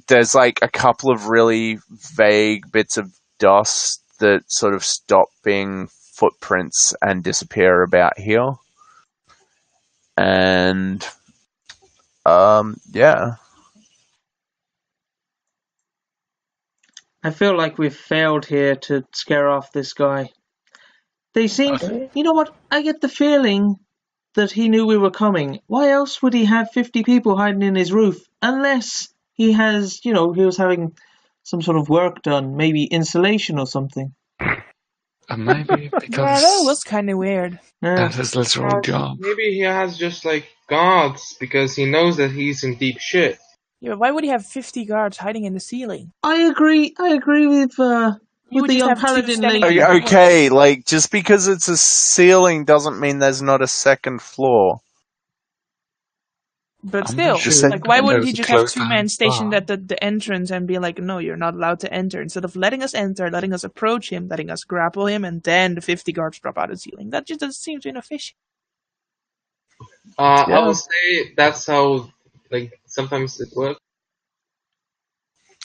There's like a couple of really vague bits of dust that sort of stop being footprints and disappear about here. And yeah. I feel like we've failed here to scare off this guy. They seem... You know what? I get the feeling that he knew we were coming. Why else would he have 50 people hiding in his roof? Unless he has, he was having some sort of work done. Maybe insulation or something. Maybe Yeah, because that was kind of weird. that's his literal job. Maybe he has just like guards because he knows that he's in deep shit. Yeah, but why would he have 50 guards hiding in the ceiling? I agree with the would just young have two paladin standing lady. there. Okay, like, just because it's a ceiling doesn't mean there's not a second floor. But I'm still, not sure. like, why wouldn't he There's a just have closed two men down stationed bar. at the entrance and be like, no, you're not allowed to enter, instead of letting us enter, letting us approach him, letting us grapple him, and then the 50 guards drop out of the ceiling? That just doesn't seem too inefficient. I will say that's how, like, sometimes it works.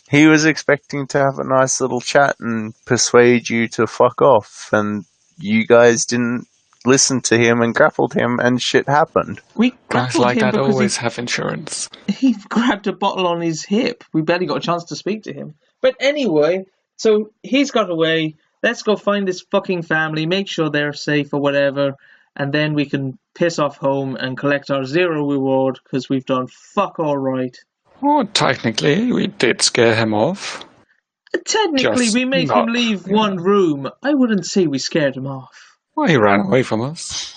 He was expecting to have a nice little chat and persuade you to fuck off, and you guys didn't listen to him and grappled him, and shit happened. We Guys grappled like him that because always have insurance. he grabbed a bottle on his hip. We barely got a chance to speak to him. But anyway, so he's got away. Let's go find this fucking family, make sure they're safe or whatever, and then we can piss off home and collect our 0 reward because we've done fuck all right. Well, technically, we did scare him off. Technically, Just we made him not, leave yeah. one room. I wouldn't say we scared him off. Well, he ran away from us.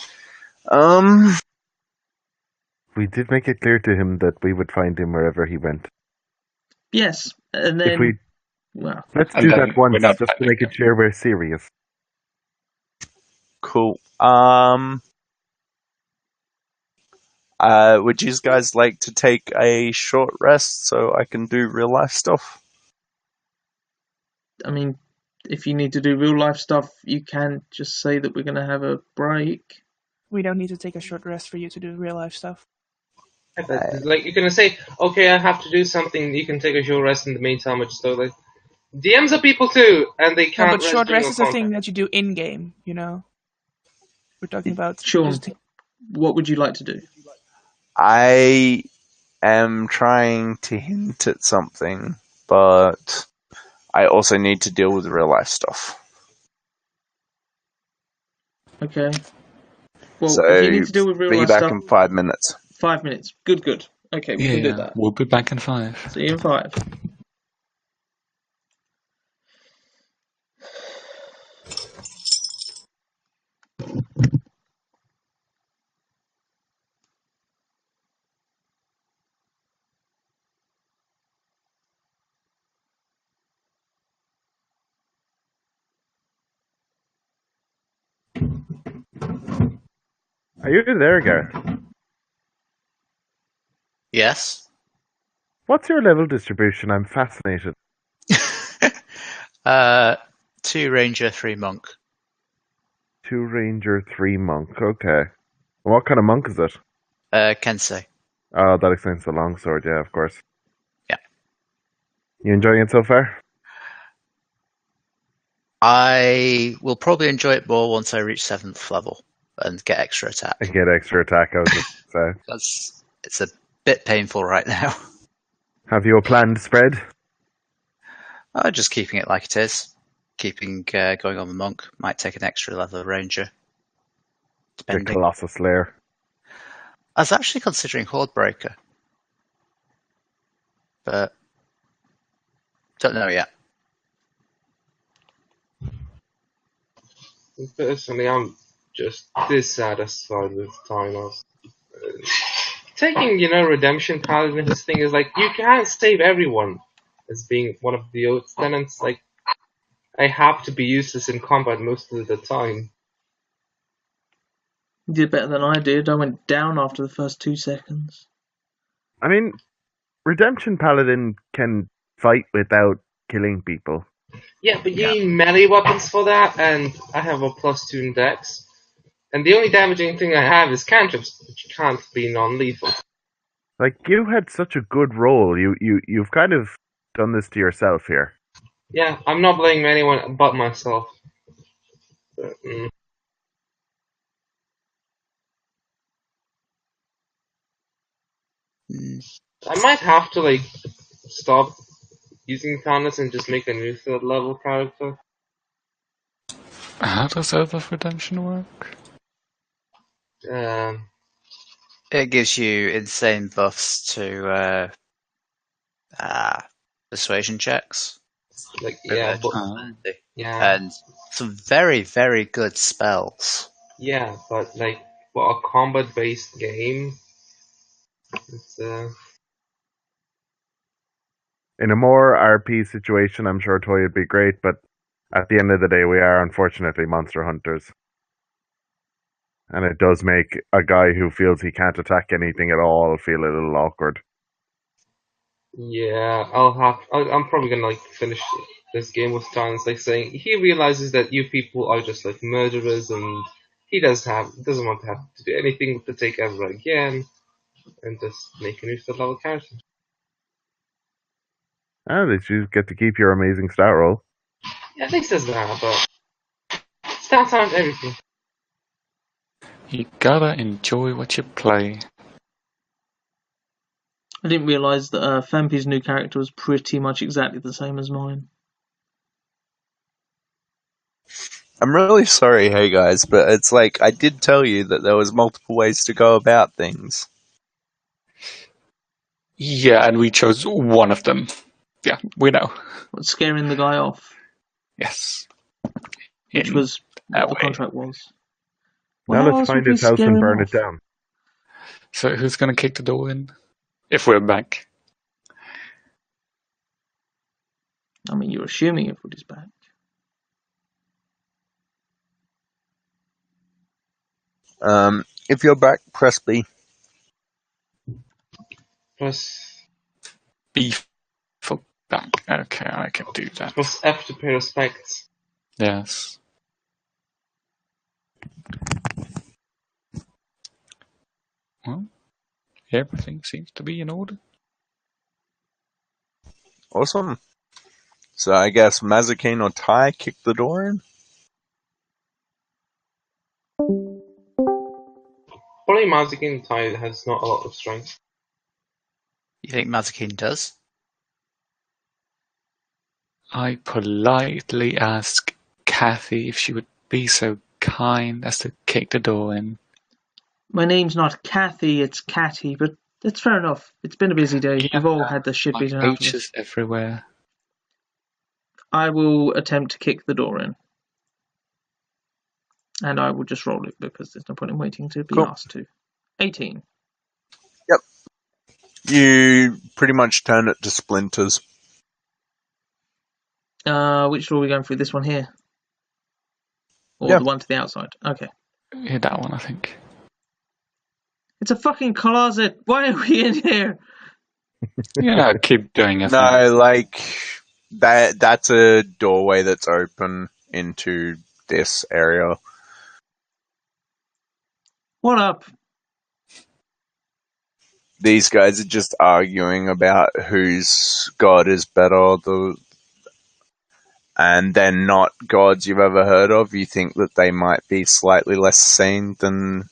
We did make it clear to him that we would find him wherever he went. Yes, and then... If we Well, let's And do then that once, we're not just to finding make it clear we're serious. Cool. Would you guys like to take a short rest so I can do real life stuff? I mean, if you need to do real life stuff, you can just say that we're going to have a break. We don't need to take a short rest for you to do real life stuff. Like you're gonna say, okay, I have to do something. You can take a short rest in the meantime. I just thought, like, DMs are people too, and they No, can't but rest short during rest a is a thing combat. that you do in game. You know, we're talking about Sean, just what would you like to do? I am trying to hint at something, but I also need to deal with real life stuff. Okay. Well, So, if you need to deal with real be life back stuff, in 5 minutes. 5 minutes. Good. Okay, we can do that. We'll be back in 5. See you in 5. Are you there, Gareth? Yes. What's your level distribution? I'm fascinated. 2 ranger, 3 monk. 2 ranger, 3 monk. Okay. What kind of monk is it? Kensei. Oh, that explains the longsword. Yeah, of course. Yeah. You enjoying it so far? I will probably enjoy it more once I reach 7th level and get extra attack. And get extra attack, I was just say. It's a bit painful right now. Have you a planned spread? Just keeping it like it is. Keeping going on the monk. Might take an extra level of ranger. The Depending. Colossus Slayer. I was actually considering Hordebreaker. But don't know yet. Personally, I'm just dissatisfied with Thanos. Taking, Redemption Paladin, his thing is like, you can't save everyone as being one of the oaths. Then it's like, I have to be useless in combat most of the time. You did better than I did. I went down after the first 2 seconds. I mean, Redemption Paladin can fight without killing people. Yeah, but you need melee weapons for that, and I have a +2 in dex. And the only damaging thing I have is cantrips, which can't be non-lethal. Like, you had such a good roll. You've kind of done this to yourself here. Yeah, I'm not blaming anyone but myself. But, I might have to, like, stop using Thanos and just make a new 3rd level character. How does Oath of Redemption work? It gives you insane buffs to persuasion checks. Yeah, but yeah, And some very, very good spells. yeah, but like for a combat-based game, it's In a more RP situation, I'm sure Toy would be great, but at the end of the day, we are unfortunately monster hunters. And it does make a guy who feels he can't attack anything at all feel a little awkward. yeah. I'm probably gonna like finish this game with Thanos like saying he realizes that you people are just like murderers, and he doesn't want to have to do anything with the Take ever again, and just make a new 3rd level character. At least you get to keep your amazing stat roll. Yeah, at least there's that, but stats aren't everything. You gotta enjoy what you play. I didn't realise that Fampi's new character was pretty much exactly the same as mine. I'm really sorry, hey guys, but it's like, I did tell you that there was multiple ways to go about things. Yeah, and we chose one of them. Yeah, we know. What's scaring the guy off? Yes. Which was what the way. contract was. Now How let's else find would we his house scare and him burn off? it down. So who's gonna kick the door in? If we're back. I mean, you're assuming everybody's back. If you're back, press B. Press B for back. Okay, I can do that. F to pay respects. Yes. Well, everything seems to be in order. Awesome. So I guess Mazikeen or Ty kick the door in? Probably Mazikeen Tide has not a lot of strength. You think Mazikeen does? I politely ask Kathy if she would be so kind as to kick the door in. My name's not Kathy, it's Catty, but it's fair enough. It's been a busy day. Yeah, We've all had the shit beaten out of us. H's everywhere. I will attempt to kick the door in. And I will just roll it because there's no point in waiting to be Cool. asked to. 18. You pretty much turn it to splinters. Which door are we going through? This one here? Or Yeah. the one to the outside? Okay. Yeah, that one, I think. It's a fucking closet! Why are we in here? Yeah, keep doing it. No, like that's a doorway that's open into this area. What up? These guys are just arguing about whose god is better, and they're not gods you've ever heard of. You think that they might be slightly less sane than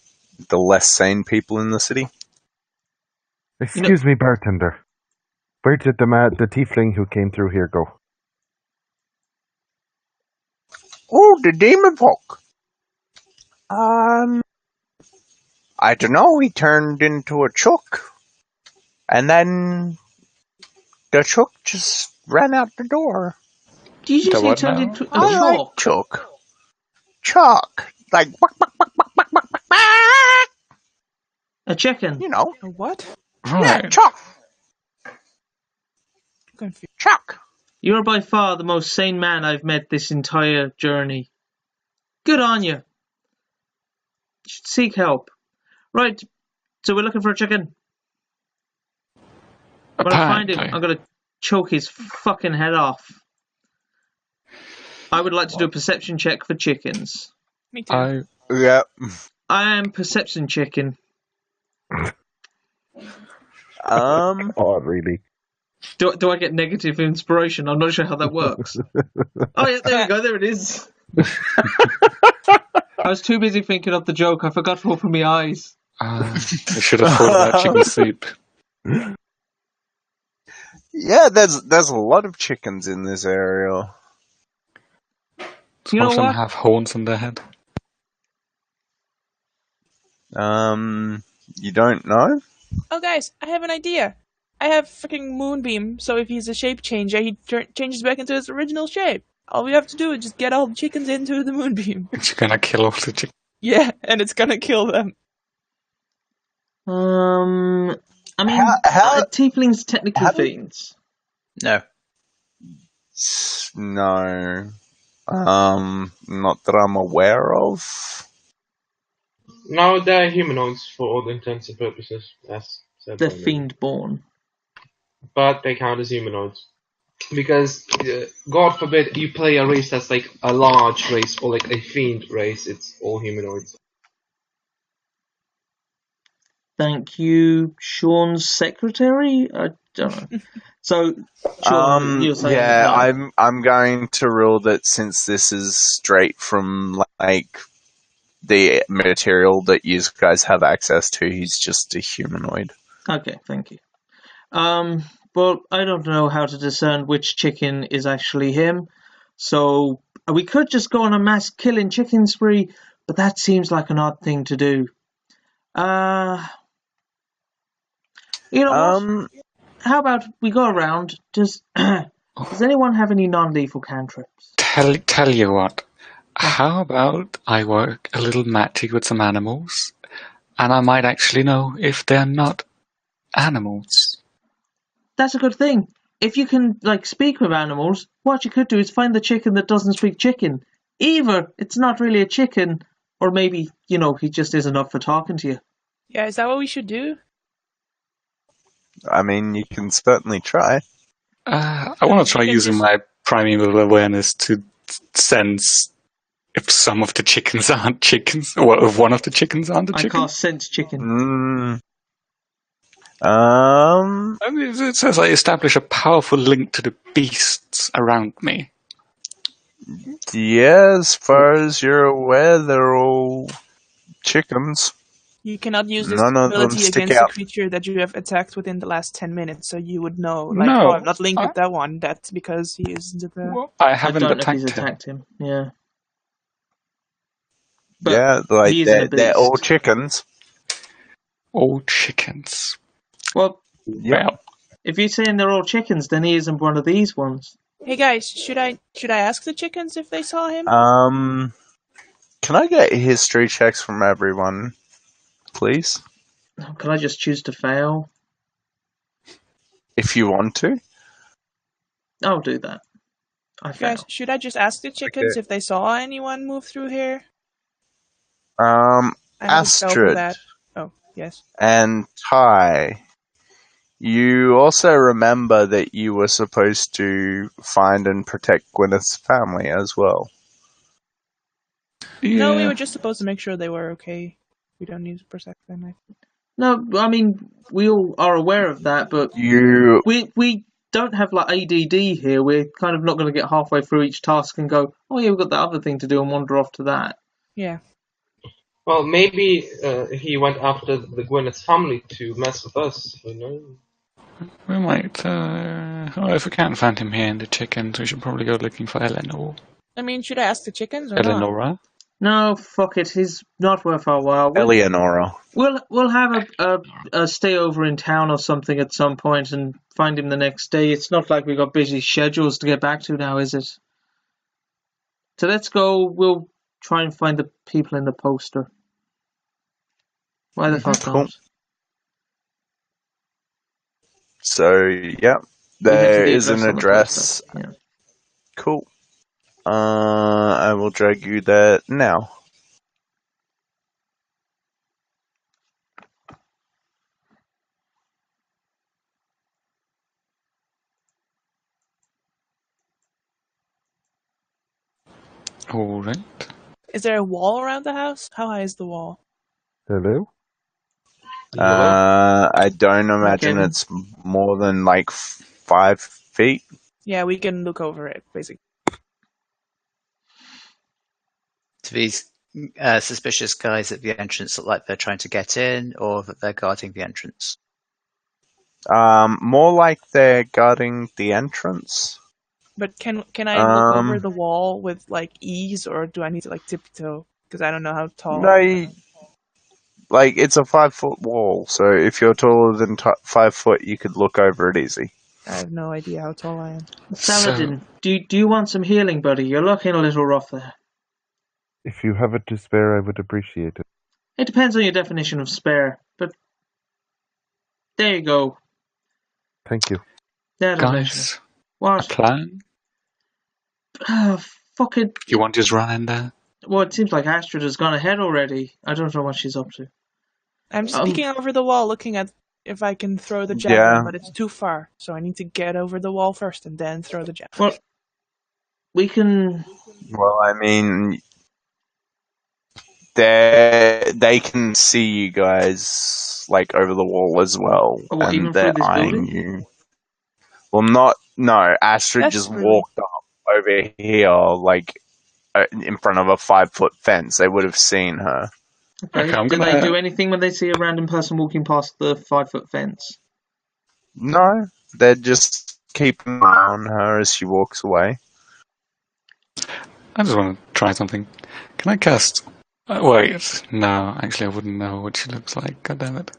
the less sane people in the city? Excuse me, bartender. Where did the tiefling who came through here go? Oh, the demon folk. I don't know. He turned into a chook, and then the chook just ran out the door. Did you The say he what turned now? into a I like chalk? chook. Chalk. Like, A chicken? you know. A what? Yeah, Right. chalk. Confused. Chalk. You're by far the most sane man I've met this entire journey. Good on you. You should seek help. Right, so we're looking for a chicken. When I find him, I'm going to choke his fucking head off. I would like to do a perception check for chickens. Me too. Yeah. I am perception chicken. Oh, really? Do I get negative inspiration? I'm not sure how that works. Oh yeah, there we go. There it is. I was too busy thinking of the joke. I forgot to open my eyes. I should have thought about chicken soup. Yeah, there's a lot of chickens in this area. You know Some of them what? have horns on their head. You don't know? Oh, guys, I have an idea. I have freaking Moonbeam, so if he's a shape changer, he changes back into his original shape. All we have to do is just get all the chickens into the Moonbeam. It's gonna kill all the chickens. Yeah, and it's gonna kill them. I mean, How- tieflings technically how do- fiends. No. No. Not that I'm aware of. No, they're humanoids for all intents and purposes. As said They're by me. fiend-born. But they count as humanoids. Because, God forbid, you play a race that's like a large race or like a fiend race, it's all humanoids. Thank you, Sean's secretary. I don't know. So, Sean, you're saying yeah, no. I'm going to rule that since this is straight from like the material that you guys have access to, he's just a humanoid. Okay, thank you. Well, I don't know how to discern which chicken is actually him, so we could just go on a mass killing chicken spree, but that seems like an odd thing to do. You know what? How about we go around? Does anyone have any non-lethal cantrips? Tell you what. How about I work a little magic with some animals, and I might actually know if they're not animals. That's a good thing. If you can, speak with animals, what you could do is find the chicken that doesn't speak chicken. Either it's not really a chicken, or maybe, he just isn't up for talking to you. Yeah, is that what we should do? I mean, you can certainly try. I want to try You can using just- my primeval awareness to sense if some of the chickens aren't chickens, or if one of the chickens aren't a I chicken. cast sense chicken. I mean, it says I establish a powerful link to the beasts around me. Yeah, as far as you're aware, they're all chickens. You cannot use this None of them ability stick against a out. creature that you have attacked within the last 10 minutes, so you would know, No, I'm not linked with that one. That's because he isn't the... Well, I I haven't don't know if he's attacked him. attacked him. Yeah. But Yeah, like he isn't a they're all beast. chickens. All chickens. Well, Yep. Well, if you're saying they're all chickens, then he isn't one of these ones. Hey guys, should I ask the chickens if they saw him? Can I get history checks from everyone, please? Can I just choose to fail? If you want to. I'll do that. I fail. Guys, should I just ask the chickens Okay. if they saw anyone move through here? I have a spell for Astrid that. Oh, yes. and Ty, you also remember that you were supposed to find and protect Gwyneth's family as well. yeah. No, we were just supposed to make sure they were okay. We don't need to protect them. No, I mean, we all are aware of that, but You we don't have like ADD here. We're kind of not going to get halfway through each task and go, oh yeah, we've got that other thing to do and wander off to that. Yeah. Well, maybe he went after the Gwyneth's family to mess with us, you know? We might, if we can't find him here in the chickens, we should probably go looking for Eleanor. I mean, should I ask the chickens or not? Eleonora? No, fuck it. He's not worth our while. Eleonora. We'll have a stay over in town or something at some point and find him the next day. It's not like we've got busy schedules to get back to now, is it? So let's go. We'll try and find the people in the poster. Why the fuck Cool. not? So, yeah, We enter there the is an on the address. poster. Yeah. Cool. I will drag you there now. Alright. Is there a wall around the house? How high is the wall? Hello? I don't imagine Kevin? it's more than like 5 feet. Yeah, we can look over it, basically. Do these suspicious guys at the entrance look like they're trying to get in, or that they're guarding the entrance? More like they're guarding the entrance. But can I look over the wall with like ease, or do I need to like tiptoe? Because I don't know how tall. No, like it's a 5-foot wall, so if you're taller than 5 foot, you could look over it easy. I have no idea how tall I am. Saladin, do you want some healing, buddy? You're looking a little rough there. If you have it to spare, I would appreciate it. It depends on your definition of spare, but there you go. Thank you. There's a measure. Guys, a What? plan? Fucking. You want to just run in there? Well, it seems like Astrid has gone ahead already. I don't know what she's up to. I'm just peeking over the wall, looking at if I can throw the javelin, Yeah. but it's too far, so I need to get over the wall first and then throw the javelin. Well, we can. Well, I mean, they can see you guys like over the wall as well, Oh, what, even and they're through this eyeing building? you. Well, no. Astrid That's just really- walked up over here, like in front of a 5-foot fence. They would have seen her. Okay. I'm Do gonna- they do anything when they see a random person walking past the 5-foot fence? No, they're just keeping an eye on her as she walks away. I just want to try something. Can I cast... wait, no, actually I wouldn't know what she looks like, god damn it.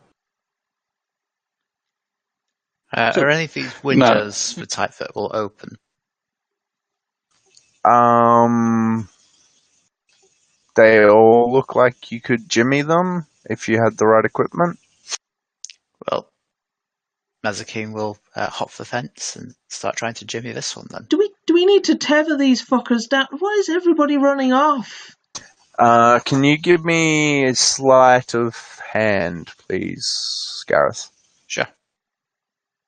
So- Are any of these windows for Typefoot will open? They all look like you could jimmy them if you had the right equipment. Well, Mazakine will hop the fence and start trying to jimmy this one then. Do we need to tether these fuckers down? Why is everybody running off? Can you give me a sleight of hand, please, Gareth? Sure.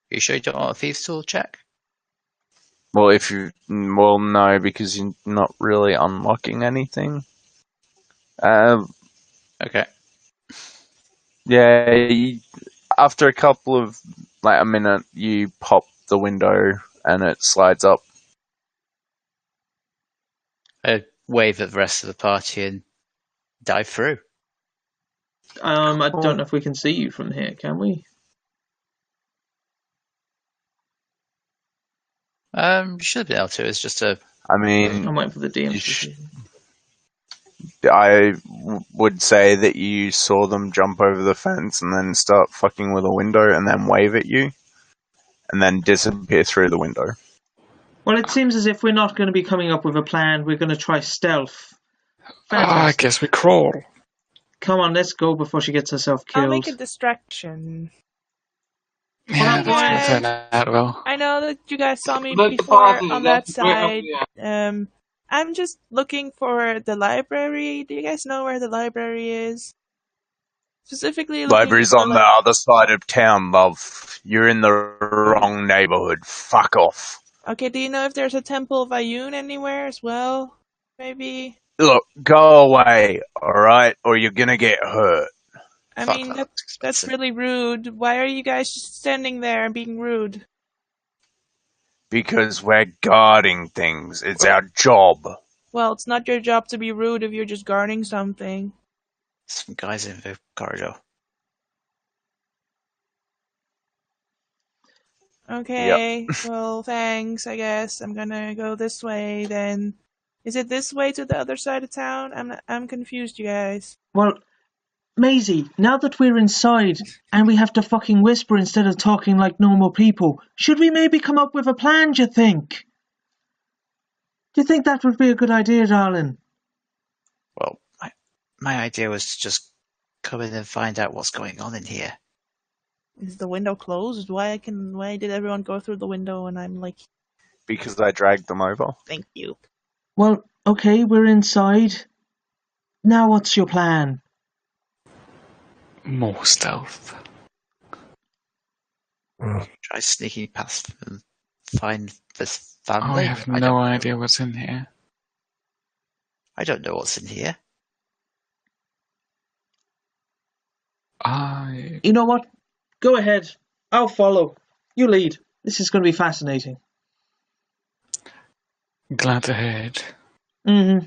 you sure you don't want a thieves tool check? Well, no, because you're not really unlocking anything. Okay. Yeah, after a couple of, a minute, you pop the window and it slides up. I wave at the rest of the party and dive through. I don't know if we can see you from here, can we? You should be able to. It's just a. I mean, I'm waiting for the DM's decision. I would say that you saw them jump over the fence and then start fucking with a window and then wave at you and then disappear through the window. Well, it seems as if we're not going to be coming up with a plan. We're going to try stealth. I guess we crawl. Come on, let's go before she gets herself killed. I'll make a distraction. Yeah, Well, that's going to turn out well. I know that you guys saw me Let the before party- on let that the- wait, side. yeah. I'm just looking for the library. Do you guys know where the library is? Specifically, looking Library's for, on the other side of town, love. You're in the wrong neighborhood. Fuck off. Okay, do you know if there's a Temple of Ayun anywhere as well? Maybe? Look, go away, alright? Or you're gonna get hurt. I Fuck, mean, that's that's expensive. really rude. Why are you guys just standing there and being rude? Because we're guarding things. It's our job. Well, it's not your job to be rude if you're just guarding something. Some guys in the corridor. Okay, well, thanks, I guess. I'm gonna go this way then. Is it this way to the other side of town? I'm confused, you guys. Well, Maisie, now that we're inside and we have to fucking whisper instead of talking like normal people, should we maybe come up with a plan, do you think? Do you think that would be a good idea, darling? Well, my idea was to just come in and find out what's going on in here. Is the window closed? Why did everyone go through the window and I'm like, Because I dragged them over. thank you. Well, okay, we're inside. Now what's your plan? More stealth. Try sneaking past and find this I family. have don't no know. idea what's in here. I don't know what's in here. You know what? Go ahead. I'll follow. You lead. This is going to be fascinating. Glad to hear it. Mm-hmm.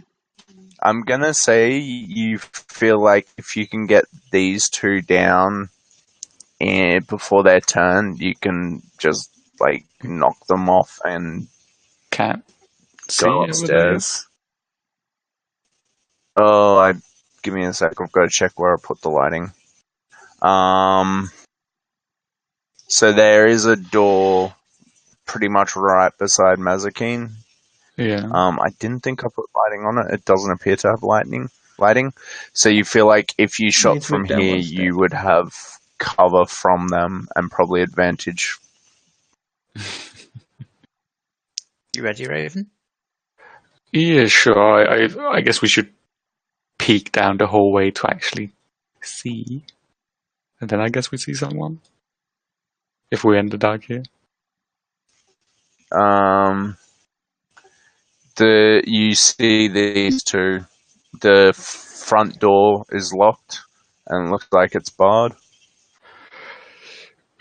I'm gonna say you feel like if you can get these two down and before their turn, you can just knock them off and Can't see go over there. upstairs. Give me a sec. I've got to check where I put the lighting. So there is a door pretty much right beside Mazakine. Yeah. I didn't think I put lighting on it. It doesn't appear to have lighting. So you feel like if you shot need to from move down here, one step. you would have cover from them and probably advantage. You ready, Raven? Yeah, sure. I guess we should peek down the hallway to actually see. And then I guess we see someone. If we're in the dark here. You see these two. The front door is locked and looks like it's barred.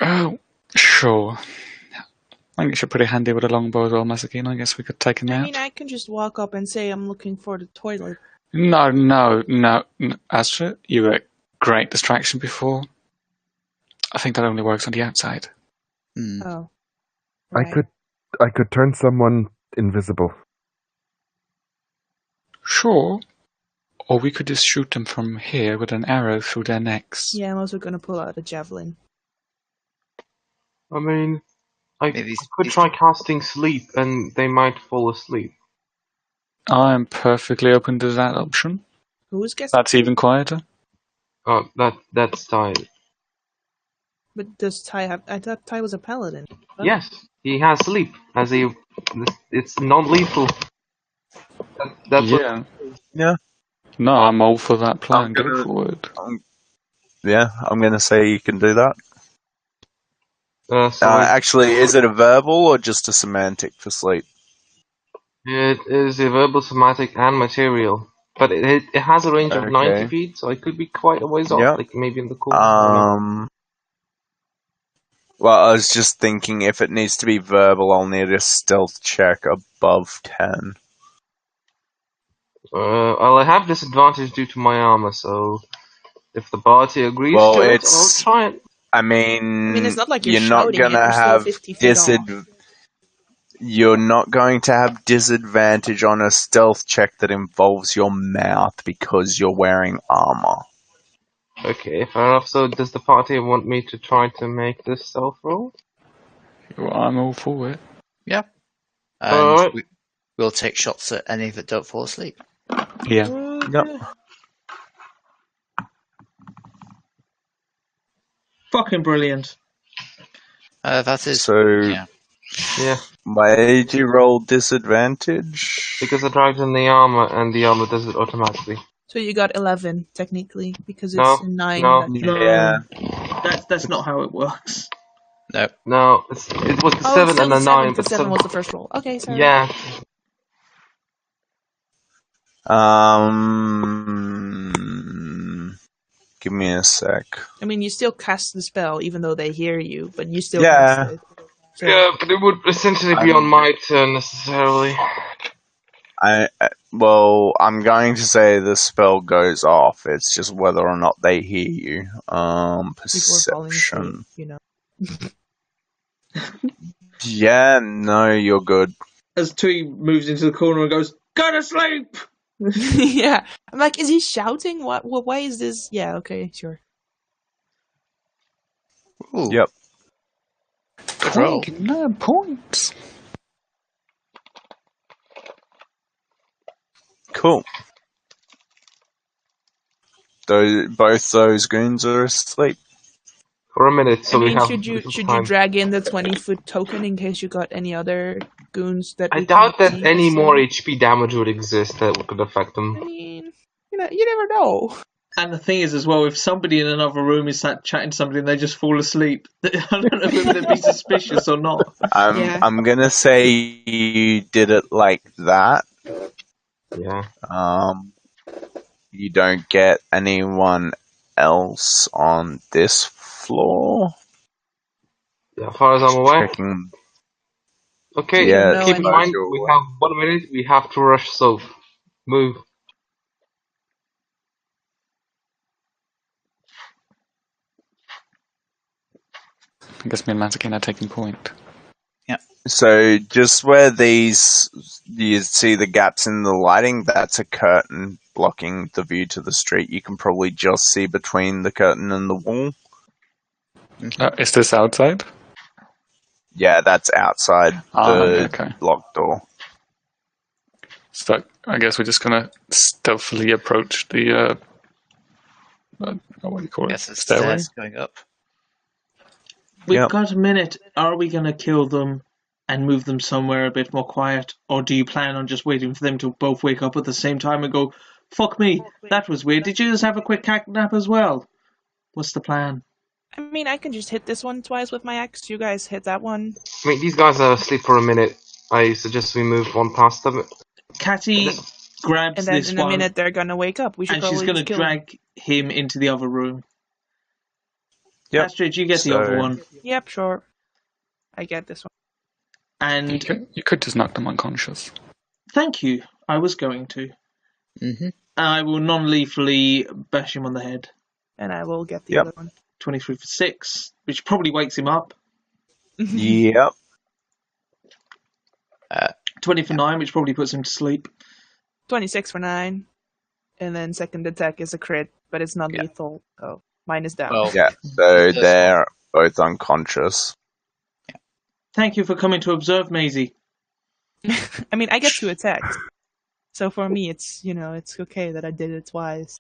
Oh, sure. I think it's pretty handy with a longbow as well, Masakine. I guess we could take him I out. mean, I can just walk up and say I'm looking for the toilet. No. Astrid, you were a great distraction before. I think that only works on the outside. Oh. I could turn someone invisible. Sure. Or we could just shoot them from here with an arrow through their necks. Yeah, I'm also gonna pull out a javelin. I mean, I Maybe could try casting sleep and they might fall asleep. I'm perfectly open to that option. Who's guessing? That's even quieter. Oh, that's tied. But does Ty have? I thought Ty was a paladin. Oh. Yes, he has sleep. It's non-lethal. That's yeah. Yeah. No, I'm all for that plan. Go gonna- forward. I'm gonna say you can do that. Sorry. Actually, is it a verbal or just a semantic for sleep? It is a verbal, somatic, and material. But it has a range of 90 Okay. feet, so it could be quite a ways Yep. off, like maybe in the corner. I don't know. Well, I was just thinking if it needs to be verbal, I'll need a stealth check above 10. I'll have disadvantage due to my armor, so if the party agrees Well, to it, I'll it's. try it. I mean, it's not like you're you're not shouting it, gonna you're still have 50 feet off. You're not going to have disadvantage on a stealth check that involves your mouth because you're wearing armor. Okay, fair enough. So does the party want me to try to make this stealth roll? Well, I'm all for it. Yeah. And Alright. we'll take shots at any that don't fall asleep. Yeah. Yep. Fucking brilliant. That is. So, Yeah. Yeah, why did you roll disadvantage? because I dragged in the armor, and the armor does it automatically. So you got 11, technically, because No, it's 9. no. that- Yeah. That's not how it works. No. No, it was the Oh, 7 still and the the 7, 9, because but 7 was the first roll. Okay, sorry. yeah. Give me a sec. I mean, you still cast the spell, even though they hear you, but you still Yeah. cast it. So, Yeah, but it would essentially be on my turn necessarily. Well, I'm going to say the spell goes off. It's just whether or not they hear you. before falling asleep, Perception. Yeah, no, you're good. As Tui moves into the corner and goes, "Go to sleep." yeah. I'm like, is he shouting? What? Why is this? Yeah, okay, sure. Ooh, Yep. good roll. 29 points. Cool. Both those goons are asleep. For a minute, so I we mean, have should you little time. drag in the 20-foot token in case you got any other goons that I we doubt can that see any the more same? HP damage would exist that could affect I them. mean, you never know. And the thing is, as well, if somebody in another room is sat chatting to somebody and they just fall asleep, I don't know whether they'd be suspicious or not. Yeah. I'm gonna say you did it like that. Yeah. You don't get anyone else on this floor. Yeah, as far as I'm aware. Checking. Okay, Yeah, keep in no, mind, we have 1 minute, we have to rush, so move. I guess me and Mazakine are taking point. So just where you see the gaps in the lighting, that's a curtain blocking the view to the street. You can probably just see between the curtain and the wall. Is this outside? Yeah, that's outside the okay. locked door. So I guess we're just gonna stealthily approach the what do you call it? Yes, it's Stairway. stairs going up. We've Yep. got a minute. Are we going to kill them and move them somewhere a bit more quiet? Or do you plan on just waiting for them to both wake up at the same time and go, "Fuck me, that was weird. Did you just have a quick cat nap as well?" What's the plan? I mean, I can just hit this one twice with my axe. You guys hit that one. I mean, these guys are asleep for a minute. I suggest we move one past them. Catty grabs And then this in a one minute they're gonna wake up. We should and probably she's going to just kill them. drag him into the other room. Yep. Astrid, you get the other one. Yep, sure. I get this one. And You could just knock them unconscious. thank you. I was going to. Mm-hmm. I will non-lethally bash him on the head. And I will get the Yep. other one. 23 for 6, which probably wakes him up. Yep. 20 for 9, which probably puts him to sleep. 26 for 9. And then second attack is a crit, but it's not lethal. So mine is down. Well, Yeah. So they're both unconscious. Thank you for coming to observe, Maisie. I mean, I get 2 attacks. So for me, it's, it's okay that I did it twice.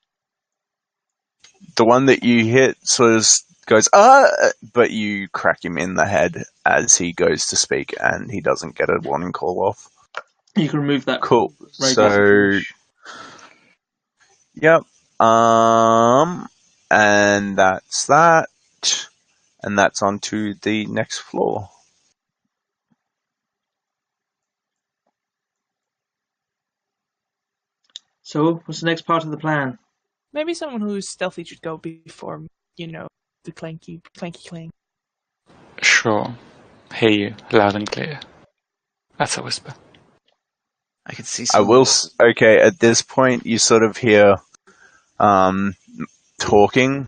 The one that you hit sort of goes, but you crack him in the head as he goes to speak, and he doesn't get a warning call off. You can remove that. Cool. radius So, if you wish. yep. And that's that. and that's onto the next floor. So, what's the next part of the plan? Maybe someone who's stealthy should go before, the clanky clang. Sure. Hear you, loud and clear. That's a whisper. I can see I some. will. Okay, at this point, you sort of hear talking.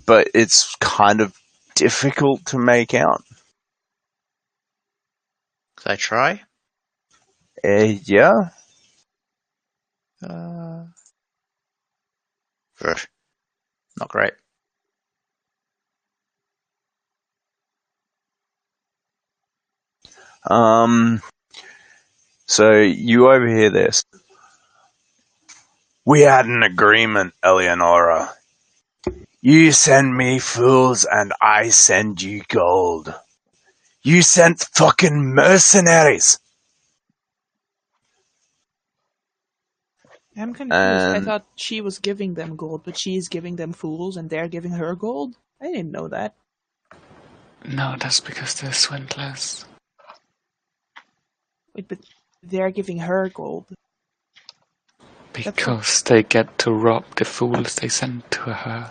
But it's kind of difficult to make out. Could I try? Yeah. Not great. So you overhear this. We had an agreement, Eleonora. You send me fools and I send you gold. You sent fucking mercenaries. I'm confused. I And- thought she was giving them gold, but she's giving them fools and they're giving her gold? I didn't know that. No, that's because they're swindlers. Wait, but they're giving her gold. Because they get to rob the fools they send to her.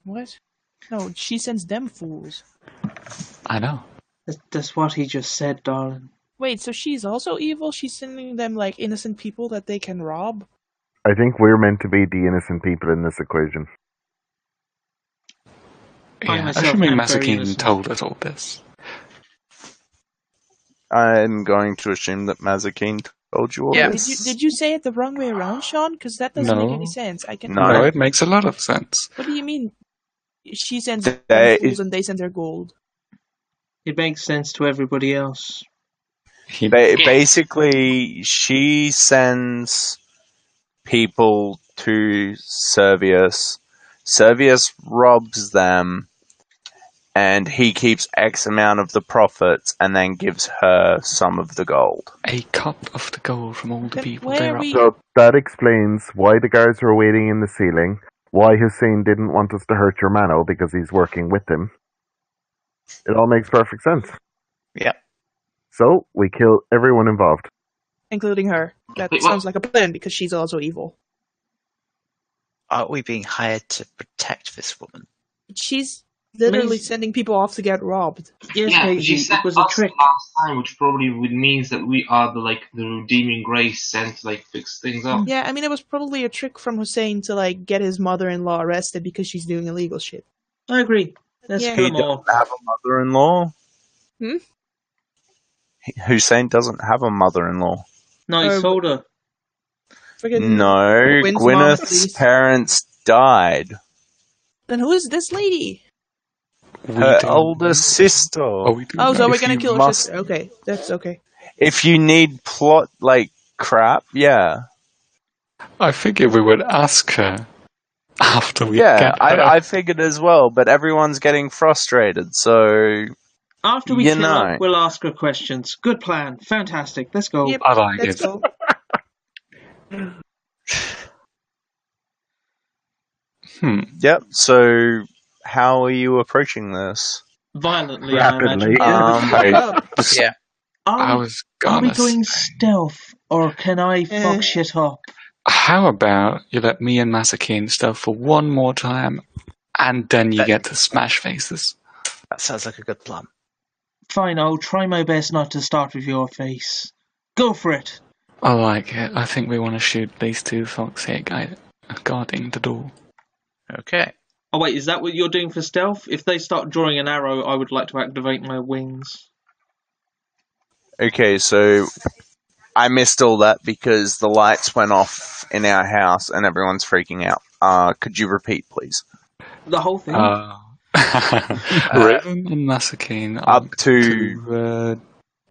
What? No, she sends them fools. I know. That's what he just said, darling. Wait, so she's also evil? She's sending them, like, innocent people that they can rob? I think we're meant to be the innocent people in this equation. I Yeah, myself assuming am very Mazikeen innocent. told us all this. I'm going to assume that Mazikeen told you all Yeah. this. Did you say it the wrong way around, Sean? Because that doesn't make No. any sense. No. No, it makes a lot of sense. What do you mean? She sends them They- fools and they send her gold. It makes sense to everybody else. Basically, she sends people to Servius. Servius robs them, and he keeps X amount of the profits and then gives her some of the gold. A cut of the gold from all the Then people why they are robbed. we- So that explains why the guards were waiting in the ceiling, why Hussein didn't want us to hurt Germano because he's working with him. It all makes perfect sense. Yeah. So we kill everyone involved. Including her. That Wait, sounds what? like a plan because she's also evil. Are we being hired to protect this woman? She's literally Maybe- sending people off to get robbed. Yes, Yeah, Paisy, she sent it was a us trick. last time, which probably means that we are the redeeming grace sent to fix things up. Yeah, I mean, it was probably a trick from Hussein to, get his mother-in-law arrested because she's doing illegal shit. I agree. Let's Yeah. kill He them all. doesn't have a mother-in-law. Hmm? Hussein doesn't have a mother-in-law. No, he sold her. Friggin' No, Gwyn's mom, Gwyneth's please. parents died. Then who is this lady? We Her don't older know. sister. Oh, we do Oh, so know. we're If gonna you kill her must- sister. Okay, that's okay. If you need plot crap, yeah. I figured we would ask her after we Yeah, get her. I figured as well, but everyone's getting frustrated, so After we You kill know. her, we'll ask her questions. Good plan. Fantastic. Let's go. Yep, I like let's it. go. yep. So how are you approaching this? Violently, I Rapidly. imagine. Hey, Up. Yeah. I Are, was are we gonna going say, stealth, or can I fuck shit up? how about you let me and Masakine stealth for one more time, and then you That- get to smash faces? That sounds like a good plan. Fine, I'll try my best not to start with your face. Go for it. I like it. I think we want to shoot these two folks here guarding the door. Okay. Oh wait, is that what you're doing for stealth? If they start drawing an arrow, I would like to activate my wings. Okay, so I missed all that because the lights went off in our house and everyone's freaking out. Could you repeat, please? The whole thing? Raven and Masakine are Up to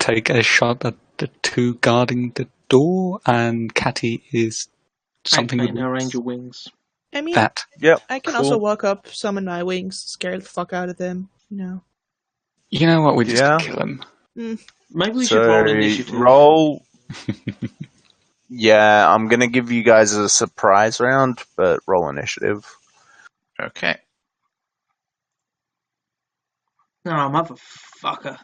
take a shot at the two guarding the door, and Catty is something Activating her with angel wings. I mean, that. Yep. I can cool. also walk up, summon my wings, scare the fuck out of them. You know what? We just Yeah. kill him. Maybe we So should roll initiative. roll. Yeah, I'm gonna give you guys a surprise round, but roll initiative. Okay. Oh, motherfucker.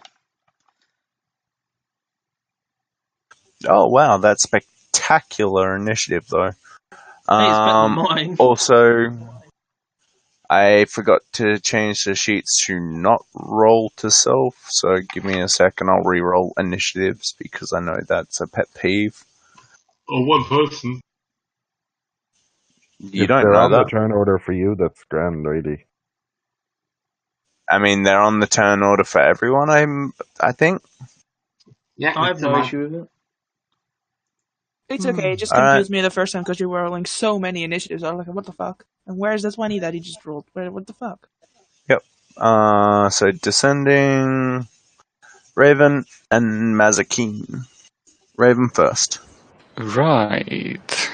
Oh wow, that's spectacular initiative though. Hey, it's better than mine. Also, I forgot to change the sheets to not roll to self, so give me a second. I'll re-roll initiatives because I know that's a pet peeve. Or one person. You If don't they're know on the that. turn order for you, that's grand, really. I mean, they're on the turn order for everyone. I think. Yeah, I have no issue with it. It's okay. It just All right. confused me the first time because you were rolling so many initiatives. I was like, what the fuck? And where's the 20 that he just rolled? What the fuck? Yep. So descending, Raven and Mazakine. Raven first. Right.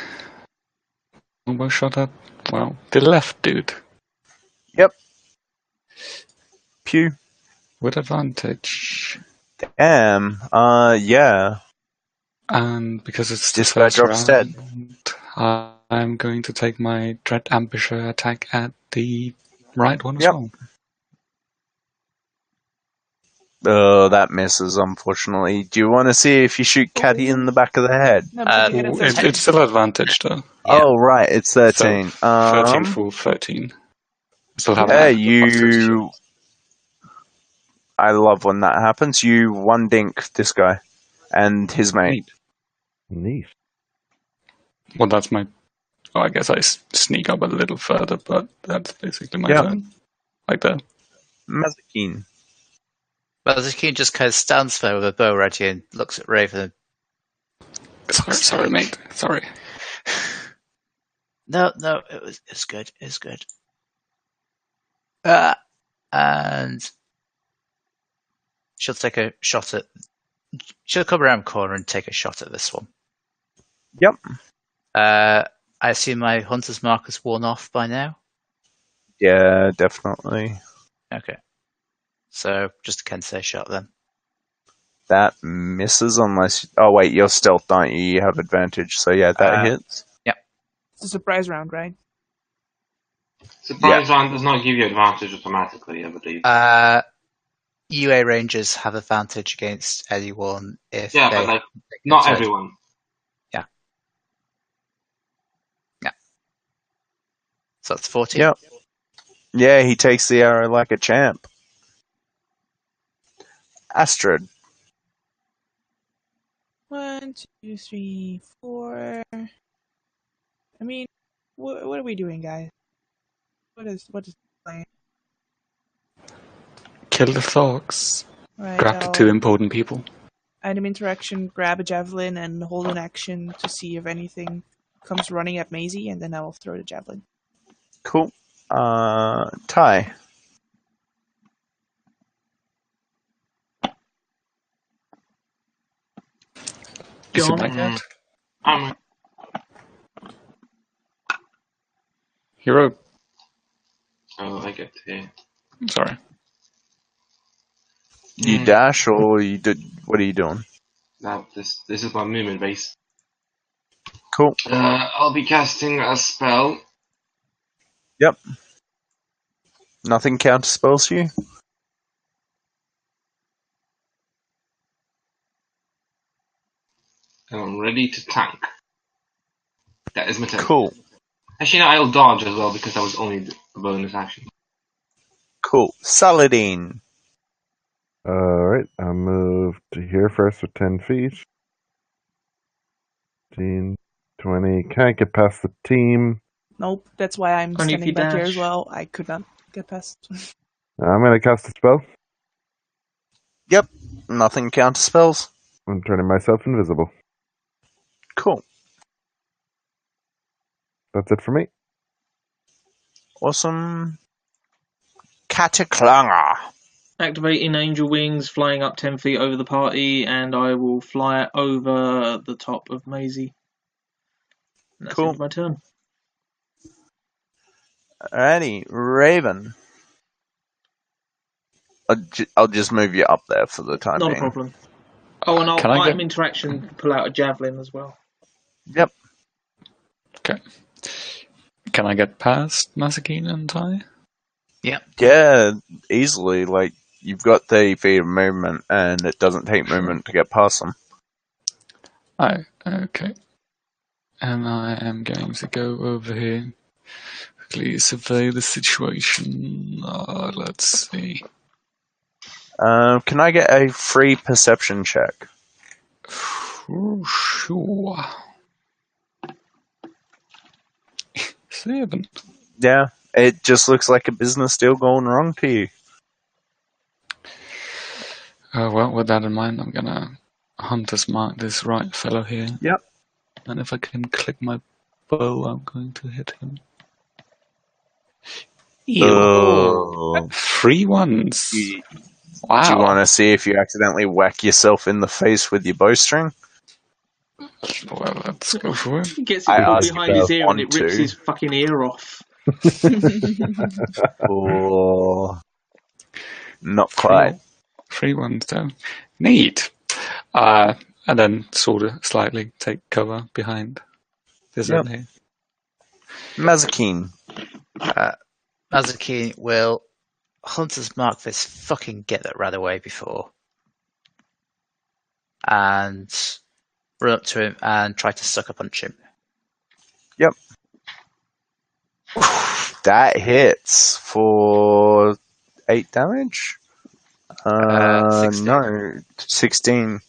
Almost shot at, well, the left dude. Yep. Pew. With advantage. Yeah. And because it's the This guy first drops dead. round, I'm going to take my Dread Ambusher attack at the right one as Yep. well. Oh, that misses, unfortunately. Do you want to see if you shoot Caddy in the back of the head? No, because you had a Ooh, 13. it's still advantage though. Yeah. Oh, right, it's 13. So 13 for 13. Still have Yeah, my +2. I love when that happens. You one dink this guy and his mate. Neat. Well, that's my. Oh, I guess I sneak up a little further, but that's basically my turn. Like that. Mazakine. Well, the king just kind of stands there with a bow ready and looks at Raven. Sorry, mate. Sorry. No, it's good. It's good. And she'll take a shot at. She'll come around the corner and take a shot at this one. Yep. I assume my hunter's mark has worn off by now. Yeah, definitely. Okay. So just a Kensei shot then. That misses unless... Oh, wait, you're stealth, aren't you? You have advantage, so yeah, that hits. Yep. It's a surprise round, right? Surprise round does not give you advantage automatically, I believe. UA Rangers have advantage against anyone if Yeah, they... but like, not turn. everyone. Yeah. Yeah. So that's 14. Yep. Yeah, he takes the arrow like a champ. Astrid. 1, 2, 3, 4. I mean, what are we doing, guys? What is the plan? Kill the thugs. Right, Grab the I'll 2 important people. item interaction, grab a javelin, and hold an action to see if anything comes running at Maisie, and then I will throw the javelin. Cool. Ty. Is Go it on. like that? Oh, Hero. I get to... Sorry. You dash or you did? What are you doing? Now, this is my movement base. Cool. I'll be casting a spell. Yep. Nothing counterspells you? And I'm ready to tank. That is my turn. Cool. Actually, no, I'll dodge as well because that was only a bonus action. Cool. Saladin. Alright, I'll move to here first with 10 feet. 15, 20. Can't get past the team. Nope, that's why I'm Only if standing you back here dash. as well. I could not get past. I'm going to cast a spell. Yep. Nothing counterspells. I'm turning myself invisible. Cool. That's it for me. Awesome. Cataclanga. Activating angel wings, flying up 10 feet over the party, and I will fly over the top of Maisie. And that's Cool. it for my turn. Alrighty. Raven. I'll just move you up there for the time Not being. a problem. Oh, and I'll Can I item get- interaction, pull out a javelin as well. Yep. Okay. Can I get past Masakine and Ty? Yeah, easily. Like, you've got 30 feet of movement, and it doesn't take movement to get past them. Oh, okay. And I am going to go over here. Quickly survey the situation. Let's see. Can I get a free perception check? Sure. 7. Yeah, it just looks like a business deal going wrong to you. Well, with that in mind, I'm gonna hunter's mark this right fellow here. Yep. And if I can click my bow, I'm going to hit him. Oh. 3 ones. Wow. Do you want to see if you accidentally whack yourself in the face with your bowstring? Well, let's go for it. He gets I it caught asked behind his if ear and it want rips to. his fucking ear off. Oh. Not quite. 3 ones though. Neat. And then sort of slightly take cover behind this Yep. here. Mazakine. Mazaki will hunter's mark this fucking git that ran away before. And run up to him and try to sucker punch him. Yep. That hits for 8 damage? 16. No, 16.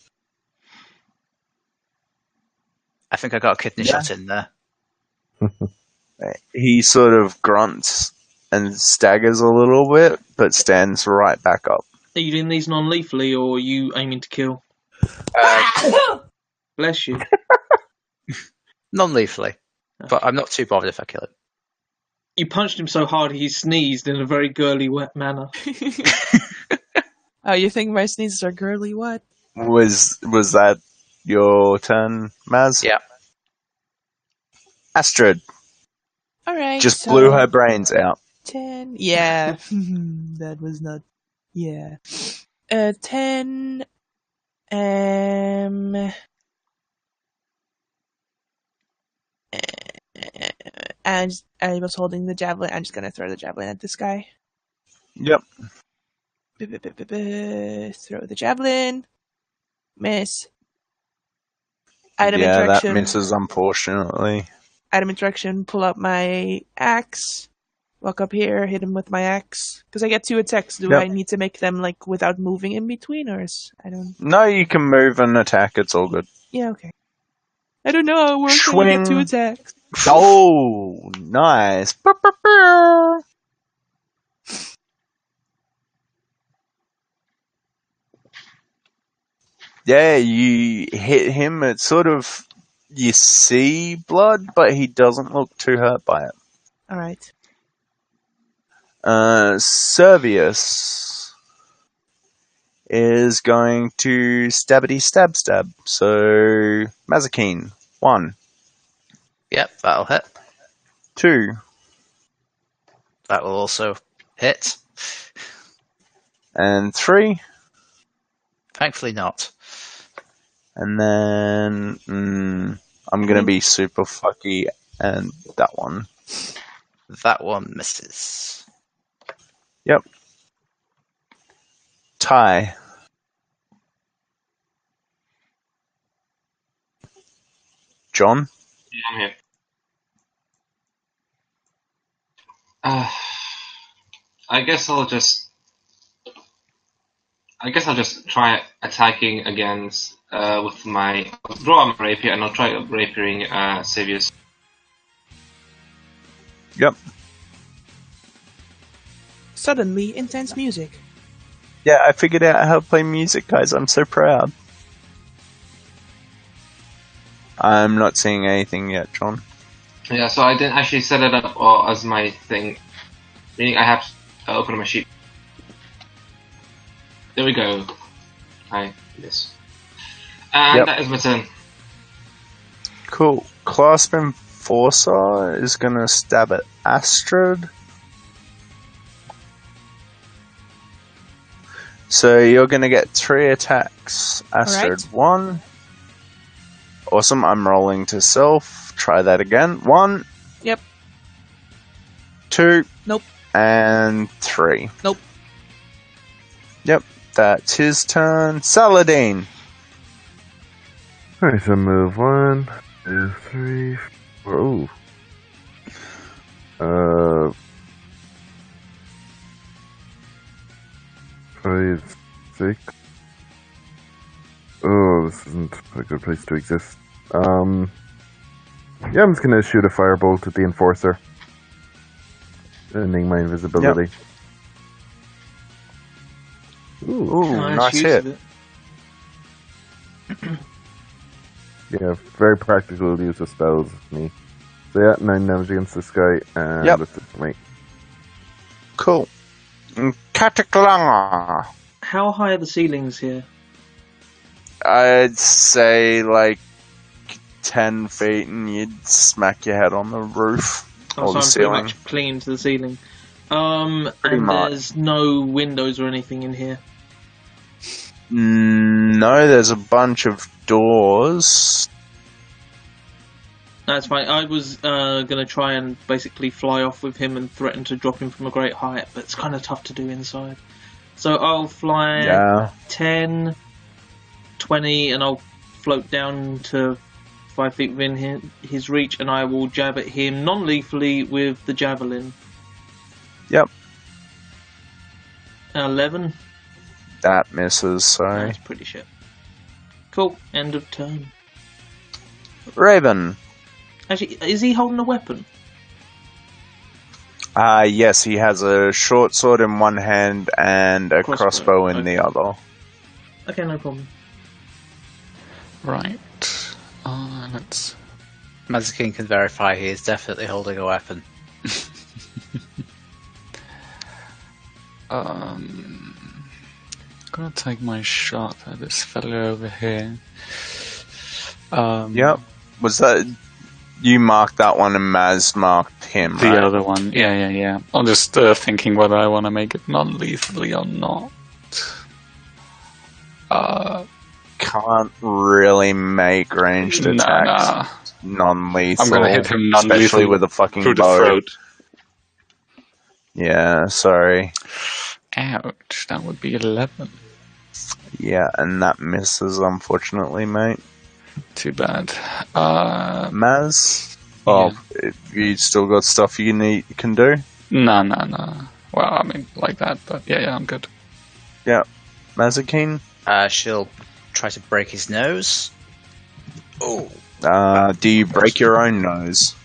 I think I got a kidney shot in there. He sort of grunts and staggers a little bit, but stands right back up. Are you doing these non-lethally or are you aiming to kill? Bless you. Non-lethally. But I'm not too bothered if I kill him. You punched him so hard he sneezed in a very girly, wet manner. Oh, you think my sneezes are girly? What? Was that your turn, Maz? Yeah. Astrid All right. just so blew her brains out. 10. Yeah. That was not. Yeah. 10. And I was holding the javelin. I'm just gonna throw the javelin at this guy. Yep. Throw the javelin. Miss. Item Yeah, interaction. that misses, unfortunately. Item interaction. Pull out my axe. Walk up here. Hit him with my axe. Because I get 2 attacks. Do Yep. I need to make them like without moving in between, or I don't? No, you can move and attack. It's all good. Yeah. Okay. I don't know how it works when I get 2 Swing. attacks. Oh, nice. Yeah, you hit him. It's sort of, you see blood, but he doesn't look too hurt by it. All right. Servius is going to stabbity stab. So, Mazakine, 1, Yep, that'll hit. 2, That will also hit. and 3. Thankfully not. And then I'm going to be super fucky, and that one. That one misses. Yep. Ty. John? Yeah, I'm here. I guess I'll just try attacking against with my draw my rapier, and I'll try rapiering Savius. Yep. Suddenly, intense music. Yeah, I figured out how to play music, guys. I'm so proud. I'm not seeing anything yet, John. Yeah, so I didn't actually set it up as my thing, meaning I have to open my sheet. There we go. Yes. And Yep. that is my turn. Cool. Clasp Enforcer is going to stab at Astrid. So you're going to get 3 attacks. Astrid, Alright. 1. Awesome. I'm rolling to self. Try that again. 1. Yep. 2. Nope. And 3. Nope. Yep. That's his turn. Saladin. Alright, so move 1, 2, 3, 4. Ooh. 5, 6. Oh, this isn't a good place to exist. Yeah, I'm just gonna shoot a firebolt at the enforcer, ending my invisibility. Ooh, nice use hit. of it. Yeah, very practical use of spells with me. So yeah, 9 damage against this guy, and that's it for me. Cool. Kataklanga. How high are the ceilings here? I'd say like 10 feet and you'd smack your head on the roof Oh, or so the I'm ceiling. pretty much clinging to the ceiling. Pretty and much. there's no windows or anything in here. No, there's a bunch of doors. That's fine. I was going to try and basically fly off with him and threaten to drop him from a great height, but it's kind of tough to do inside. So I'll fly 10, 20, and I'll float down to 5 feet within his reach, and I will jab at him non-lethally with the javelin. Yep. 11. That misses, sorry. That's pretty shit. Cool. End of turn. Raven. Actually, is he holding a weapon? Yes, he has a short sword in one hand and a crossbow in the other. Okay, no problem. Right. Let's. Mazakin can verify he is definitely holding a weapon. Gonna take my shot at this fella over here. Yep. Was that... You marked that one and Maz marked him, The right? other one, yeah. I'm just thinking whether I want to make it non-lethally or not. Can't really make ranged attacks non-lethal. I'm gonna hit him non-lethal, especially with a fucking through the bow. throat. Yeah, sorry. Ouch, that would be 11. Yeah, and that misses, unfortunately, mate. Too bad. Maz? Oh, you still got stuff you can do? No. Well, I mean, like that, but yeah, I'm good. Yeah. Mazakin? She'll try to break his nose. Oh. Do you break your own nose?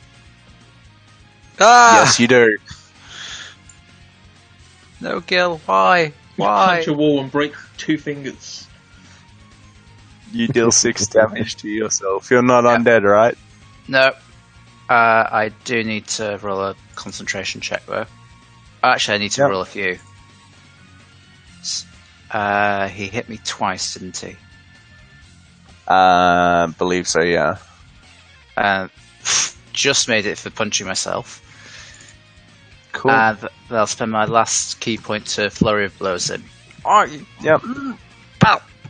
Ah! Yes, you do. No, Gil, why? You punch a wall and break 2 fingers. You deal 6 damage to yourself. You're not undead, right? No. I do need to roll a concentration check, though. Actually, I need to roll a few. He hit me twice, didn't he? Believe so, yeah. Just made it for punching myself. Cool. And I'll spend my last key point to flurry of blows him. Yep.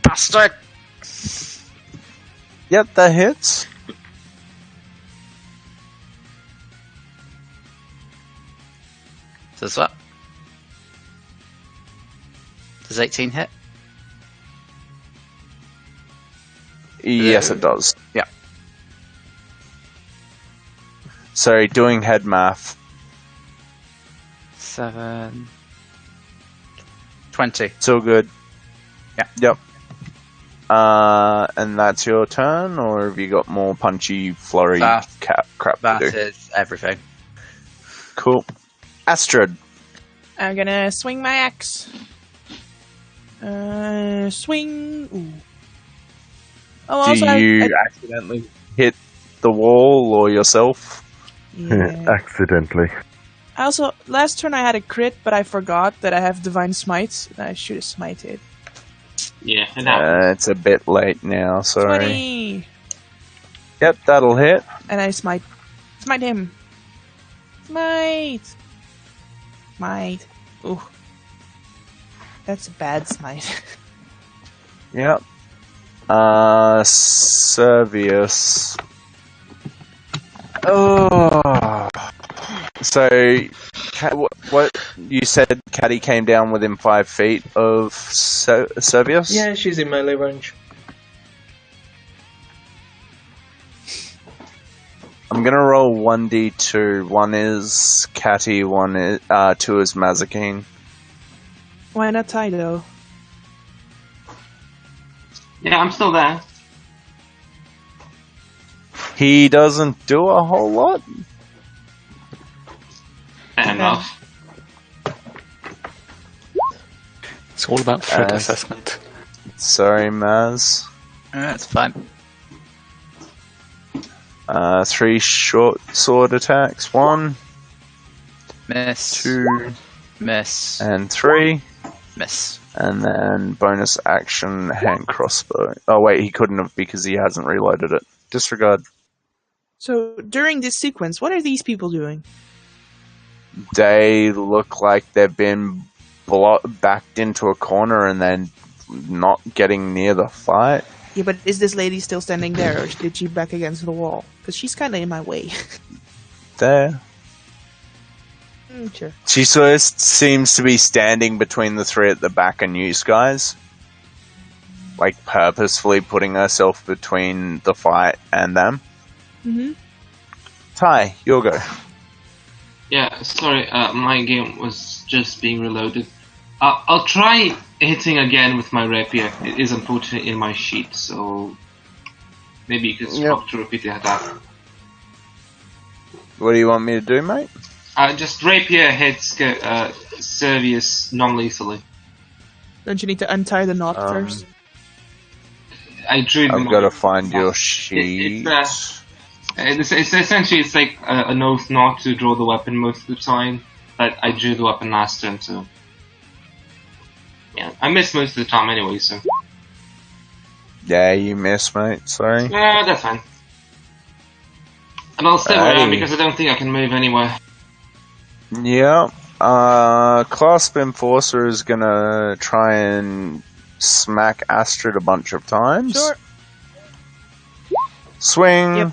Bastard! Yep, that hits. Does what? Does 18 hit? Yes, it does. Yeah. Sorry, doing head math. 7... 20. It's all good. Yeah. Yep. And that's your turn, or have you got more punchy, flurry crap That to do? is everything. Cool. Astrid. I'm gonna swing my axe. Swing. Ooh. Oh, Do also, you accidentally hit the wall or yourself? Yeah. Accidentally. Also, last turn I had a crit, but I forgot that I have Divine Smite. I should have smited. Yeah, and It's a bit late now, sorry. 20! Yep, that'll hit. And I smite him. Smite! Ooh. That's a bad smite. Yep. Servius. Oh. So, what you said? Caddy came down within 5 feet of Servius. Yeah, she's in melee range. I'm gonna roll 1d2. One is Catty, one is 2 is Mazakine. Why not Tydo? Yeah, I'm still there. He doesn't do a whole lot. Fair enough. It's all about threat assessment. Sorry, Maz. That's fine. 3 short sword attacks. 1, Miss. 2, Miss. and 3. Miss. And then bonus action hand crossbow. Oh wait, he couldn't have because he hasn't reloaded it. Disregard. So during this sequence, what are these people doing? They look like they've been backed into a corner and then not getting near the fight. Yeah, but is this lady still standing there, or did she back against the wall? Because she's kind of in my way. There. Sure. She sort of seems to be standing between the 3 at the back and you guys. Like purposefully putting herself between the fight and them. Mm-hmm. Ty, your go. Yeah, sorry, my game was just being reloaded. I'll try hitting again with my rapier. It is unfortunately in my sheet, so maybe you can swap to repeat the attack. What do you want me to do, mate? Just rapier hits Servius non-lethally. Don't you need to untie the knot first? I drew I've got to find your sheet. It's essentially it's like an oath not to draw the weapon most of the time, but I drew the weapon last turn, so yeah, I miss most of the time anyway. So Yeah, you miss, mate. Sorry. yeah, that's fine. And I'll stay where I am because I don't think I can move anywhere. Yeah. Clasp Enforcer is gonna try and smack Astrid a bunch of times. Sure. Swing. Yep.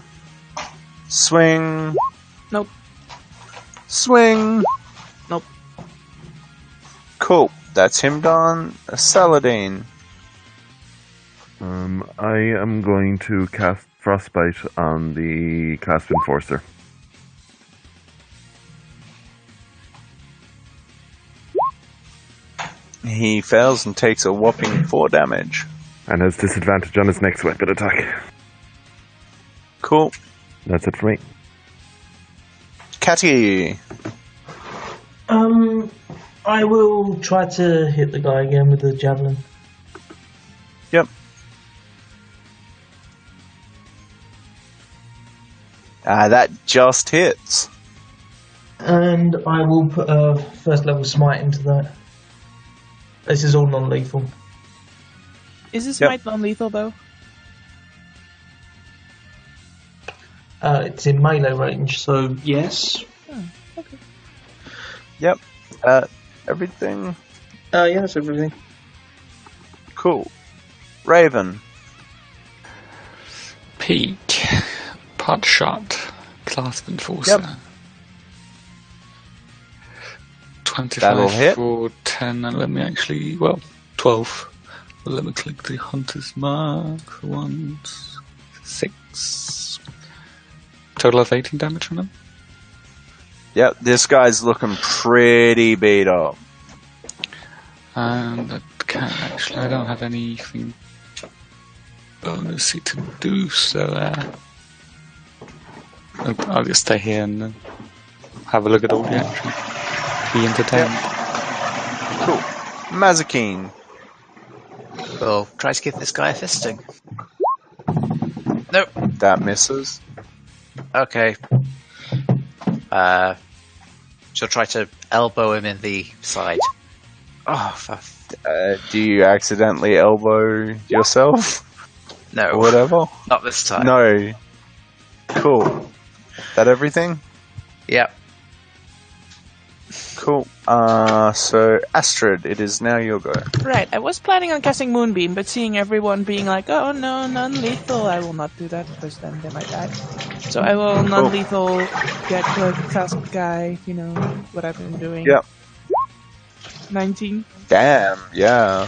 Swing. Nope. Swing. Nope. Cool. That's him done. Saladin. I am going to cast Frostbite on the Clasp Enforcer. He fails and takes a whopping 4 damage. And has disadvantage on his next weapon attack. Cool. That's it for me. Catty. I will try to hit the guy again with the javelin. Yep. That just hits. And I will put a first level smite into that. This is all non-lethal. Is this Yep. smite non-lethal though? It's in melee range, so yes. Oh, okay. Yep. Everything. Yeah, that's everything. Cool. Raven. Peak. Pot shot. Clasp Enforcer. Yep. 25 That'll hit. for 10, and let me actually, 12. Let me click the Hunter's Mark for once. 6. Total of 18 damage on him. Yep, this guy's looking pretty beat up. And I don't have anything bonusy to do, so I'll just stay here and have a look at all the action. Be entertained. Cool. Mazakine. We'll try to give this guy a fisting. Nope. That misses. Okay. She'll try to elbow him in the side. Oh, Do you accidentally elbow yourself? no. Or whatever? Not this time. No. Cool. That everything? Yep. Cool. So Astrid, it is now your go. Right, I was planning on casting Moonbeam, but seeing everyone being like, oh no, non-lethal, I will not do that, because then they might die. So I will non-lethal, get the Clasp guy, you know, what I've been doing. Yep. 19. Damn, yeah.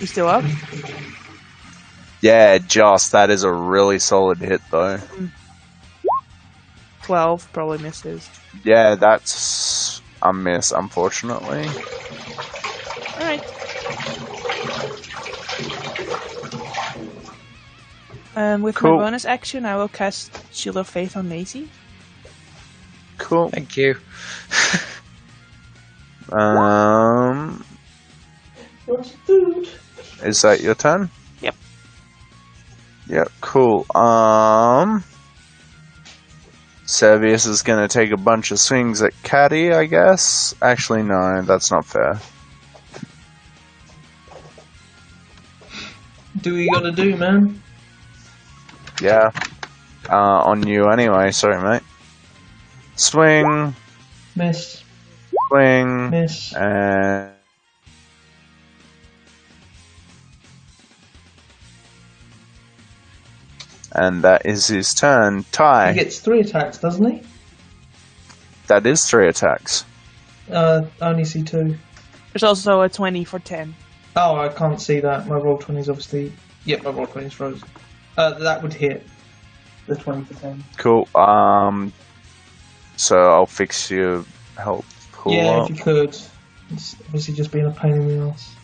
You still up? Yeah, Joss, that is a really solid hit, though. 12, probably misses. Yeah, that's a miss, unfortunately. Alright. With Cool. my bonus action, I will cast Shield of Faith on Macy. Cool. Thank you. Is that your turn? Yep. Yep, cool. Servius is gonna take a bunch of swings at Caddy, I guess. Actually, no, that's not fair. Do what you gotta do, man. Yeah. On you anyway, sorry, mate. Swing, Miss. swing, Miss. and that is his turn. Ty. He gets 3 attacks, doesn't he? That is 3 attacks. I only see 2. There's also a 20 for 10. Oh, I can't see that. My roll 20 is obviously... Yep, my roll 20 is frozen. That would hit the 20 for 10. Cool. So I'll fix your health pool Yeah, up. if you could. It's obviously just being a pain in the ass.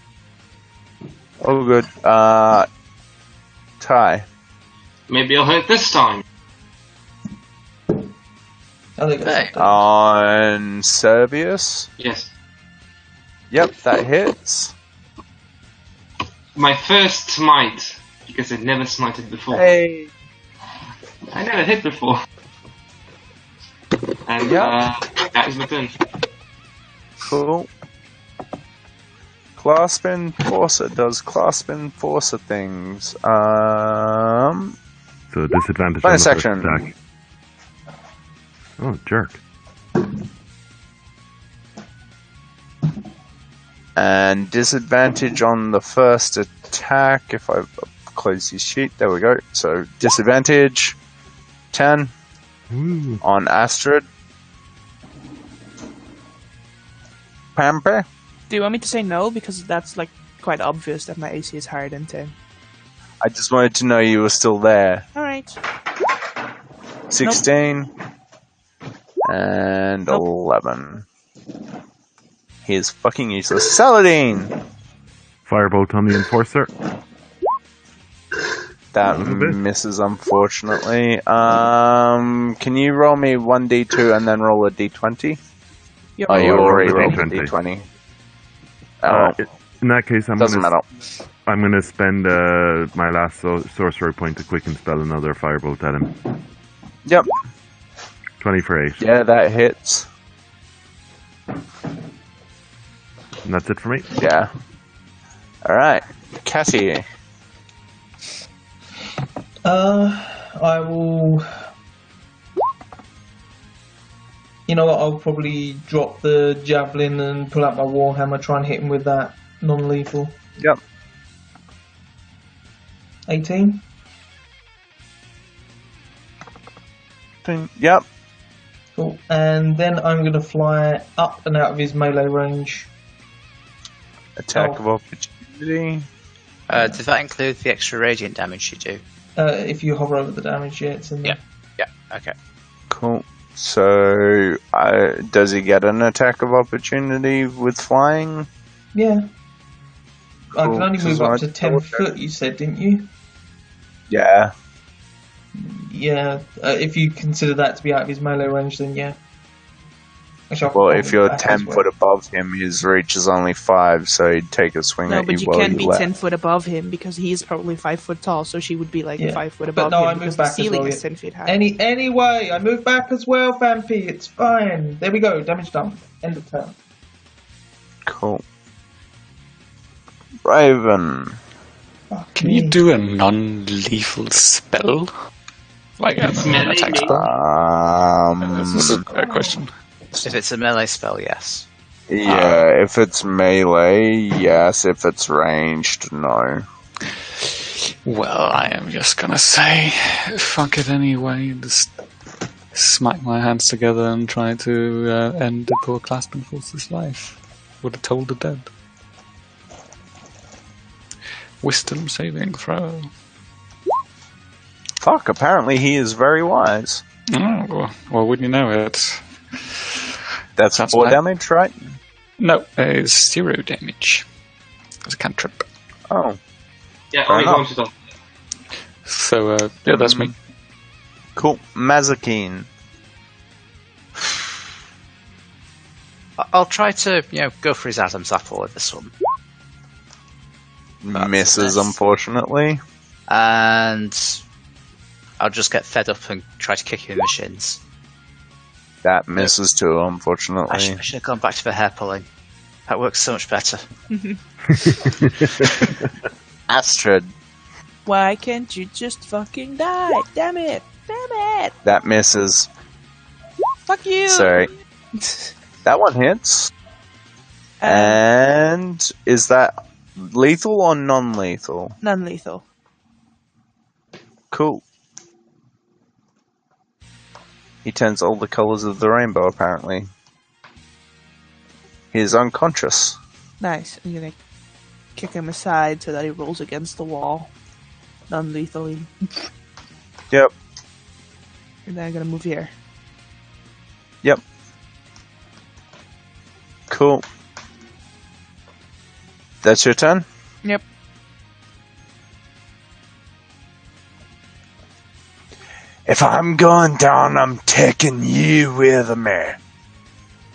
Oh, good. Ty. Maybe I'll hit this time. I think that's Hey. On Servius. Yes. Yep, that hits. My first smite, because I've never smited before. Hey. I never hit before. And that is my turn. Cool. Clasp Enforcer does Clasp Enforcer things. So disadvantage on the bonus first action. attack. Oh, jerk. And disadvantage on the first attack. If I close his sheet, there we go. So disadvantage 10 Ooh. on Astrid. Pamper. Do you want me to say no? Because that's like quite obvious that my AC is higher than 10. I just wanted to know you were still there. Alright. 16 and Nope. 11. He is fucking useless. Saladin! Firebolt on the Enforcer. That A little bit. misses, unfortunately. Can you roll me 1d2 and then roll a d20? Yep. Oh, you I rolled already a rolled a D20. d20. Oh, In that case, I'm doesn't gonna matter. I'm gonna spend my last sorcerer point to quicken spell another firebolt at him. Yep. 20 for 8. Yeah, that hits. And that's it for me. Yeah. Alright. Cassie. I will... You know what, I'll probably drop the javelin and pull out my warhammer, try and hit him with that non-lethal. Yep. 18? Yep. Cool. And then I'm going to fly up and out of his melee range. Attack Oh. of opportunity. Does that include the extra radiant damage you do? If you hover over the damage, yeah, it's in there. Yeah. Okay. Cool. So, does he get an attack of opportunity with flying? Yeah. I Cool. can only move So up I to 10 double check. foot, you said, didn't you? Yeah. Yeah. If you consider that to be out of his melee range, then yeah. Actually, I'll Well, probably if you're back 10 as well. foot above him, his reach is only 5, so he'd take a swing No, at but you you while can't you be left. 10 foot above him because he's probably 5 foot tall, so she would be like Yeah. 5 foot But above no, I him moved because the back as ceiling well, is yeah. 10 feet high. Anyway, I move back as well, Vampy. It's fine. There we go. Damage done. End of turn. Cool. Raven. Fuck Can me. you do a non-lethal spell? Like an It's melee, attack maybe. spell? This is Um, a question. If it's a melee spell, yes. Yeah, if it's melee, yes. If it's ranged, no. Well, I am just gonna say, fuck it anyway. Just smack my hands together and try to end the poor Clasping Force's life. Would have told the dead. Wisdom saving throw. Fuck, apparently he is very wise. Oh, well, wouldn't you know it? That's 4 right. damage, right? No, it's 0 damage. It's a cantrip. Oh. Yeah, Fair only enough. going to the... So, yeah, that's me. Cool. Mazakine. I'll try to, go for his Adam's apple with this one. That's Misses, a miss. unfortunately. And I'll just get fed up and try to kick him in the shins. That misses too, unfortunately. I should have gone back to the hair pulling. That works so much better. Astrid. Why can't you just fucking die? Damn it! Damn it! That misses. Fuck you! Sorry. That one hits. And is that lethal or non-lethal? Non-lethal. Cool. He turns all the colours of the rainbow, apparently. He is unconscious. Nice. I'm gonna kick him aside so that he rolls against the wall. Non-lethally. Yep. And then I'm gonna move here. Yep. Cool. That's your turn? Yep. If I'm going down, I'm taking you with me.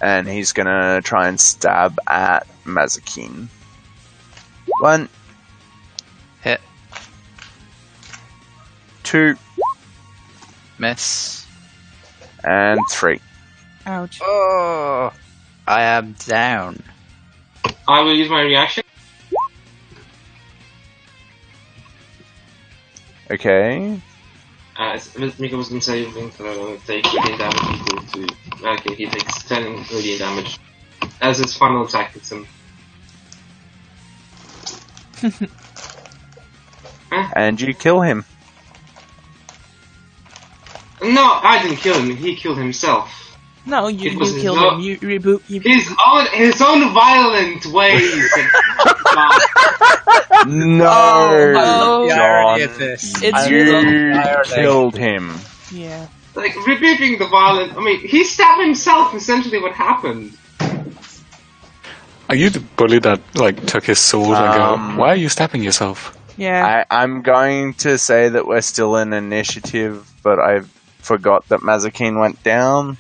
And he's gonna try and stab at Mazakine. 1. Hit. 2. Miss. And 3. Ouch. Oh! I am down. I will use my reaction. Okay. As Mika was saving throw, take radiant damage equal to... Okay, he takes 10 radiant damage. As his final attack hits him. And you kill him. No, I didn't kill him, he killed himself. No, you It was killed no- him. You reboot. You His own violent ways. No, Oh, the John, irony of this. It's you killed him. Yeah. Like, rebooting the violent... I mean, he stabbed himself, essentially what happened. Are you the bully that, took his sword and Um, go, why are you stabbing yourself? Yeah. I'm going to say that we're still in initiative, but I forgot that Mazakine went down.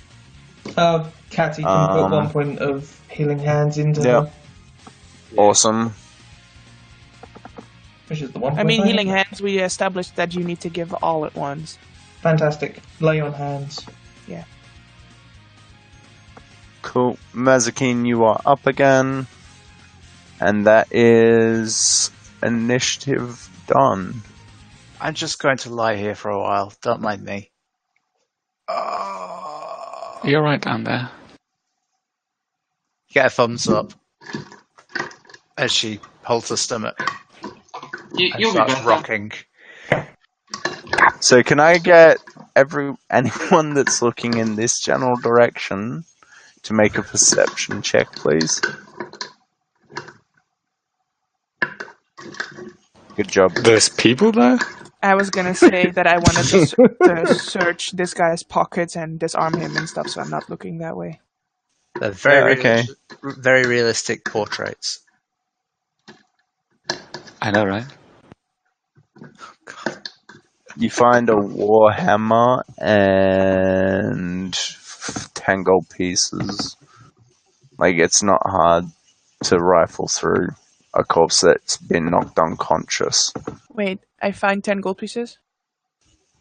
Catty can put 1 point of healing hands into her, Awesome. which is the 1 point. I mean, have. healing hands. We established that you need to give all at once. Fantastic. Lay on hands. Cool. Mazakine, you are up again. And that is initiative done. I'm just going to lie here for a while. Don't mind me. You're right down there. Get a thumbs up as she holds her stomach and You'll be starts better. rocking. So can I get anyone that's looking in this general direction to make a perception check, please? Good job. There's people there? I was gonna say that I wanted to search this guy's pockets and disarm him and stuff, so I'm not looking that way. They're very, Yeah, okay. very realistic portraits. I know, right? You find a warhammer and 10 gold pieces. It's not hard to rifle through a corpse that's been knocked unconscious. Wait, I find 10 gold pieces?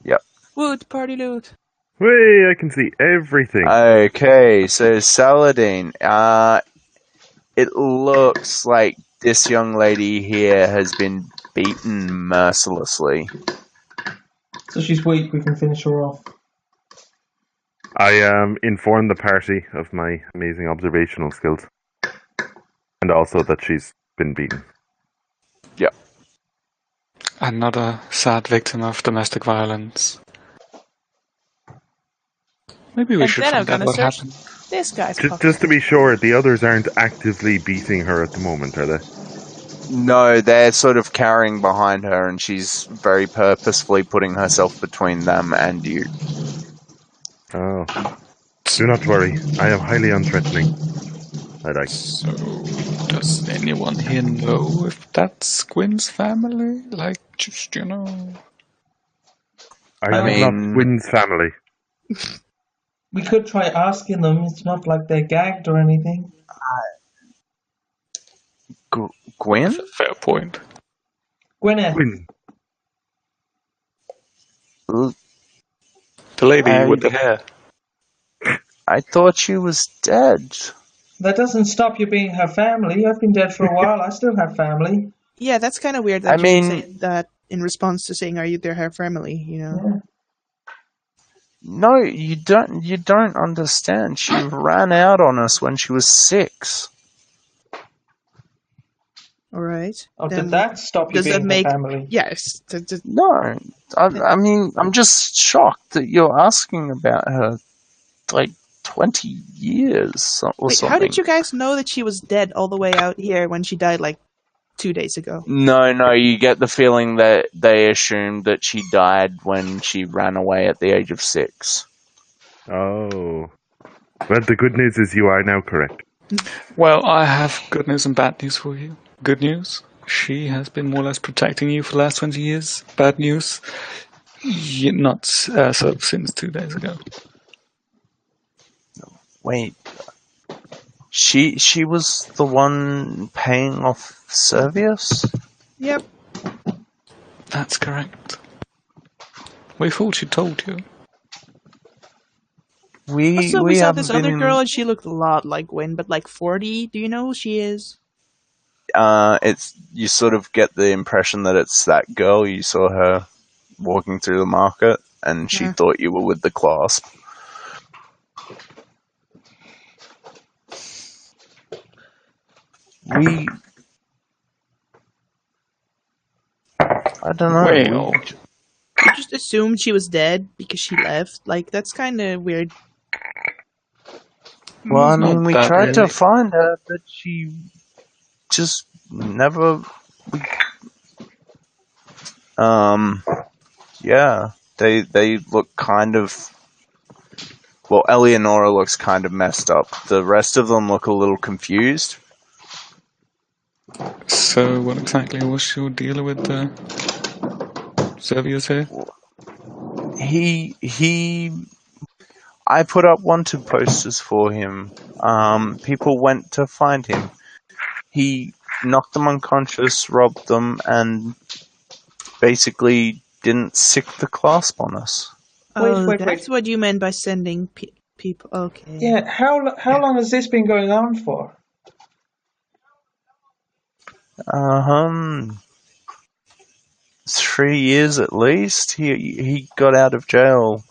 Yep. Woot, party loot. Hey, I can see everything. Okay, so Saladin, it looks like this young lady here has been beaten mercilessly. So she's weak, we can finish her off. I informed the party of my amazing observational skills. And also that she's been beaten. Another sad victim of domestic violence. Maybe we And should then I'm find out gonna what search happened. this guy's Just pocket. to be sure, the others aren't actively beating her at the moment, are they? No, they're sort of carrying behind her, and she's very purposefully putting herself between them and you. Oh. Do not worry. I am highly unthreatening. So, does anyone here know if that's Gwyn's family? Like, just, I I am mean- not Wynn's family. We could try asking them. It's not like they're gagged or anything. Gwyn? fair point. Gwyneth. Wynn. The lady with the hair. I thought she was dead. That doesn't stop you being her family. I've been dead for a while. I still have family. Yeah, that's kind of weird that I you mean- say that in response to saying, "Are you her family?" You know. Yeah. No, you don't understand. She ran out on us when she was 6. All right. Oh, Then did that stop you does that being make- her family? Yes. No, I mean, I'm just shocked that you're asking about her, like, 20 years or Wait, something. how did you guys know that she was dead all the way out here when she died like 2 days ago? No, you get the feeling that they assumed that she died when she ran away at the age of 6. Oh. Well, the good news is you are now correct. Well, I have good news and bad news for you. Good news, she has been more or less protecting you for the last 20 years. Bad news, not sort of since 2 days ago. Wait, she was the one paying off Servius? Yep. That's correct. We thought she told you. We saw haven't this been other in- girl and she looked a lot like Gwen, but like 40. Do you know who she is? It's you sort of get the impression that it's that girl. You saw her walking through the market, and she thought you were with the Clasp. I don't know. Well, You just assumed she was dead because she left. Like, that's kind of weird. Well, I mean, Not we that tried to really. find her, but she just never. Yeah, they look kind of. Well, Eleonora looks kind of messed up. The rest of them look a little confused. So, what exactly was your deal with Servius here? I put up wanted posters for him. People went to find him. He knocked them unconscious, robbed them, and basically didn't sick the Clasp on us. Wait. That's what you meant by sending people. Okay. Yeah, how long has this been going on for? 3 years at least. He got out of jail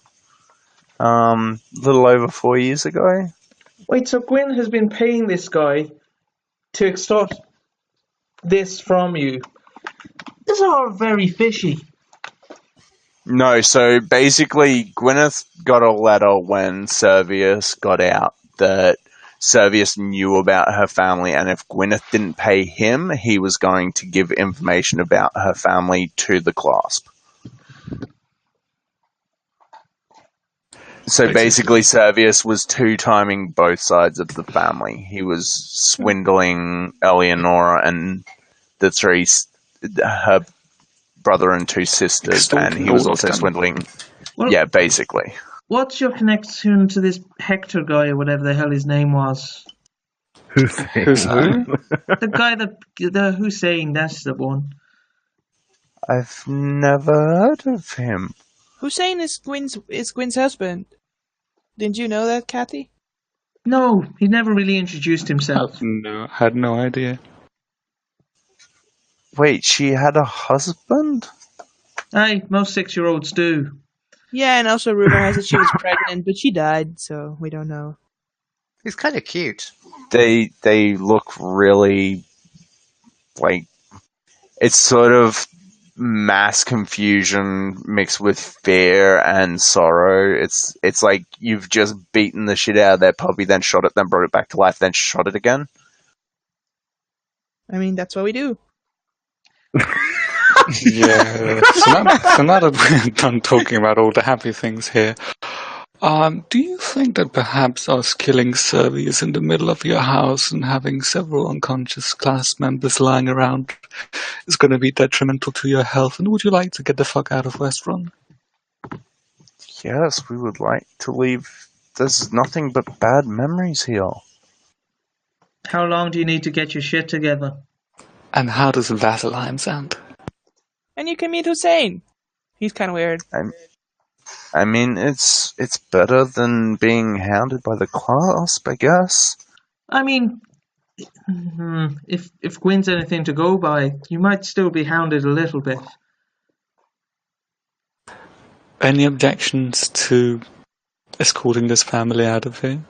a little over 4 years ago. Wait, so Gwyn has been paying this guy to extort this from you. This is all very fishy. No, so basically Gwyneth got a letter when Servius got out that Servius knew about her family, and if Gwyneth didn't pay him, he was going to give information about her family to the Clasp. So basically Servius was two-timing both sides of the family. He was swindling Eleonora and the three, her brother and 2 sisters, and he was also swindling. Well, Yeah, basically. What's your connection to this Hector guy or whatever the hell his name was? Who's who? The guy the Hussein, that's the one. I've never heard of him. Hussein is Gwen's husband. Didn't you know that, Kathy? No, he never really introduced himself. No, had no idea. Wait, she had a husband? Aye, most 6-year-olds do. Yeah, and also rumor has it she was pregnant, but she died, so we don't know. He's kind of cute. They look really like it's sort of mass confusion mixed with fear and sorrow. It's like you've just beaten the shit out of their puppy, then shot it, then brought it back to life, then shot it again. I mean, that's what we do. Yeah. So now that we're done talking about all the happy things here, do you think that perhaps us killing Servius in the middle of your house and having several unconscious class members lying around is going to be detrimental to your health? And would you like to get the fuck out of Westrun? Yes, we would like to leave. There's nothing but bad memories here. How long do you need to get your shit together? And how does Vasselheim sound? And you can meet Hussein. He's kind of weird. I mean, it's better than being hounded by the clasp, I guess. I mean, if Gwyn's anything to go by, you might still be hounded a little bit. Any objections to escorting this family out of here?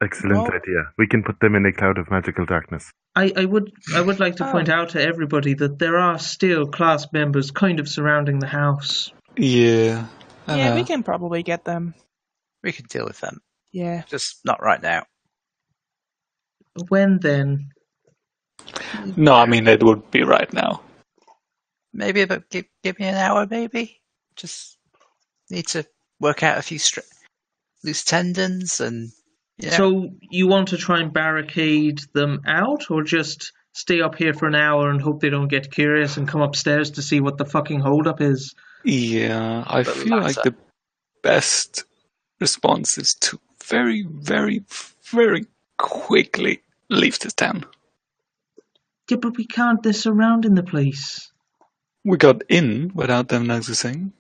Excellent idea. We can put them in a cloud of magical darkness. I would like to point out to everybody that there are still class members kind of surrounding the house. Yeah. Yeah, we can probably get them. We can deal with them. Yeah. Just not right now. When then? No, I mean, it would be right now. Maybe about give me an hour, maybe. Just need to work out a few loose tendons and. You know. So you want to try and barricade them out, or just stay up here for an hour and hope they don't get curious and come upstairs to see what the fucking holdup is? Yeah, I feel like the best response is to very, very, very quickly leave this town. Yeah, but we can't. They're surrounding the place. We got in without them noticing.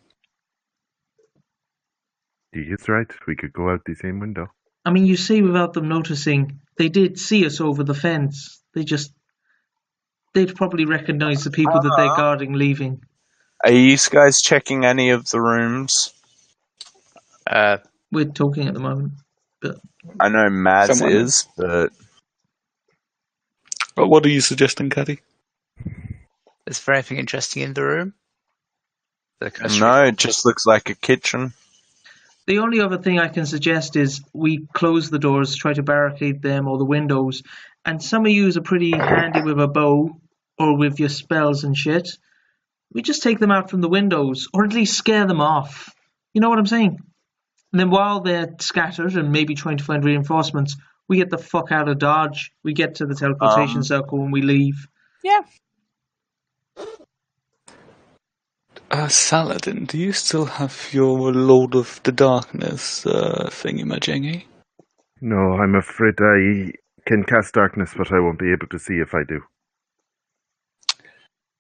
He is right. We could go out the same window. I mean, you say without them noticing. They did see us over the fence. They'd probably recognize the people that they're guarding leaving. Are you guys checking any of the rooms? We're talking at the moment. But I know Mads is, but... What are you suggesting, Caddy? Is there anything interesting in the room? No, it just looks like a kitchen. The only other thing I can suggest is we close the doors, try to barricade them or the windows, and some of you are pretty handy with a bow or with your spells and shit. We just take them out from the windows, or at least scare them off. You know what I'm saying? And then while they're scattered and maybe trying to find reinforcements, we get the fuck out of Dodge. We get to the teleportation circle and we leave. Yeah. Saladin, do you still have your Lord of the Darkness thingy-majingy? No, I'm afraid I can cast darkness, but I won't be able to see if I do.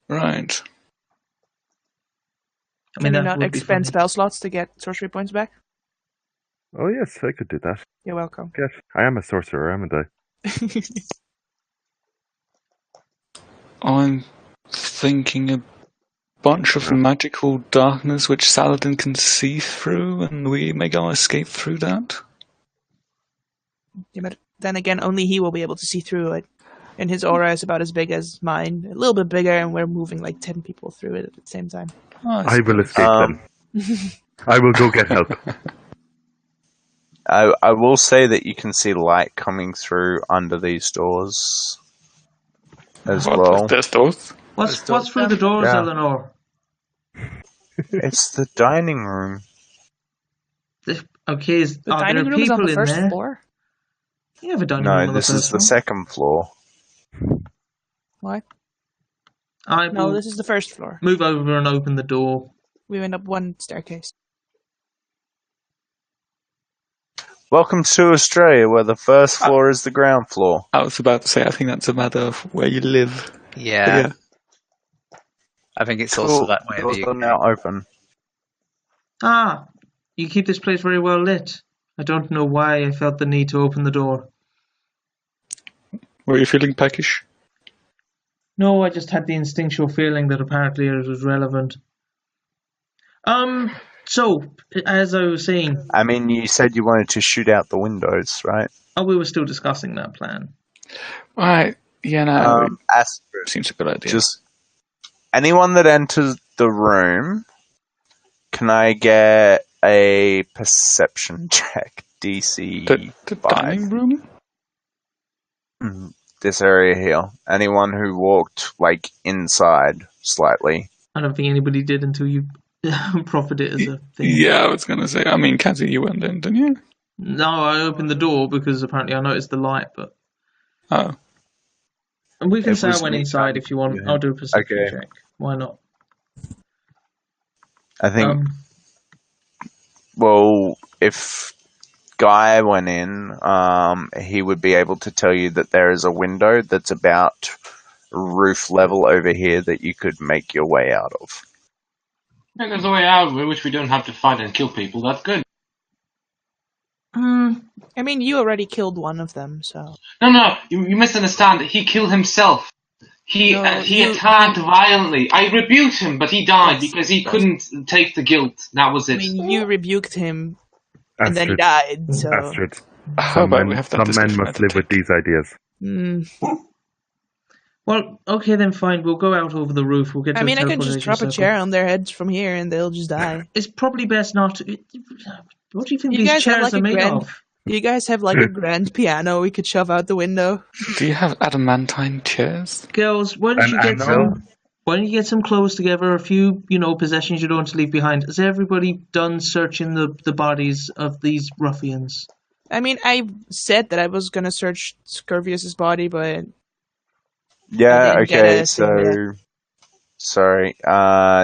Right. Can you not expend spell slots to get sorcery points back? Oh yes, I could do that. You're welcome. Yes, I am a sorcerer, haven't I? I'm thinking a bunch of magical darkness which Saladin can see through, and we make our escape through that. Yeah, but then again, only he will be able to see through it. And his aura is about as big as mine, a little bit bigger, and we're moving like 10 people through it at the same time. I will escape them. I will go get help. I will say that you can see light coming through under these doors as well. There's doors? What's through the doors, Yeah. Eleanor? It's the dining room. Okay, The are dining there room is on people the in first there? floor? You have a dining No, room on this the is first the floor. second floor. What? I No, will this is the first floor. move over and open the door. We went up one staircase. Welcome to Australia, where the first floor is the ground floor. I was about to say, I think that's a matter of where you live. Yeah. I think it's also that way. Doors are now open. Ah, you keep this place very well lit. I don't know why I felt the need to open the door. Were you feeling peckish? No, I just had the instinctual feeling that apparently it was relevant. So, as I was saying, I mean, you said you wanted to shoot out the windows, right? we were still discussing that plan. Right. Yeah, no, it Astrid, seems a good idea. just anyone that enters the room, can I get a perception check? DC the 5. dining room? This area here. Anyone who walked, like, inside slightly. I don't think anybody did until you proffered it as a thing. Yeah, I was going to say. I mean, Cassie, you went in, didn't you? No, I opened the door because apparently I noticed the light, but... Oh. And we can It say I was went me inside trying if you to want. do I'll it. do a perception Okay. check. Why not? I think, well, if Guy went in, he would be able to tell you that there is a window that's about roof level over here that you could make your way out of. Yeah, there's a way out which we don't have to fight and kill people. That's good. I mean, you already killed one of them, so. No, you misunderstand. He killed himself. He attacked violently. I rebuked him, but he died because he couldn't take the guilt. That was it. I mean, you rebuked him, and then he Astrid. died, so. Astrid. How about we have that Some men discussion must at the live with table? these ideas. Well, okay then, fine. We'll go out over the roof. We'll get to I mean, the I can just teleportation drop a circle. chair on their heads from here, and they'll just die. It's probably best not to... What do you think You these guys have, chairs like, are a made grand- of? You guys have like a grand piano we could shove out the window. Do you have adamantine chairs? Girls, why don't An you get anvil? why don't you get some clothes together, a few, possessions you don't want to leave behind? Has everybody done searching the bodies of these ruffians? I mean, I said that I was gonna search Scurvius's body, but Yeah, didn't get okay, a so... thing yet. Sorry,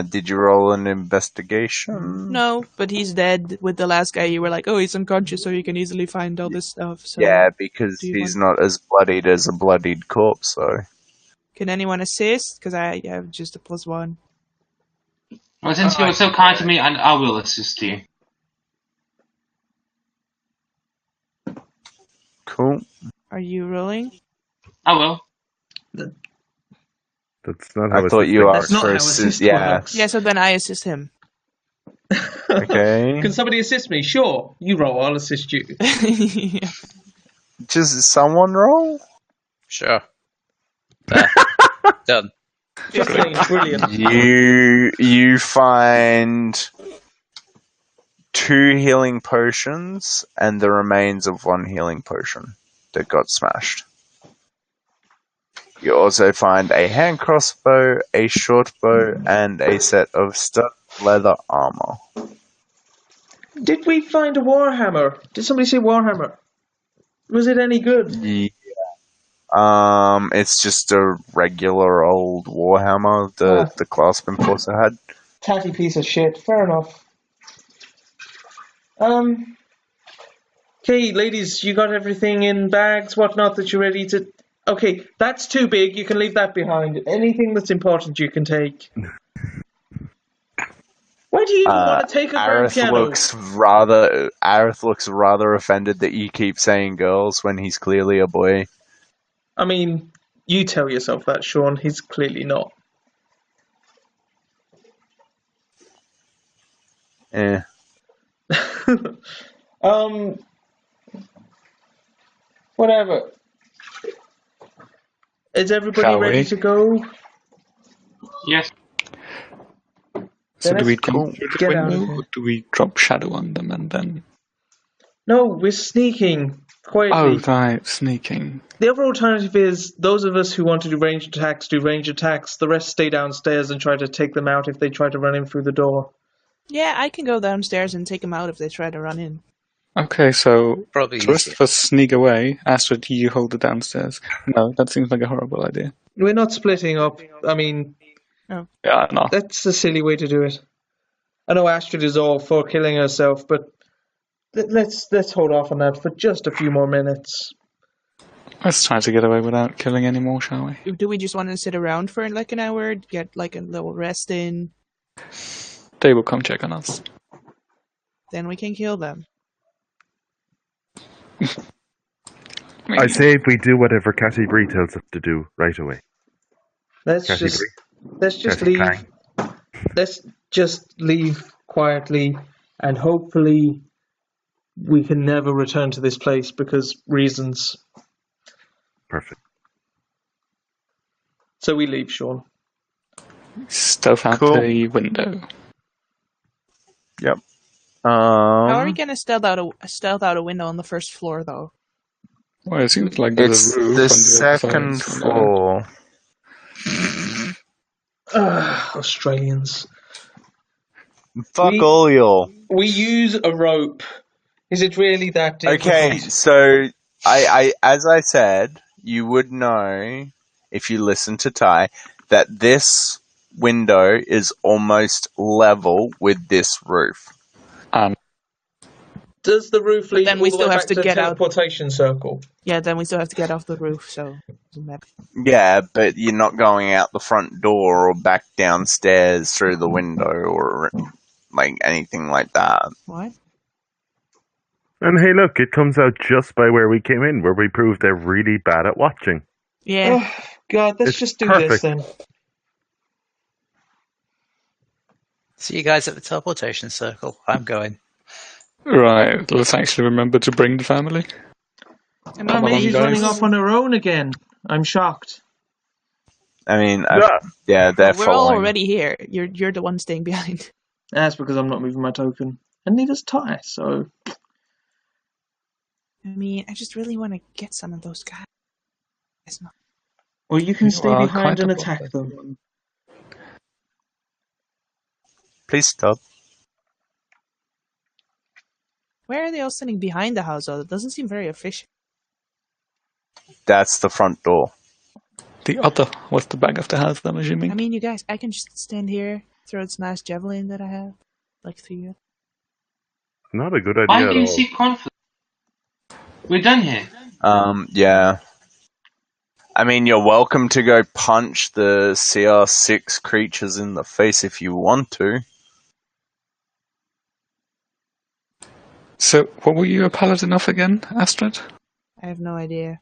did you roll an investigation? no, but he's dead. With the last guy, you were like, oh, he's unconscious, so you can easily find all this stuff. So Yeah, because do you he's not as bloodied as a bloodied corpse, so... can anyone assist? Because I have just a +1. Well, since you were so kind to me, and I will assist you. Cool. Are you rolling? I will. That's not how I thought you That's asked not for how assist. assist Yeah. works. Yeah, so then I assist him. Okay. Can somebody assist me? Sure. You roll, I'll assist you. Yeah. Just someone roll? Sure. There. Done. 15, brilliant. You find 2 healing potions and the remains of 1 healing potion that got smashed. You also find a hand crossbow, a short bow, and a set of stud leather armor. Did we find a warhammer? Did somebody say warhammer? Was it any good? Yeah. It's just a regular old warhammer that the Clasp Enforcer had. Tatty piece of shit. Fair enough. Okay, ladies, you got everything in bags, whatnot that you're ready to... Okay, that's too big. You can leave that behind. Anything that's important you can take. Why do you even want to take a grand piano? Aerith looks rather offended that you keep saying girls when he's clearly a boy. I mean, you tell yourself that, Sean. He's clearly not. Eh. Whatever. Is everybody Shall ready we? to go? Yes. So do we let's jump through the get out of window, here. or do we drop shadow on them and then... No, we're sneaking quietly. Oh, right, sneaking. The other alternative is those of us who want to do range attacks do range attacks. The rest stay downstairs and try to take them out if they try to run in through the door. Yeah, I can go downstairs and take them out if they try to run in. Okay, so Probably the rest easier. of us sneak away. Astrid, you hold it downstairs. No, that seems like a horrible idea. We're not splitting up. I mean, Yeah, no. that's a silly way to do it. I know Astrid is all for killing herself, but let's hold off on that for just a few more minutes. Let's try to get away without killing any more, shall we? Do we just want to sit around for like an hour, get like a little rest in, They will come check on us. then we can kill them? I say we do whatever Catty Bree tells us to do right away. Let's Catty just Bree. let's just Catty leave. Clang. just leave quietly, and hopefully we can never return to this place because reasons. Perfect. So we leave, Sean. Stealth out Cool. the window. Yep. How are we gonna stealth out a window on the first floor, though? Well, it seems like It's there's a roof the on the other second side. floor. Australians. Fuck all y'all. We use a rope. Is it really that difficult? Okay, so I as I said, you would know if you listen to Ty that this window is almost level with this roof. Does the roof lead then all we the still way have back to to the get out. teleportation circle? Yeah, then we still have to get off the roof, so it doesn't matter. Yeah, but you're not going out the front door or back downstairs through the window or like anything like that. What? And hey, look, it comes out just by where we came in, where we proved they're really bad at watching. Yeah. Oh, God, let's It's just do perfect. this then. See you guys at the teleportation circle. I'm going. Right, let's actually remember to bring the family. I Oh, maybe on, she's guys. running off on her own again. I'm shocked. I mean, Yeah. they're We're all following. already here. You're the one staying behind. That's because I'm not moving my token. And neither's Ty, so... I mean, I just really want to get some of those guys. It's not. Or you can You stay are behind quite and a attack bot. them. Please stop. Where are they all sitting behind the house, though? That doesn't seem very efficient. That's the front door. The other was the back of the house, I'm assuming. I mean, you guys, I can just stand here, throw this nice javelin that I have, like through you. Not a good idea Why at do you all. seem confident? We're done here. Yeah. I mean, you're welcome to go punch the CR6 creatures in the face if you want to. So, what were you a paladin of again, Astrid? I have no idea.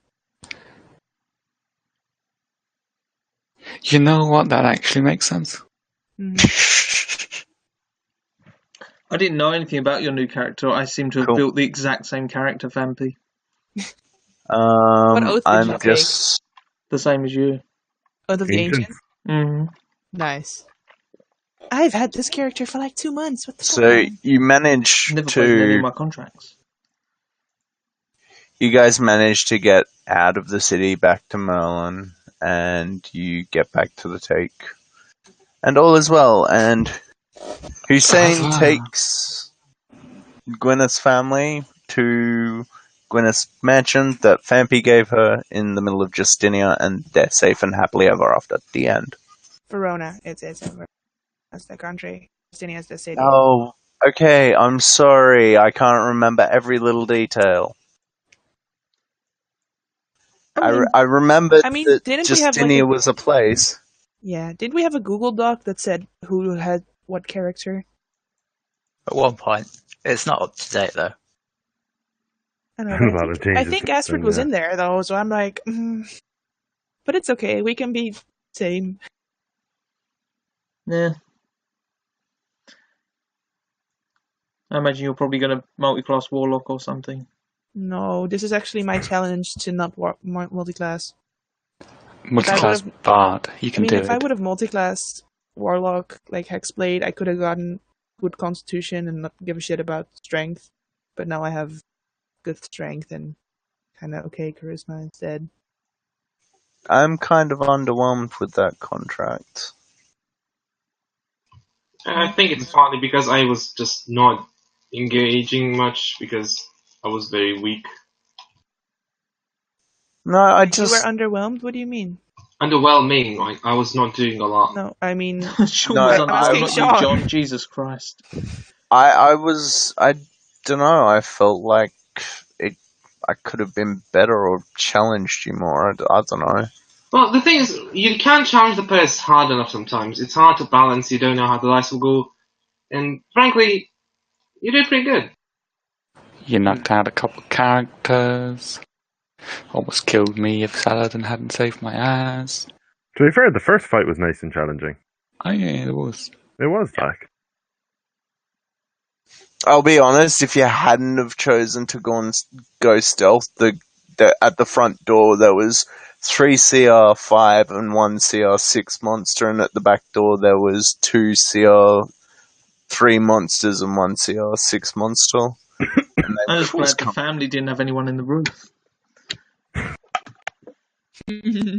You know what? That actually makes sense. Mhm. I didn't know anything about your new character. I seem to have Cool. built the exact same character, Vampy. oath did you I'm take? just... The same as you. Oath of the Ancient. Ancient? Mm-hmm. Nice. I've had this character for like 2 months. What the fuck? So, you manage Never played in any of to... my contracts. You guys manage to get out of the city back to Merlin, and you get back to the Take. And all is well, and Hussein takes Gwyneth's family to Gwyneth's mansion that Vampy gave her in the middle of Justinia, and they're safe and happily ever after at the end. Verona. It's that's the country. Justinia's the city. Oh, okay, I'm sorry, I can't remember every little detail. I remembered I mean, that didn't we have, like, Justinia a- was a place. Yeah. Did we have a Google Doc that said who had what character? At one point. It's not up to date, though. I don't A know. lot of I changes think since Astrid then, was yeah. in there though, so I'm like, but it's okay. We can be same. Yeah. I imagine you're probably going to multi-class Warlock or something. No, this is actually my challenge to not multi-class. Multi-class would've- bard. You I can mean, do if I it. would have multi-classed Warlock, like Hexblade, I could have gotten good Constitution and not give a shit about Strength. But now I have good Strength and kind of okay Charisma instead. I'm kind of underwhelmed with that contract. I think it's partly because I was just not engaging much because I was very weak. No, I You just... were underwhelmed? What do you mean? Underwhelming, like I was not doing a lot. No, I mean, Sean No, was I'm on asking not Sean. you, John. Jesus Christ. I don't know, I felt like I could have been better or challenged you more. I don't know. Well, the thing is, you can't challenge the players hard enough sometimes. It's hard to balance, you don't know how the dice will go. And frankly, you did pretty good. You knocked out a couple of characters. Almost killed me if Saladin hadn't saved my ass. To be fair, the first fight was nice and challenging. Oh yeah, it was. It was, like. I'll be honest, if you hadn't have chosen to go stealth, at the front door there was 3 CR5 and 1 CR6 monster, and at the back door there was 2 CR3 monsters and 1 CR6 monster. And I'm just glad the family didn't have anyone in the room.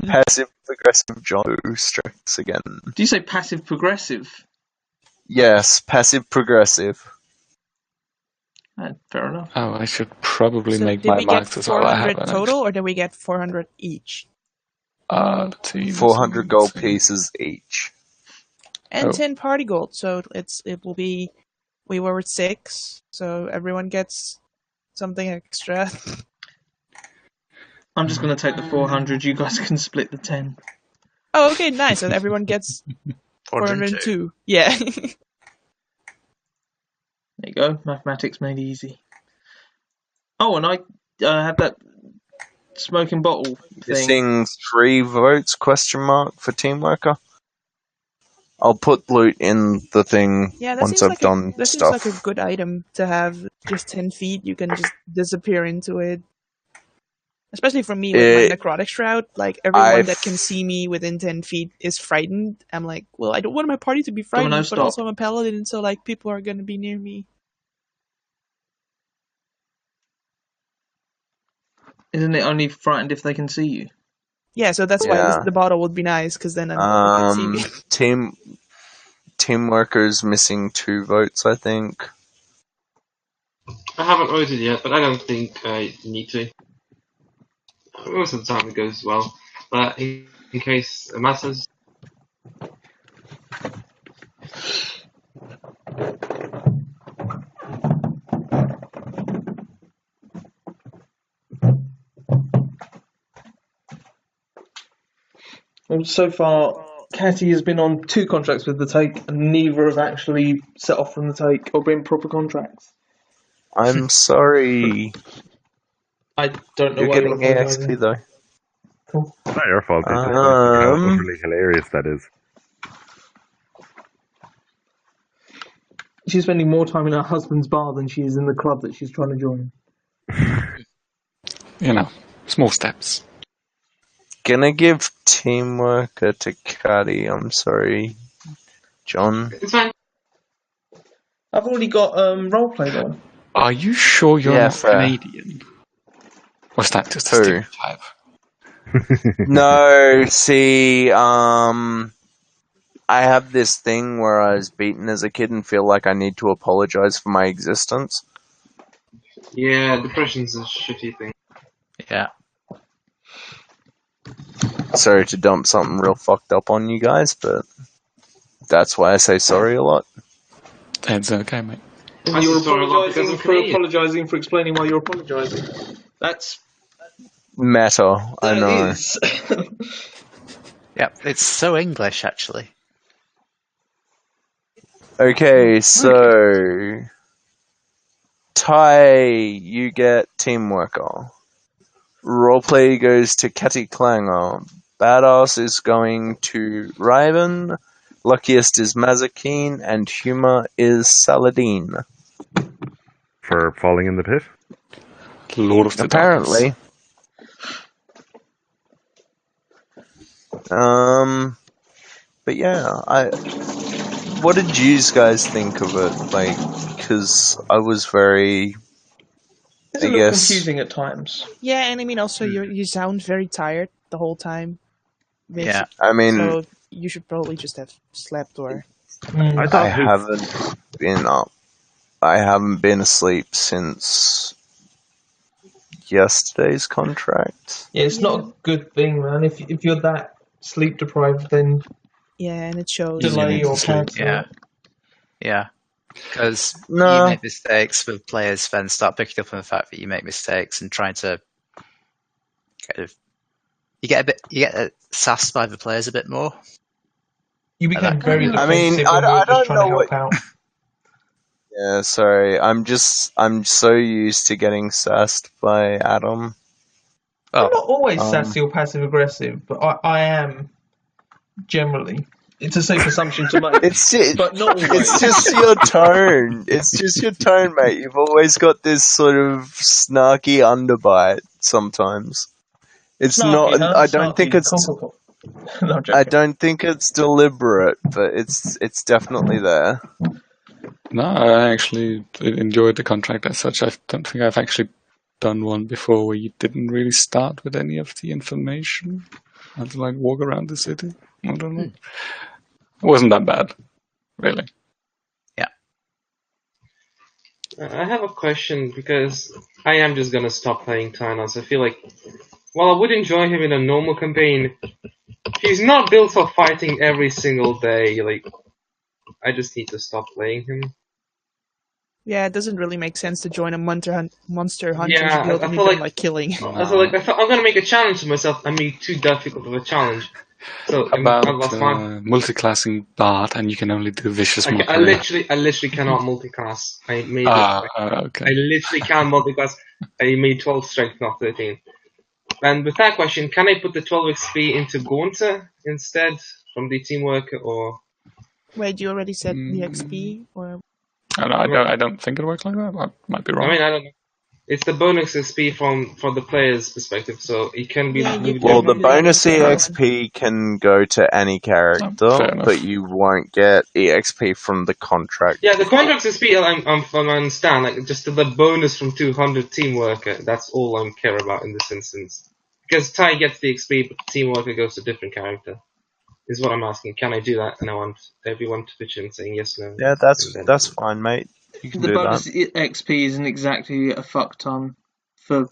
passive aggressive Joe strikes again. Do you say passive progressive? Yes, passive progressive. Fair enough. Oh, I should probably So make did my we get marks as well. I 400 have total, or did we get 400 each? let's see, 400 gold pieces each. And Oh. 10 party gold, so it will be. We were at 6, so everyone gets something extra. I'm just going to take the 400. You guys can split the 10. Oh, okay, nice. So everyone gets 402. Yeah. There you go. Mathematics made easy. Oh, and I had that smoking bottle thing. Missing 3 votes, question mark, for team worker. I'll put loot in the thing Yeah, that once seems I've like done that seems stuff. like a good item to have. Just 10 feet, you can just disappear into it. Especially for me with my necrotic shroud, like everyone that can see me within 10 feet is frightened. I'm like, well, I don't want my party to be frightened, Domino, but stop. also I'm a paladin, so like people are gonna be near me. Isn't it only frightened if they can see you? Yeah, so that's why the bottle would be nice, because then people can see me. Team workers missing 2 votes, I think. I haven't voted yet, but I don't think I need to. Most of the time it goes well, but in case it matters. Well, so far, Catty has been on 2 contracts with the Take, and neither have actually set off from the Take or been proper contracts. I'm sorry. I don't know You're why getting you're AXP apologising. though. Cool. It's not your fault. It's just how utterly hilarious that is. She's spending more time in her husband's bar than she is in the club that she's trying to join. You know, small steps. Gonna give teamwork to Caddy. I'm sorry, John. It's fine. I've already got roleplay on. Are you sure you're not fair. Canadian? Or is that just a Who? stereotype? No, see, I have this thing where I was beaten as a kid and feel like I need to apologize for my existence. Yeah, depression's a shitty thing. Yeah. Sorry to dump something real fucked up on you guys, but that's why I say sorry a lot. It's okay, mate. And you're apologising for explaining why you're apologising. That's Meta, I know. is. Yeah, it's so English, actually. Okay, so Ty, you get teamworker. Roleplay goes to Catty Clanger. Badass is going to Riven. Luckiest is Mazakine, and Humor is Saladin. For falling in the pit? Lord of the Apparently. But yeah, what did you guys think of it? Like, because I was very... It's a little confusing at times. Yeah, and I mean also you sound very tired the whole time. Yeah. I mean... So you should probably just have slept or... I haven't been up. I haven't been asleep since yesterday's contract. Yeah, it's not a good thing, man. If you're that sleep deprived, then yeah, and it shows. Delay or cancel. Yeah. Because you make mistakes with players, then start picking up on the fact that you make mistakes and trying to kind of you get sassed by the players a bit more. You become very defensive. I mean, I don't know what. Out. Yeah, sorry. I'm so used to getting sassed by Adam. I'm not always sassy or passive aggressive, but I am generally. It's a safe assumption to make, but not always. It's just your tone. It's just your tone, mate. You've always got this sort of snarky underbite sometimes. It's Snarky, not. huh? I don't think Snarky. it's. Cool. No, I'm I joking. don't think it's deliberate, but it's definitely there. No, I actually enjoyed the contract as such. I don't think I've actually done one before where you didn't really start with any of the information. I had to like walk around the city. I don't know. It wasn't that bad, really. Yeah. I have a question because I am just gonna stop playing Tynos. I feel like, while I would enjoy him in a normal campaign, he's not built for fighting every single day. Like, I just need to stop playing him. Yeah, it doesn't really make sense to join a monster hunter's Yeah, guild I when you feel don't like- like killing. I thought I'm gonna make a challenge to myself and be too difficult of a challenge. So About that's fine. multiclassing Bard, and you can only do vicious I mockery. literally cannot multiclass. I made okay. I literally can't multiclass. I made 12 strength, not 13. And with that question, can I put the 12 XP into Gaunter instead from the teamwork, or? Wait, you already said the XP? Or I don't think it works like that. I might be wrong. I mean, I don't know. It's the bonus XP from the player's perspective, so it can be moved. Well, the Yeah. bonus EXP can go to any character, fair enough. but you won't get EXP from the contract. Yeah, the contracts XP I understand, like just the bonus from 200 teamwork. That's all I care about in this instance. Because Ty gets the XP, but teamworker goes to a different character. Is what I'm asking. Can I do that? And I want everyone to pitch in saying yes, no. Yeah, that's fine, mate. You can The do bonus that. XP isn't exactly a fuck ton for,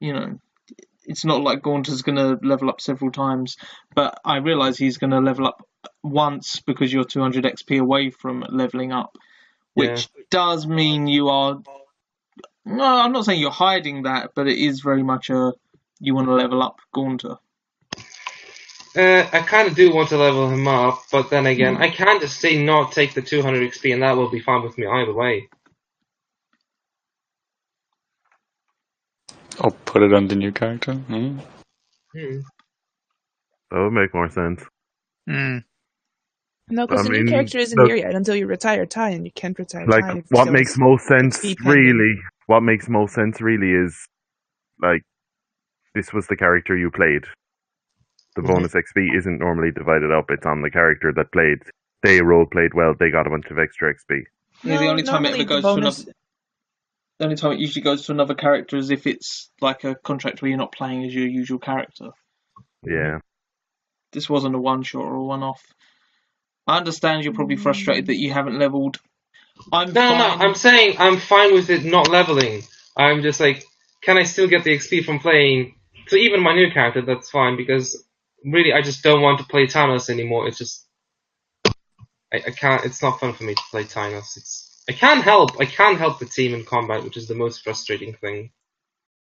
it's not like Gaunter's going to level up several times, but I realise he's going to level up once because you're 200 XP away from leveling up, which does mean you are. No, I'm not saying you're hiding that, but it is very much you want to level up Gaunter. I kind of do want to level him up, but then again, I can just say not take the 200 XP, and that will be fine with me either way. Or put it on the new character. That would make more sense. no, because the new character isn't here yet until you retire Ty, and you can't retire Like, Ty. what makes most sense really is, like, this was the character you played. The bonus XP isn't normally divided up. It's on the character that played. They role played well. They got a bunch of extra XP. The only time it ever goes to another. The only time it usually goes to another character is if it's like a contract where you're not playing as your usual character. Yeah. This wasn't a one shot or a one off. I understand you're probably frustrated that you haven't leveled. I'm saying I'm fine with it not leveling. I'm just like, can I still get the XP from playing? So even my new character, that's fine, because really I just don't want to play Thanos anymore. It's just I can't. It's not fun for me to play Thanos. I can't help the team in combat, which is the most frustrating thing.